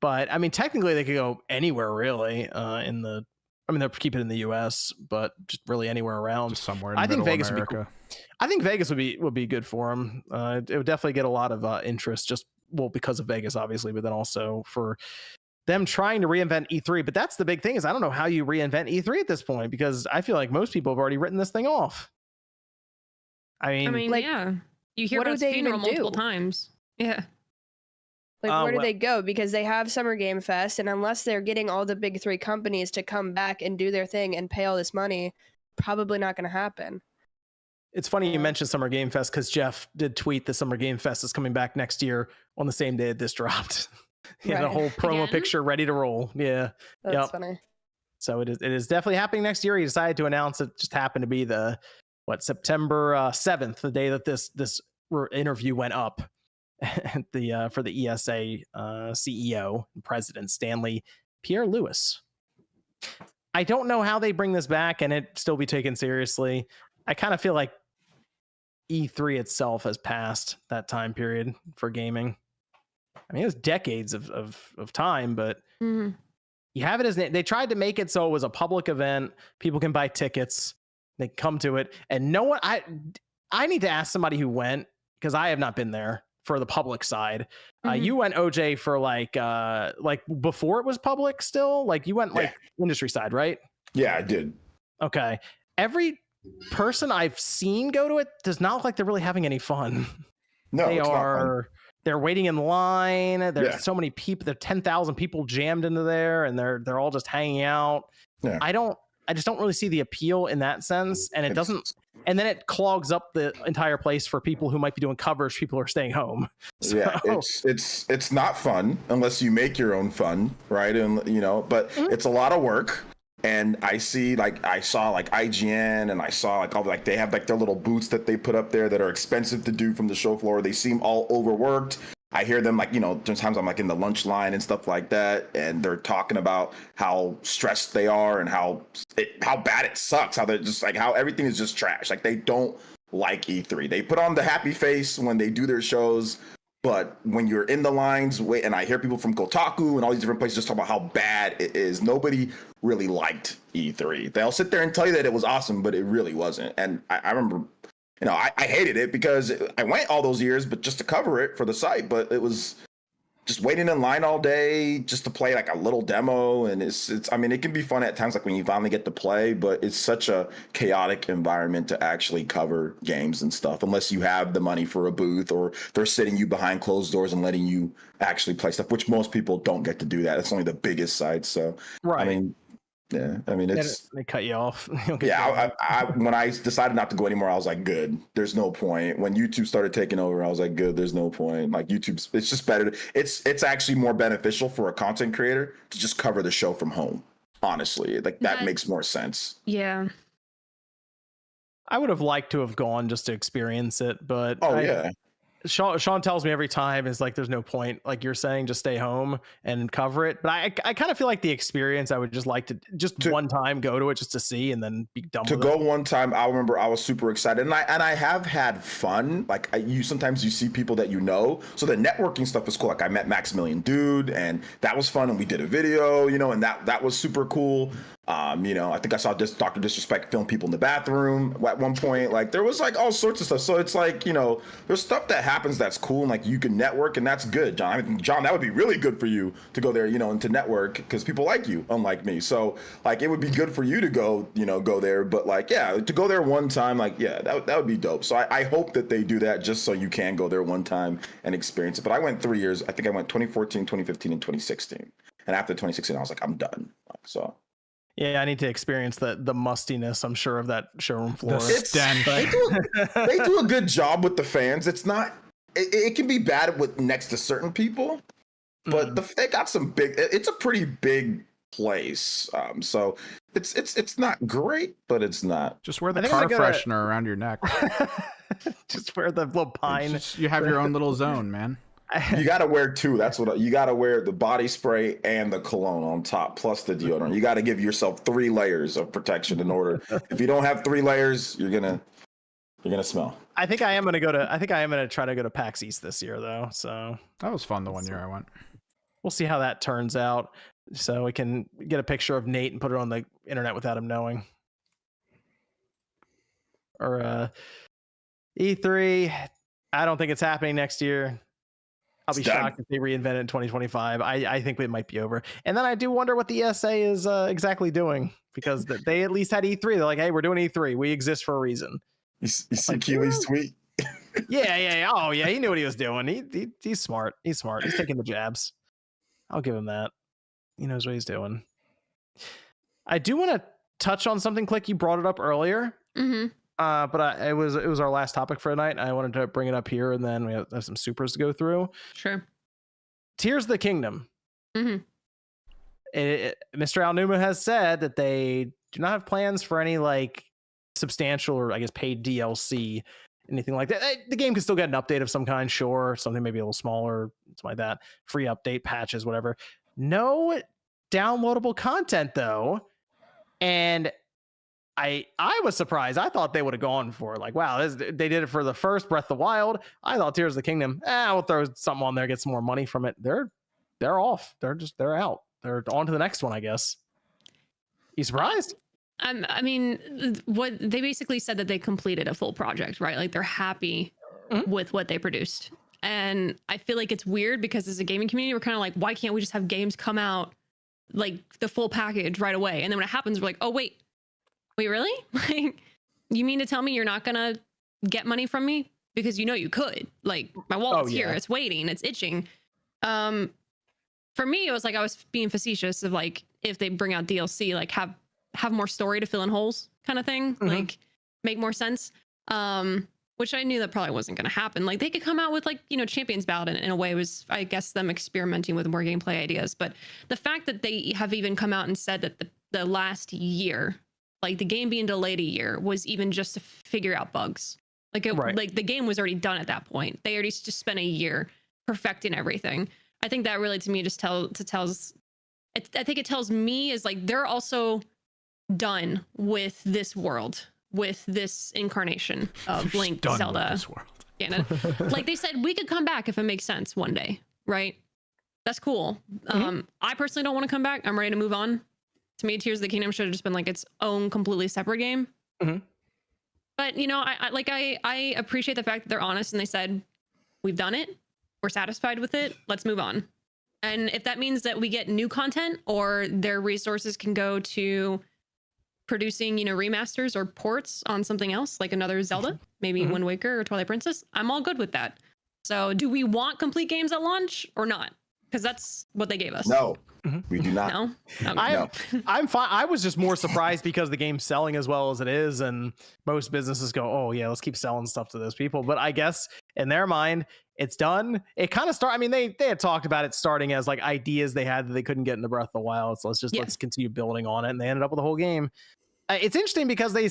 [SPEAKER 1] But I mean, technically, they could go anywhere really. They'll keep it in the U.S., but just really anywhere around.
[SPEAKER 5] Just somewhere in
[SPEAKER 1] I think Vegas
[SPEAKER 5] America.
[SPEAKER 1] would be cool. I think Vegas would be good for them. It would definitely get a lot of interest, because of Vegas, obviously, but then also for them trying to reinvent E3. But that's the big thing, is I don't know how you reinvent E3 at this point, because I feel like most people have already written this thing off. I mean,
[SPEAKER 2] like, yeah, you hear about this funeral multiple times. Yeah.
[SPEAKER 3] Like, where do they go? Because they have Summer Game Fest, and unless they're getting all the big three companies to come back and do their thing and pay all this money, probably not going to happen.
[SPEAKER 1] It's funny you mentioned Summer Game Fest, because Jeff did tweet the Summer Game Fest is coming back next year on the same day that this dropped. He had a whole promo picture ready to roll. Yeah.
[SPEAKER 3] That's funny.
[SPEAKER 1] So it is definitely happening next year. He decided to announce it. Just happened to be September 7th, the day that this interview went up. For the ESA CEO and president Stanley Pierre-Louis. I don't know how they bring this back and it still be taken seriously. I kind of feel like E3 itself has passed that time period for gaming. I mean, it was decades of time, but you have it as they tried to make it so it was a public event. People can buy tickets, they come to it, and no one. I need to ask somebody who went, because I have not been there. For the public side, you went, OJ, for like before it was public still? Like you went industry side, right?
[SPEAKER 4] Yeah, I did.
[SPEAKER 1] Okay. Every person I've seen go to it does not look like they're really having any fun.
[SPEAKER 4] No,
[SPEAKER 1] they're waiting in line. There's so many people. There are 10,000 people jammed into there, and they're all just hanging out. Yeah. I just don't really see the appeal in that sense, and it doesn't. And then it clogs up the entire place for people who might be doing coverage. People who are staying home. So.
[SPEAKER 4] Yeah, it's not fun unless you make your own fun, right? And but it's a lot of work. And I saw IGN, and I saw they have their little booths that they put up there that are expensive to do from the show floor. They seem all overworked. I hear them there's times I'm in the lunch line and stuff like that, and they're talking about how stressed they are and how bad it sucks, how they're just how everything is just trash. They don't like E3. They put on the happy face when they do their shows, but when you're in the lines, and I hear people from Kotaku and all these different places just talk about how bad it is. Nobody really liked E3. They'll sit there and tell you that it was awesome, but it really wasn't. And I remember. I hated it because I went all those years, but just to cover it for the site. But it was just waiting in line all day just to play a little demo. And it can be fun at times, when you finally get to play, but it's such a chaotic environment to actually cover games and stuff, unless you have the money for a booth or they're sitting you behind closed doors and letting you actually play stuff, which most people don't get to do that. It's only the biggest sites. So,
[SPEAKER 1] right.
[SPEAKER 4] It's
[SPEAKER 1] they cut you off.
[SPEAKER 4] When I decided not to go anymore, I was like, good, there's no point. When YouTube started taking over, I was like, good, there's no point. YouTube's, it's just better. It's actually more beneficial for a content creator to just cover the show from home. Honestly, that makes more sense.
[SPEAKER 2] Yeah.
[SPEAKER 1] I would have liked to have gone just to experience it, but
[SPEAKER 4] yeah.
[SPEAKER 1] Sean tells me every time is there's no point, you're saying, just stay home and cover it. But I kind of feel like the experience, I would just like to one time go to it just to see and then be done with it.
[SPEAKER 4] To go one time, I remember I was super excited, and I have had fun. Sometimes you see people that so the networking stuff is cool. I met Maximilian Dude, and that was fun, and we did a video, and that was super cool. I think I saw Dr. Disrespect film people in the bathroom at one point. There was all sorts of stuff. So it's there's stuff that happens that's cool, and you can network, and that's good, John. I mean, John, that would be really good for you to go there, and to network, because people like you, unlike me. So it would be good for you to go, go there. But to go there one time, that would be dope. So I hope that they do that just so you can go there one time and experience it. But I went 3 years. I think I went 2014, 2015, and 2016. And after 2016, I was like, I'm done. So.
[SPEAKER 1] Yeah, I need to experience the mustiness, I'm sure, of that showroom floor.
[SPEAKER 4] They do a good job with the fans. It's not. It can be bad next to certain people, but they got some big. It's a pretty big place, so it's not great, but it's not.
[SPEAKER 5] Just wear the car freshener around your neck.
[SPEAKER 1] Just wear the little pine.
[SPEAKER 5] You have your own little zone, man.
[SPEAKER 4] You got to wear two. That's what you got to wear: the body spray and the cologne on top, plus the deodorant. You got to give yourself 3 layers of protection in order. If you don't have 3 layers, you're gonna You're gonna smell.
[SPEAKER 1] I think I am gonna try to go to PAX East this year though. So
[SPEAKER 5] That was fun the one year I went.
[SPEAKER 1] we'll see how that turns out. So we can get a picture of Nate and put it on the internet without him knowing. Or E3, I don't think it's happening next year. I'll be shocked if they reinvent it in 2025. I think it might be over. And then I do wonder what the ESA is exactly doing, because they at least had E3. They're like, hey, we're doing E3. We exist for a reason.
[SPEAKER 4] You see Keely's tweet?
[SPEAKER 1] Yeah. Oh, yeah. He knew what he was doing. He's smart. He's taking the jabs. I'll give him that. He knows what he's doing. I do want to touch on something, Click. You brought it up earlier.
[SPEAKER 2] Mm-hmm.
[SPEAKER 1] But it was our last topic for the night. I wanted to bring it up here, and then we have some supers to go through.
[SPEAKER 2] Sure.
[SPEAKER 1] Tears of the Kingdom.
[SPEAKER 2] Mm-hmm.
[SPEAKER 1] Mr. Aonuma has said that they do not have plans for any like substantial or I guess paid DLC, anything like that. The game can still get an update of some kind, sure, something maybe a little smaller, something like that, free update, patches, whatever. No downloadable content though, and I was surprised. I thought they would have gone for like, wow, they did it for the first Breath of the Wild. I thought Tears of the Kingdom, we'll throw something on there, get some more money from it. They're off. They're out. They're on to the next one, I guess. You surprised?
[SPEAKER 2] I mean, what they basically said that they completed a full project, right? Like they're happy with what they produced. And I feel like it's weird because as a gaming community, we're kind of like, why can't we just have games come out like the full package right away? And then when it happens, we're like, oh, wait, really? Like, you mean to tell me you're not going to get money from me? Because you know you could. Like, my wallet's here. It's waiting. It's itching. For me, it was like I was being facetious of like, if they bring out DLC, like have more story to fill in holes kind of thing, like make more sense. Which I knew that probably wasn't going to happen. Like they could come out with like, Champions Ballot in a way was, I guess, them experimenting with more gameplay ideas. But the fact that they have even come out and said that the last year, like the game being delayed a year, was even just to figure out bugs. Like like the game was already done at that point. They already just spent a year perfecting everything. I think that really to me just tells I think it tells me is like they're also done with this world, with this incarnation of Link, Zelda.
[SPEAKER 5] This world.
[SPEAKER 2] Like they said, we could come back if it makes sense one day, right? That's cool. I personally don't want to come back. I'm ready to move on. To me, Tears of the Kingdom should have just been like its own completely separate game. But I appreciate the fact that they're honest and they said, we've done it. We're satisfied with it. Let's move on. And if that means that we get new content or their resources can go to producing, remasters or ports on something else, like another Zelda, maybe Wind Waker or Twilight Princess, I'm all good with that. So do we want complete games at launch or not? Because that's what they gave us.
[SPEAKER 4] No, we do not.
[SPEAKER 2] No? Okay.
[SPEAKER 4] No.
[SPEAKER 1] I'm fine. I was just more surprised because the game's selling as well as it is, and most businesses go, "Oh yeah, let's keep selling stuff to those people." But I guess in their mind, it's done. It kind of I mean, they had talked about it starting as like ideas they had that they couldn't get in the Breath of the Wild. So let's continue building on it, and they ended up with a whole game. It's interesting because they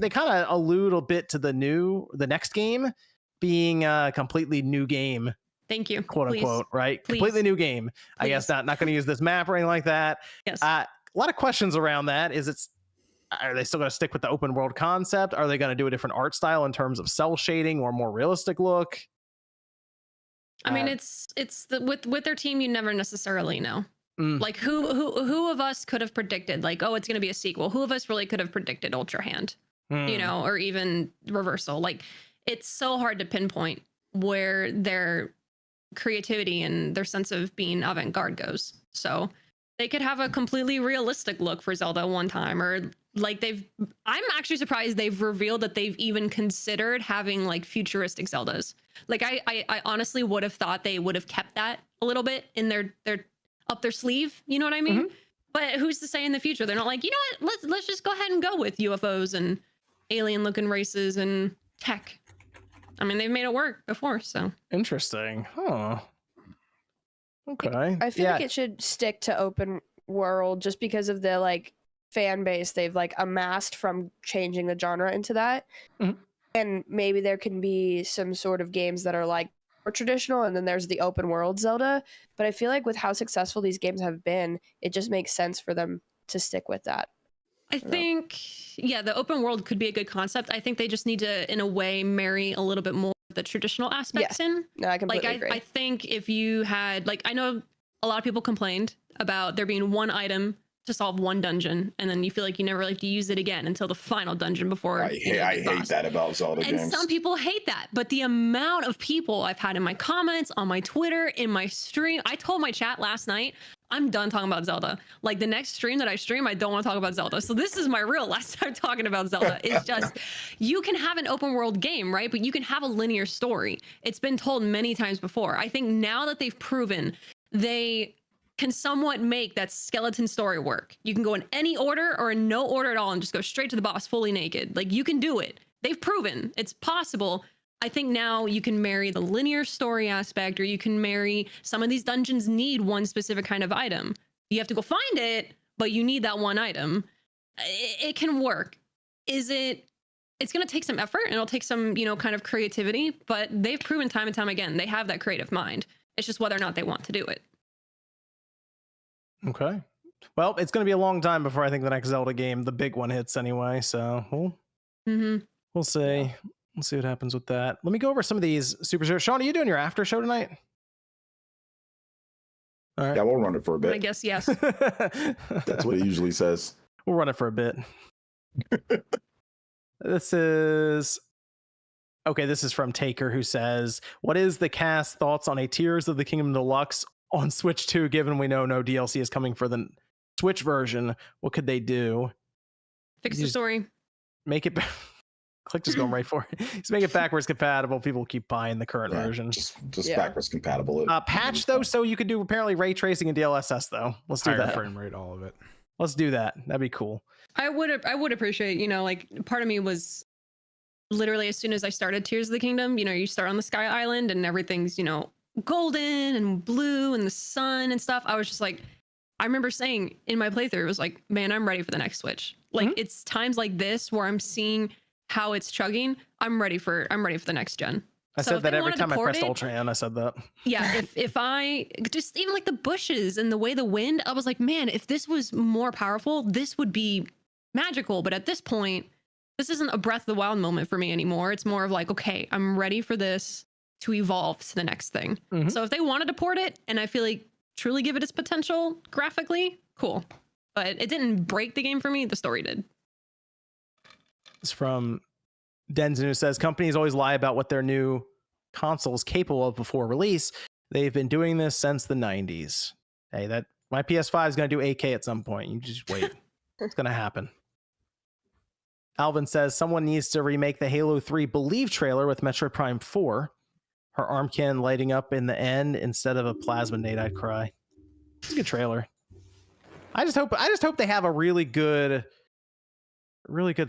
[SPEAKER 1] kind of allude a bit to the next game being a completely new game.
[SPEAKER 2] Thank you.
[SPEAKER 1] Quote unquote, right?
[SPEAKER 2] Please.
[SPEAKER 1] Completely new game.
[SPEAKER 2] Please.
[SPEAKER 1] I guess not going to use this map or anything like that.
[SPEAKER 2] Yes.
[SPEAKER 1] A lot of questions around that. Are they still going to stick with the open world concept? Are they going to do a different art style in terms of cell shading or more realistic look?
[SPEAKER 2] I mean, it's with their team, you never necessarily know. Like who of us could have predicted like, oh, it's going to be a sequel? Who of us really could have predicted Ultra Hand, or even Reversal? Like, it's so hard to pinpoint where their creativity and their sense of being avant-garde goes. So they could have a completely realistic look for Zelda one time, or like I'm actually surprised they've revealed that they've even considered having like futuristic Zeldas. Like I honestly would have thought they would have kept that a little bit in their up their sleeve, you know what I mean? But who's to say in the future they're not like, you know what, let's just go ahead and go with UFOs and alien looking races and tech. I mean, they've made it work before, so.
[SPEAKER 1] Interesting. Huh. Okay.
[SPEAKER 3] I feel like it should stick to open world just because of the like fan base they've like amassed from changing the genre into that. And maybe there can be some sort of games that are like more traditional, and then there's the open world Zelda. But I feel like with how successful these games have been, it just makes sense for them to stick with that.
[SPEAKER 2] I think, yeah, the open world could be a good concept. I think they just need to, in a way, marry a little bit more of the traditional aspects in.
[SPEAKER 3] No, I completely
[SPEAKER 2] agree. I think if you had, I know a lot of people complained about there being one item to solve one dungeon, and then you feel like you never like to use it again until the final dungeon before.
[SPEAKER 4] I hate that about Zelda games.
[SPEAKER 2] And some people hate that, but the amount of people I've had in my comments, on my Twitter, in my stream, I told my chat last night, I'm done talking about Zelda. Like the next stream that I stream, I don't want to talk about Zelda. So this is my real last time talking about Zelda. It's just, you can have an open world game, right? But you can have a linear story. It's been told many times before. I think now that they've proven they can somewhat make that skeleton story work. You can go in any order or in no order at all and just go straight to the boss fully naked. Like you can do it. They've proven it's possible. I think now you can marry the linear story aspect, or you can marry some of these dungeons need one specific kind of item. You have to go find it, but you need that one item. It can work. It's going to take some effort and it'll take some, kind of creativity, but they've proven time and time again, they have that creative mind. It's just whether or not they want to do it.
[SPEAKER 1] Okay. Well, it's going to be a long time before I think the next Zelda game, the big one, hits anyway. So we'll see.
[SPEAKER 3] Yeah.
[SPEAKER 1] We'll see what happens with that. Let me go over some of these super shows. Sean, are you doing your after show tonight? All right.
[SPEAKER 4] Yeah, we'll run it for a bit.
[SPEAKER 2] I guess, yes.
[SPEAKER 4] That's what he usually says.
[SPEAKER 1] We'll run it for a bit. This is from Taker, who says, what is the cast thoughts on a Tears of the Kingdom Deluxe on Switch 2, given we know no DLC is coming for the Switch version? What could they do?
[SPEAKER 2] Fix the story.
[SPEAKER 1] Make it Click just going right for it. Just make it backwards compatible. People will keep buying the current version.
[SPEAKER 4] Just backwards compatible.
[SPEAKER 1] Patch though, so you could do apparently ray tracing and DLSS though. Let's do that.
[SPEAKER 5] Frame rate, all of it.
[SPEAKER 1] Let's do that. That'd be cool.
[SPEAKER 2] I would appreciate, part of me was literally as soon as I started Tears of the Kingdom, you start on the Sky Island and everything's, golden and blue and the sun and stuff. I was just like, I remember saying in my playthrough, it was like, man, I'm ready for the next Switch. Like it's times like this where I'm seeing how it's chugging. I'm ready for the next gen.
[SPEAKER 1] I said that every time I pressed Ultra, I said that.
[SPEAKER 2] Yeah, if I just even like the bushes and the way the wind, I was like, man, if this was more powerful, this would be magical. But at this point, this isn't a Breath of the Wild moment for me anymore. It's more of like, okay, I'm ready for this to evolve to the next thing. So if they wanted to port it and I feel like truly give it its potential graphically, cool. But it didn't break the game for me. The story did.
[SPEAKER 1] It's from Denzen, who says companies always lie about what their new console is capable of before release. They've been doing this since the 90s. Hey, my PS5 is going to do 8K at some point. You just wait. It's going to happen. Alvin says someone needs to remake the Halo 3 Believe trailer with Metroid Prime 4. Her arm cannon lighting up in the end instead of a plasma nade. I'd cry. It's a good trailer. I just hope they have a really good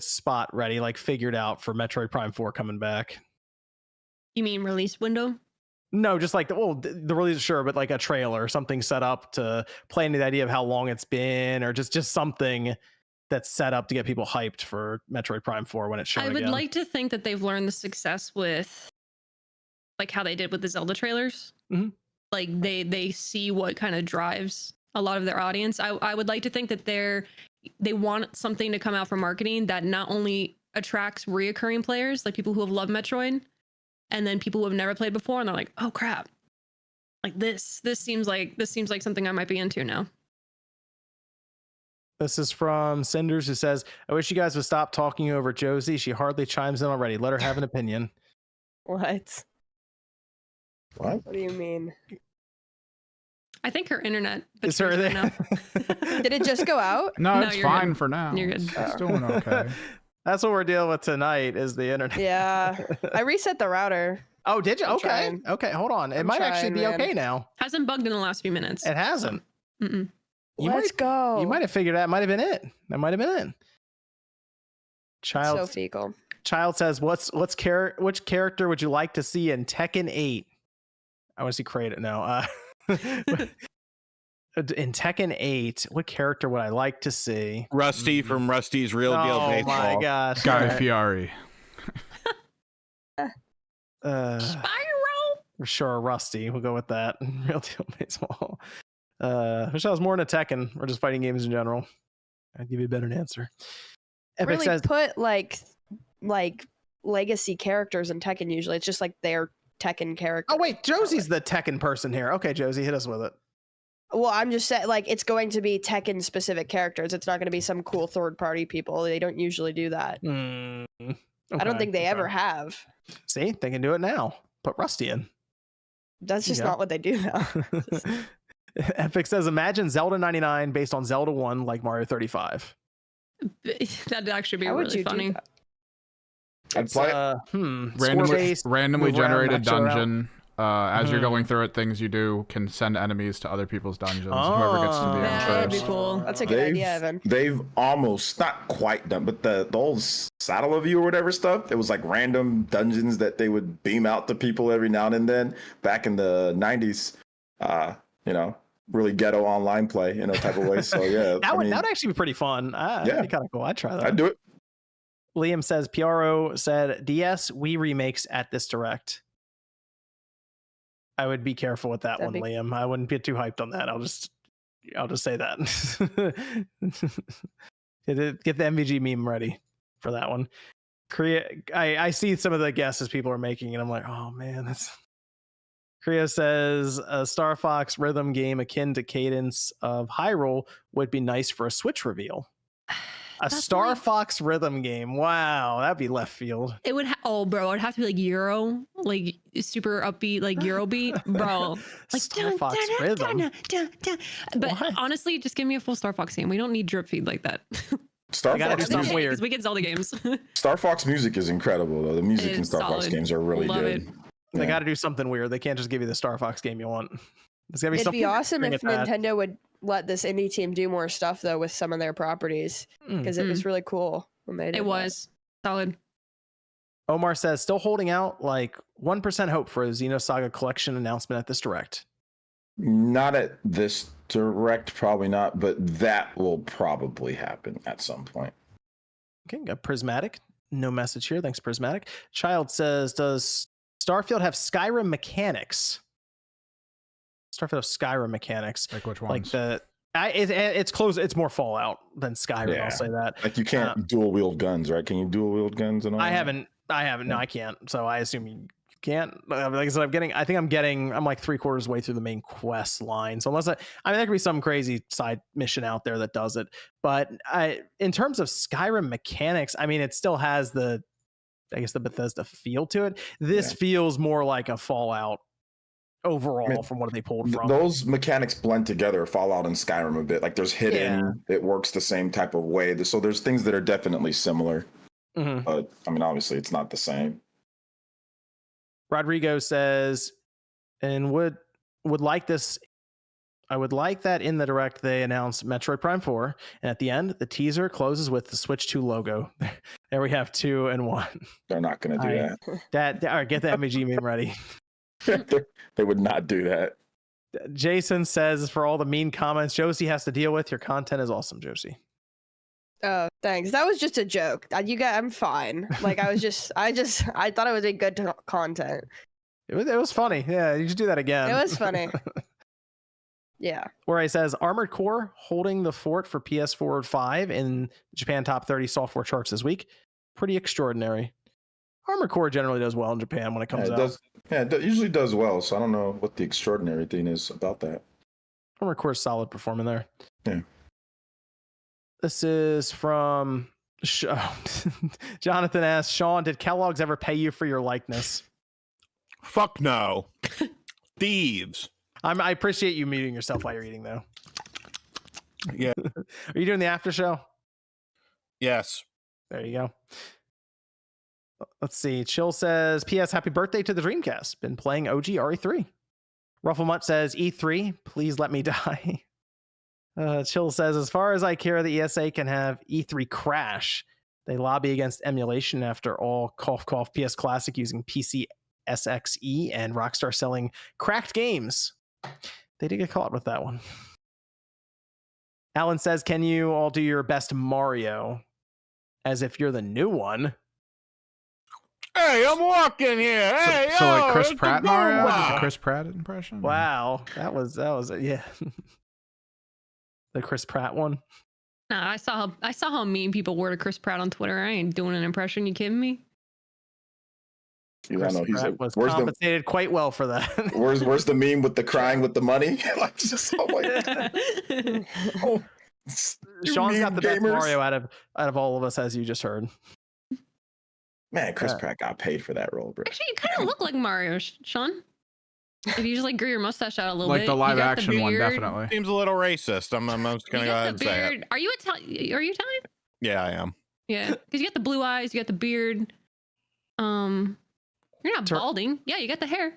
[SPEAKER 1] spot ready, like figured out for Metroid Prime 4 coming back.
[SPEAKER 2] You mean release window?
[SPEAKER 1] No, just like the release, sure, but like a trailer or something set up to play into the idea of how long it's been, or just something that's set up to get people hyped for Metroid Prime 4 when it's shown. I would
[SPEAKER 2] like to think that they've learned the success with like how they did with the Zelda trailers. Like they see what kind of drives a lot of their audience. I would like to think that they want something to come out for marketing that not only attracts reoccurring players, like people who have loved Metroid, and then people who have never played before, and they're like, oh crap, like this seems like something I might be into now.
[SPEAKER 1] This is from Cinders, who says, I wish you guys would stop talking over Josie. She hardly chimes in already. Let her have an opinion.
[SPEAKER 3] What do you mean?
[SPEAKER 2] I think her internet
[SPEAKER 1] is her there.
[SPEAKER 3] Did it just go out?
[SPEAKER 5] No, it's fine
[SPEAKER 2] good.
[SPEAKER 5] For now.
[SPEAKER 2] You're good.
[SPEAKER 5] It's doing okay.
[SPEAKER 1] That's what we're dealing with tonight, is the internet.
[SPEAKER 3] Yeah, I reset the router.
[SPEAKER 1] Oh, did you?
[SPEAKER 3] Okay.
[SPEAKER 1] Okay, hold on. It might actually be okay now.
[SPEAKER 2] Hasn't bugged in the last few minutes.
[SPEAKER 1] It hasn't.
[SPEAKER 3] Let's go.
[SPEAKER 1] You might have figured that might have been it. That might have been it.
[SPEAKER 3] So fecal.
[SPEAKER 1] Child says, which character would you like to see in Tekken 8? I want to see Kratos. No. In Tekken 8, what character would I like to see?
[SPEAKER 6] Rusty from Rusty's Real Deal Baseball.
[SPEAKER 1] Oh my gosh.
[SPEAKER 5] Guy Fieri.
[SPEAKER 2] Spyro?
[SPEAKER 1] Sure, Rusty. We'll go with that. Real Deal Baseball. I wish I was more into Tekken or just fighting games in general. I'd give you a better answer. Epic
[SPEAKER 3] really
[SPEAKER 1] says,
[SPEAKER 3] put like legacy characters in Tekken. Usually, it's just like their Tekken character.
[SPEAKER 1] oh wait, Josie's the Tekken person here. Okay, Josie, hit us with it.
[SPEAKER 3] Well, I'm just saying, like, it's going to be Tekken specific characters. It's not going to be some cool third party people. They don't usually do that.
[SPEAKER 1] Okay,
[SPEAKER 3] I don't think they ever have.
[SPEAKER 1] See, they can do it now. Put Rusty in.
[SPEAKER 3] That's just not what they do now.
[SPEAKER 1] Epic says, imagine Zelda 99 based on Zelda 1 like Mario 35.
[SPEAKER 2] That'd actually be
[SPEAKER 3] How would
[SPEAKER 2] really
[SPEAKER 3] you do
[SPEAKER 2] funny.
[SPEAKER 3] that?
[SPEAKER 4] I'd play it.
[SPEAKER 5] Randomly
[SPEAKER 1] move around,
[SPEAKER 5] generated
[SPEAKER 1] max it out.
[SPEAKER 5] dungeon. As you're going through it, things you do can send enemies to other people's dungeons. Whoever gets to the end
[SPEAKER 2] That'd be
[SPEAKER 5] first.
[SPEAKER 2] cool.
[SPEAKER 3] That's a good idea, Evan.
[SPEAKER 4] They've almost not quite done, but the old Saddle of You or whatever stuff. It was like random dungeons that they would beam out to people every now and then. Back in the 90s, really ghetto online play, type of way. So yeah,
[SPEAKER 1] that would actually be pretty fun. That'd be kind of cool. I'd try that.
[SPEAKER 4] I'd do it.
[SPEAKER 1] Liam says, PRO said DS Wii remakes at this direct. I would be careful with that Liam. I wouldn't get too hyped on that. I'll just say that. Get the MVG meme ready for that one. I see some of the guesses people are making, and I'm like, oh man, that's. Kriya says a Star Fox rhythm game akin to Cadence of Hyrule would be nice for a Switch reveal. A Star Fox rhythm game. Wow, that'd be left field.
[SPEAKER 2] It would it'd have to be like Euro, like super upbeat, like Euro beat, bro. Like
[SPEAKER 1] Star Fox rhythm.
[SPEAKER 2] But honestly, just give me a full Star Fox game. We don't need drip feed like that.
[SPEAKER 4] Star Fox
[SPEAKER 1] do something weird.
[SPEAKER 2] Because we get Zelda games.
[SPEAKER 4] Star Fox music is incredible though. The music in Star Fox games are really good.
[SPEAKER 1] They got to do something weird. They can't just give you the Star Fox game you want.
[SPEAKER 3] It'd be awesome if Nintendo would let this indie team do more stuff though with some of their properties, because it was really cool when they did.
[SPEAKER 2] It was solid.
[SPEAKER 1] Omar says still holding out like 1% hope for a Xenosaga collection announcement at this direct.
[SPEAKER 4] Not at this direct, probably not, but that will probably happen at some point.
[SPEAKER 1] Okay, got Prismatic. No message here. Thanks, Prismatic. Child says, does Starfield have Skyrim mechanics? Starfield have Skyrim mechanics.
[SPEAKER 5] Like which ones?
[SPEAKER 1] Like it's close. It's more Fallout than Skyrim.
[SPEAKER 4] Yeah.
[SPEAKER 1] I'll say that.
[SPEAKER 4] Like you can't dual wield guns, right? Can you dual wield guns and all?
[SPEAKER 1] I haven't. No, I can't. So I assume you can't. Like I said, I'm like 3/4 way through the main quest line. So unless there could be some crazy side mission out there that does it. But in terms of Skyrim mechanics, it still has the Bethesda feel to it. This feels more like a Fallout overall from what they pulled from.
[SPEAKER 4] Those mechanics blend together, Fallout and Skyrim a bit. Like there's hidden, it works the same type of way. So there's things that are definitely similar. Mm-hmm. But obviously it's not the same.
[SPEAKER 1] Rodrigo says, and would like this. I would like that in the direct they announced Metroid Prime 4, and at the end the teaser closes with the Switch 2 logo. There we have 2 and 1.
[SPEAKER 4] They're not going to do that.
[SPEAKER 1] All right, get the MVG meme ready.
[SPEAKER 4] They would not do that.
[SPEAKER 1] Jason says, for all the mean comments Josie has to deal with, your content is awesome, Josie.
[SPEAKER 3] Oh, thanks. That was just a joke. I'm fine. Like I thought it was a good content.
[SPEAKER 1] It was funny. Yeah, you should do that again.
[SPEAKER 3] It was funny. Yeah.
[SPEAKER 1] Where he says Armored Core holding the fort for PS4 5 in Japan top 30 software charts this week. Pretty extraordinary. Armored Core generally does well in Japan when it comes out.
[SPEAKER 4] It usually does well. So I don't know what the extraordinary thing is about that.
[SPEAKER 1] Armored Core is solid performing there.
[SPEAKER 4] Yeah.
[SPEAKER 1] This is from Jonathan asks, Sean, did Kellogg's ever pay you for your likeness?
[SPEAKER 6] Fuck no. Thieves.
[SPEAKER 1] I appreciate you muting yourself while you're eating, though.
[SPEAKER 6] Yeah.
[SPEAKER 1] Are you doing the after show?
[SPEAKER 6] Yes.
[SPEAKER 1] There you go. Let's see. Chill says, P.S. Happy birthday to the Dreamcast. Been playing OG RE3. Rufflemutt says, E3, please let me die. Chill says, as far as I care, the ESA can have E3 crash. They lobby against emulation after all cough cough PS Classic using PC SXE and Rockstar selling cracked games. They did get caught with that one. Alan says, can you all do your best Mario as if you're the new one?
[SPEAKER 6] Hey, I'm walking here. Hey,
[SPEAKER 5] so like Chris Pratt Mario? Chris Pratt impression?
[SPEAKER 1] Wow. That was yeah. The Chris Pratt one.
[SPEAKER 2] Nah, I saw how mean people were to Chris Pratt on Twitter. I ain't doing an impression. You kidding me?
[SPEAKER 1] Chris Pratt was compensated quite well for that.
[SPEAKER 4] where's the meme with the crying with the money? Like, just
[SPEAKER 1] Sean's got the best Mario out of all of us, as you just heard.
[SPEAKER 4] Man, Chris Pratt got paid for that role, bro.
[SPEAKER 2] Actually, you kind of look like Mario, Sean. If you just like grew your mustache out a little
[SPEAKER 5] like
[SPEAKER 2] bit,
[SPEAKER 5] the live action one, definitely
[SPEAKER 6] seems a little racist. I'm just gonna go ahead and say it.
[SPEAKER 2] Are you Italian? Are you Italian?
[SPEAKER 6] Yeah, I am.
[SPEAKER 2] Yeah, because you got the blue eyes, you got the beard. You're not balding. Yeah, you got the hair.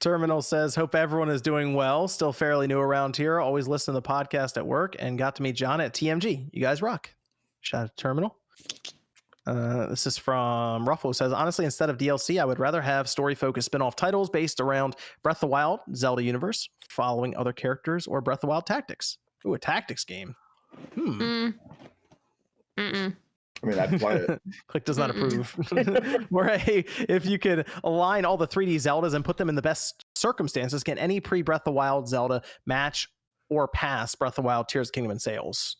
[SPEAKER 1] Terminal says, hope everyone is doing well. Still fairly new around here. Always listen to the podcast at work and got to meet John at TMG. You guys rock. Shout out to Terminal. This is from Ruffalo. Says, honestly, instead of DLC, I would rather have story-focused spin-off titles based around Breath of the Wild, Zelda universe, following other characters, or Breath of the Wild tactics. Ooh, a tactics game.
[SPEAKER 4] I mean, I'd play it.
[SPEAKER 1] Click does not approve. Where if you could align all the 3D Zeldas and put them in the best circumstances, can any pre-Breath of the Wild Zelda match or pass Breath of the Wild Tears of the Kingdom in sales?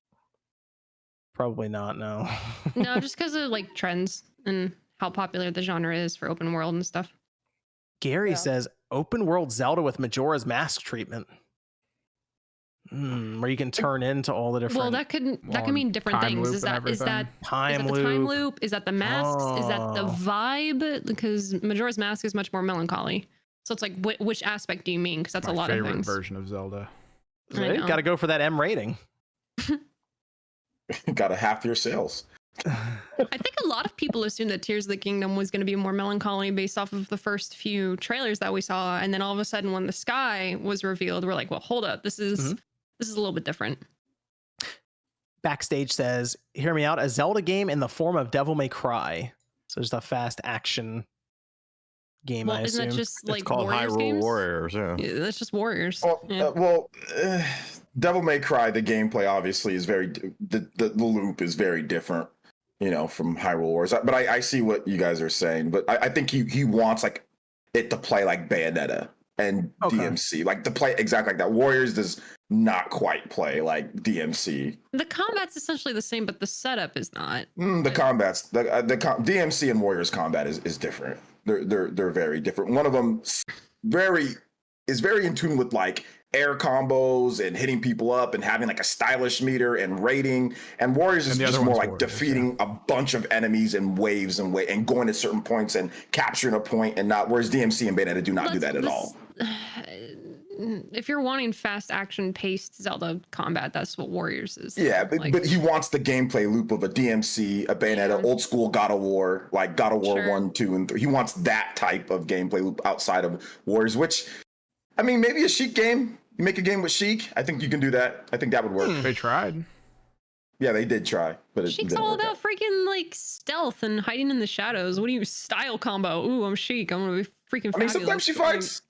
[SPEAKER 1] Probably not, no.
[SPEAKER 2] No, just because of like trends and how popular the genre is for open world and stuff.
[SPEAKER 1] Gary says, open world Zelda with Majora's Mask treatment. Where you can turn into all the different.
[SPEAKER 2] Well, that could mean different things. Is that
[SPEAKER 1] time
[SPEAKER 2] the
[SPEAKER 1] loop?
[SPEAKER 2] Time loop? Is that the masks? Is that the vibe? Because Majora's Mask is much more melancholy. So it's like, which aspect do you mean? Because that's a lot of things.
[SPEAKER 5] Favorite version of Zelda.
[SPEAKER 1] Got to go for that M rating.
[SPEAKER 4] Got to half your sales.
[SPEAKER 2] I think a lot of people assumed that Tears of the Kingdom was going to be more melancholy based off of the first few trailers that we saw, and then all of a sudden, when the sky was revealed, we're like, "Well, hold up, this is a little bit different."
[SPEAKER 1] Backstage says, "Hear me out. A Zelda game in the form of Devil May Cry. So just a fast action game.
[SPEAKER 2] Well,
[SPEAKER 1] I assume
[SPEAKER 2] isn't that just like
[SPEAKER 6] it's called
[SPEAKER 2] Warriors
[SPEAKER 6] Hyrule
[SPEAKER 2] games?
[SPEAKER 6] Warriors. Yeah,
[SPEAKER 2] that's just Warriors.
[SPEAKER 4] Well, Devil May Cry, the gameplay obviously is very the loop is very different, from Hyrule Wars. But I see what you guys are saying. But I think he wants like it to play like Bayonetta and DMC, like to play exactly like that. Warriors does not quite play like DMC.
[SPEAKER 2] The combat's essentially the same, but the setup is not.
[SPEAKER 4] The combat's the DMC and Warriors combat is different. They're very different. One of them is very in tune with like air combos and hitting people up and having like a stylish meter and rating. And Warriors is just more like defeating a bunch of enemies in waves and going to certain points and capturing a point and not. Whereas DMC and Bayonetta do not do that at all.
[SPEAKER 2] If you're wanting fast action paced Zelda combat, that's what Warriors is.
[SPEAKER 4] Yeah, but he wants the gameplay loop of a DMC, a Bayonetta, old school God of War, like God of War 1, 2, and 3. He wants that type of gameplay loop outside of Warriors, which, I mean, maybe a Sheik game. You make a game with Sheik. I think you can do that. I think that would work.
[SPEAKER 5] They tried.
[SPEAKER 4] Yeah, they did try, but
[SPEAKER 2] Sheik's all about freaking like stealth and hiding in the shadows. What do you style combo? Ooh, I'm Sheik. I'm gonna be freaking.
[SPEAKER 4] I mean, sometimes she fights.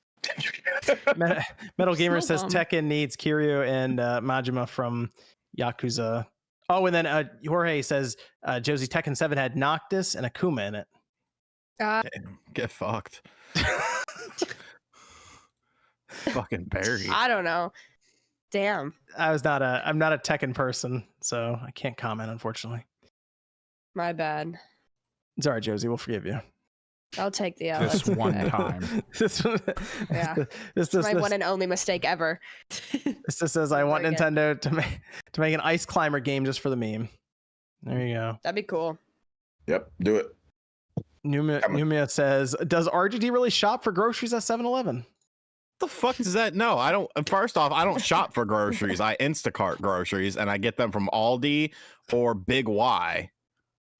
[SPEAKER 1] Metal Gamer says Tekken needs Kiryu and Majima from Yakuza. Oh, and then Jorge says Josie Tekken 7 had Noctis and Akuma in it.
[SPEAKER 6] Get fucked. Fucking buried.
[SPEAKER 3] I don't know. Damn.
[SPEAKER 1] I'm not a Tekken person, so I can't comment, unfortunately.
[SPEAKER 3] My bad.
[SPEAKER 1] It's all right, Josie. We'll forgive you.
[SPEAKER 3] I'll take the L.
[SPEAKER 5] This one time.
[SPEAKER 3] Yeah. This is my one and only mistake ever.
[SPEAKER 1] This just says I want Nintendo to make an Ice Climber game just for the meme. There you go.
[SPEAKER 3] That'd be cool.
[SPEAKER 4] Yep, do it.
[SPEAKER 1] Numia says, does RGD really shop for groceries at 7-Eleven?
[SPEAKER 6] The fuck does that? No, I don't. First off, I don't shop for groceries. I Instacart groceries and I get them from Aldi or Big Y.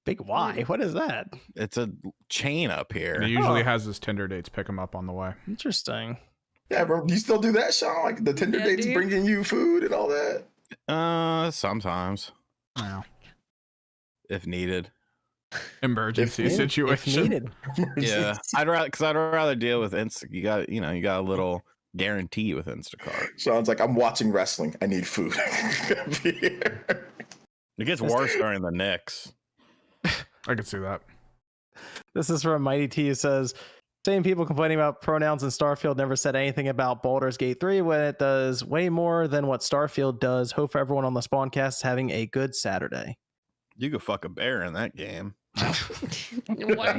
[SPEAKER 1] Big Y? What is that?
[SPEAKER 6] It's a chain up here.
[SPEAKER 5] It usually has his Tinder dates pick him up on the way.
[SPEAKER 1] Interesting.
[SPEAKER 4] Yeah, bro. Do you still do that, Sean? Like the Tinder dates bringing you food and all that?
[SPEAKER 6] Sometimes.
[SPEAKER 5] Wow.
[SPEAKER 6] If needed.
[SPEAKER 5] Emergency situation.
[SPEAKER 1] If needed.
[SPEAKER 6] Yeah. I'd rather deal with you got a little guarantee with Instacart.
[SPEAKER 4] Sean's like, I'm watching wrestling. I need food.
[SPEAKER 6] It gets worse during the Knicks.
[SPEAKER 5] I could see that.
[SPEAKER 1] This is from Mighty T, who says, Same people complaining about pronouns in Starfield never said anything about Baldur's Gate 3 when it does way more than what Starfield does. Hope everyone on the Spawncast is having a good Saturday.
[SPEAKER 6] You could fuck a bear in that game.
[SPEAKER 2] What?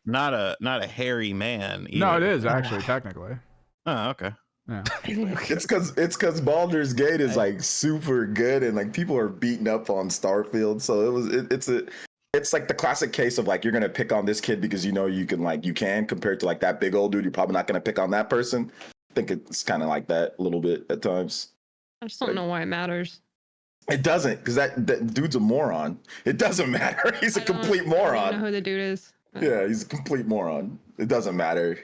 [SPEAKER 6] Not a hairy man. Either.
[SPEAKER 5] No, it is actually technically.
[SPEAKER 6] Oh, okay.
[SPEAKER 5] Yeah.
[SPEAKER 4] It's because Baldur's Gate is like super good and like people are beating up on Starfield. So it's like the classic case of like you're gonna pick on this kid because you know you can compared to like that big old dude. You're probably not gonna pick on that person. I think it's kind of like that a little bit at times.
[SPEAKER 2] I just don't know why it matters.
[SPEAKER 4] It doesn't, because that dude's a moron. It doesn't matter. He's a complete moron.
[SPEAKER 2] I don't know who the dude is.
[SPEAKER 4] Yeah, he's a complete moron. It doesn't matter.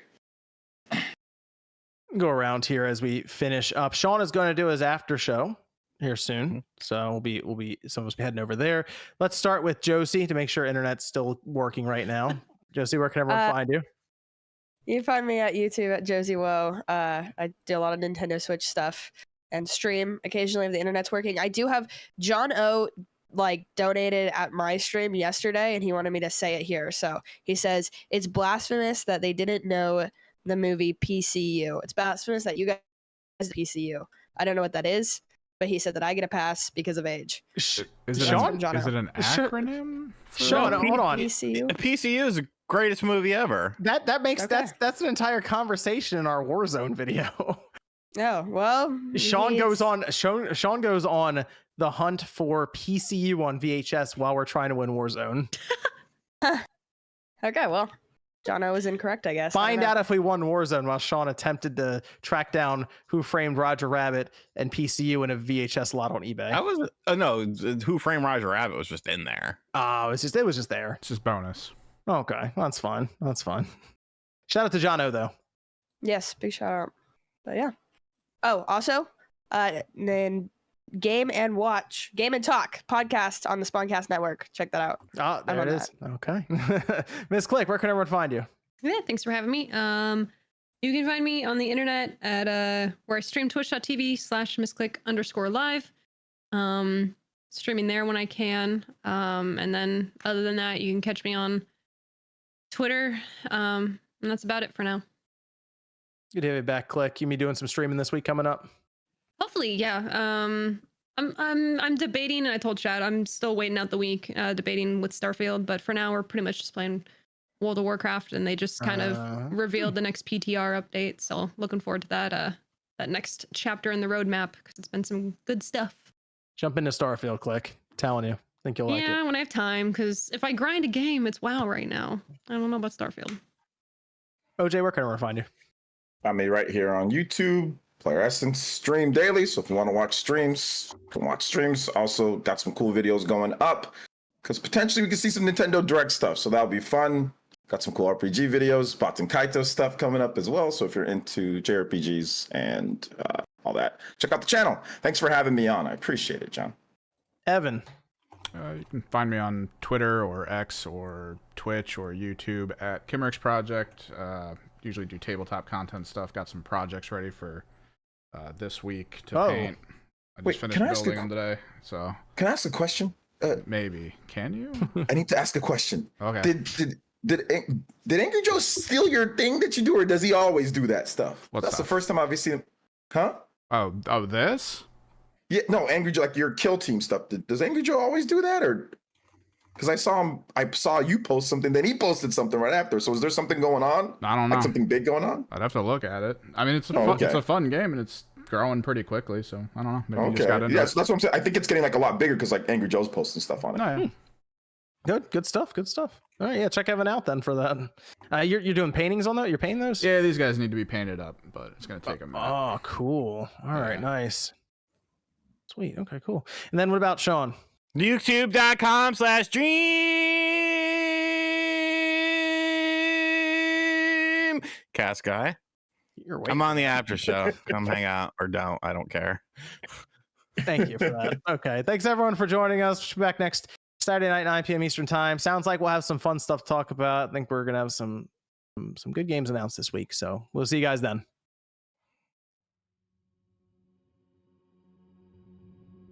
[SPEAKER 1] Go around here as we finish up. Sean is going to do his after show here soon, so we'll be some of us be heading over there. Let's start with Josie to make sure internet's still working right now. Josie, where can everyone find you?
[SPEAKER 3] You can find me at YouTube at Josie Woe. I do a lot of Nintendo Switch stuff and stream occasionally if the internet's working. I do have John O donated at my stream yesterday and he wanted me to say it here. So he says it's blasphemous that they didn't know the movie PCU. It's blasphemous that you guys PCU. I don't know what that is, but he said that I get a pass because of age.
[SPEAKER 5] Is it
[SPEAKER 1] Sean?
[SPEAKER 5] Is it an acronym?
[SPEAKER 1] Sean, hold on.
[SPEAKER 3] PCU.
[SPEAKER 6] PCU is the greatest movie ever.
[SPEAKER 1] That makes
[SPEAKER 3] Okay.
[SPEAKER 1] that's an entire conversation in our Warzone video.
[SPEAKER 3] Oh, well.
[SPEAKER 1] Sean goes on the hunt for PCU on VHS while we're trying to win Warzone.
[SPEAKER 3] Okay, well, John O was incorrect, I guess.
[SPEAKER 1] Find out if we won Warzone while Sean attempted to track down Who Framed Roger Rabbit and PCU in a VHS lot on eBay.
[SPEAKER 6] I was no, Who Framed Roger Rabbit was just in there.
[SPEAKER 1] Oh, it was just there.
[SPEAKER 5] It's just bonus.
[SPEAKER 1] Okay, that's fine. Shout out to John O though.
[SPEAKER 3] Yes, big shout out. But yeah. Oh, also, then Game and Talk podcast on the Spawncast network. Check that out.
[SPEAKER 1] Oh, there it is. Okay. Miss Click, where can everyone find you?
[SPEAKER 2] Yeah, thanks for having me. You can find me on the internet at where I stream twitch.tv/missclick_live. Streaming there when I can. And then other than that, you can catch me on Twitter. And that's about it for now.
[SPEAKER 1] Good to have you back, Click. You be doing some streaming this week coming up?
[SPEAKER 2] Hopefully, yeah. I'm debating, and I told Chad I'm still waiting out the week, debating with Starfield. But for now, we're pretty much just playing World of Warcraft, and they just kind of revealed the next PTR update. So looking forward to that next chapter in the roadmap because it's been some good stuff.
[SPEAKER 1] Jump into Starfield, Click. Telling you, think you'll like it.
[SPEAKER 2] Yeah, when I have time, because if I grind a game, it's WoW right now. I don't know about Starfield.
[SPEAKER 1] OJ, where can everyone find you?
[SPEAKER 4] Find me right here on YouTube. Player Essence stream daily. So if you want to watch streams, you can watch streams. Also got some cool videos going up because potentially we can see some Nintendo Direct stuff. So that'll be fun. Got some cool RPG videos, Bots and Kaito stuff coming up as well. So if you're into JRPGs and all that, check out the channel. Thanks for having me on. I appreciate it, John.
[SPEAKER 1] Evan.
[SPEAKER 5] You can find me on Twitter or X or Twitch or YouTube at Kimmerix Project. Usually do tabletop content stuff. Got some projects ready for this week to paint. I just finished building them today. So
[SPEAKER 4] can I ask a question?
[SPEAKER 5] Maybe. Can you?
[SPEAKER 4] I need to ask a question.
[SPEAKER 5] Okay.
[SPEAKER 4] Did Angry Joe steal your thing that you do, or does he always do that stuff?
[SPEAKER 5] What
[SPEAKER 4] That's
[SPEAKER 5] stuff?
[SPEAKER 4] the first time I've seen him. Huh?
[SPEAKER 5] Oh, this?
[SPEAKER 4] Yeah, no, Angry Joe, like your kill team stuff. Does Angry Joe always do that, or? Because I saw you post something, then he posted something right after. So is there something going on?
[SPEAKER 5] I don't know.
[SPEAKER 4] Like something big going on?
[SPEAKER 5] I'd have to look at it. I mean, it's
[SPEAKER 4] okay.
[SPEAKER 5] It's a fun game, and it's growing pretty quickly. So I don't know. Maybe you just got into
[SPEAKER 4] yeah, so that's what I'm saying. I think it's getting like a lot bigger because like Angry Joe's posting stuff on it.
[SPEAKER 5] Oh, yeah.
[SPEAKER 1] Good stuff. All right, yeah, check Evan out then for that. You're doing paintings on that? You're painting those?
[SPEAKER 5] Yeah, these guys need to be painted up, but it's gonna take a minute.
[SPEAKER 1] Oh, cool. All right, nice. Sweet. Okay, cool. And then what about Sean?
[SPEAKER 6] YouTube.com/Dreamcast guy. I'm on the after show. Come hang out or don't. I don't care.
[SPEAKER 1] Thank you for that. Okay. Thanks everyone for joining us. We'll be back next Saturday night, 9 p.m. Eastern time. Sounds like we'll have some fun stuff to talk about. I think we're gonna have some good games announced this week. So we'll see you guys then.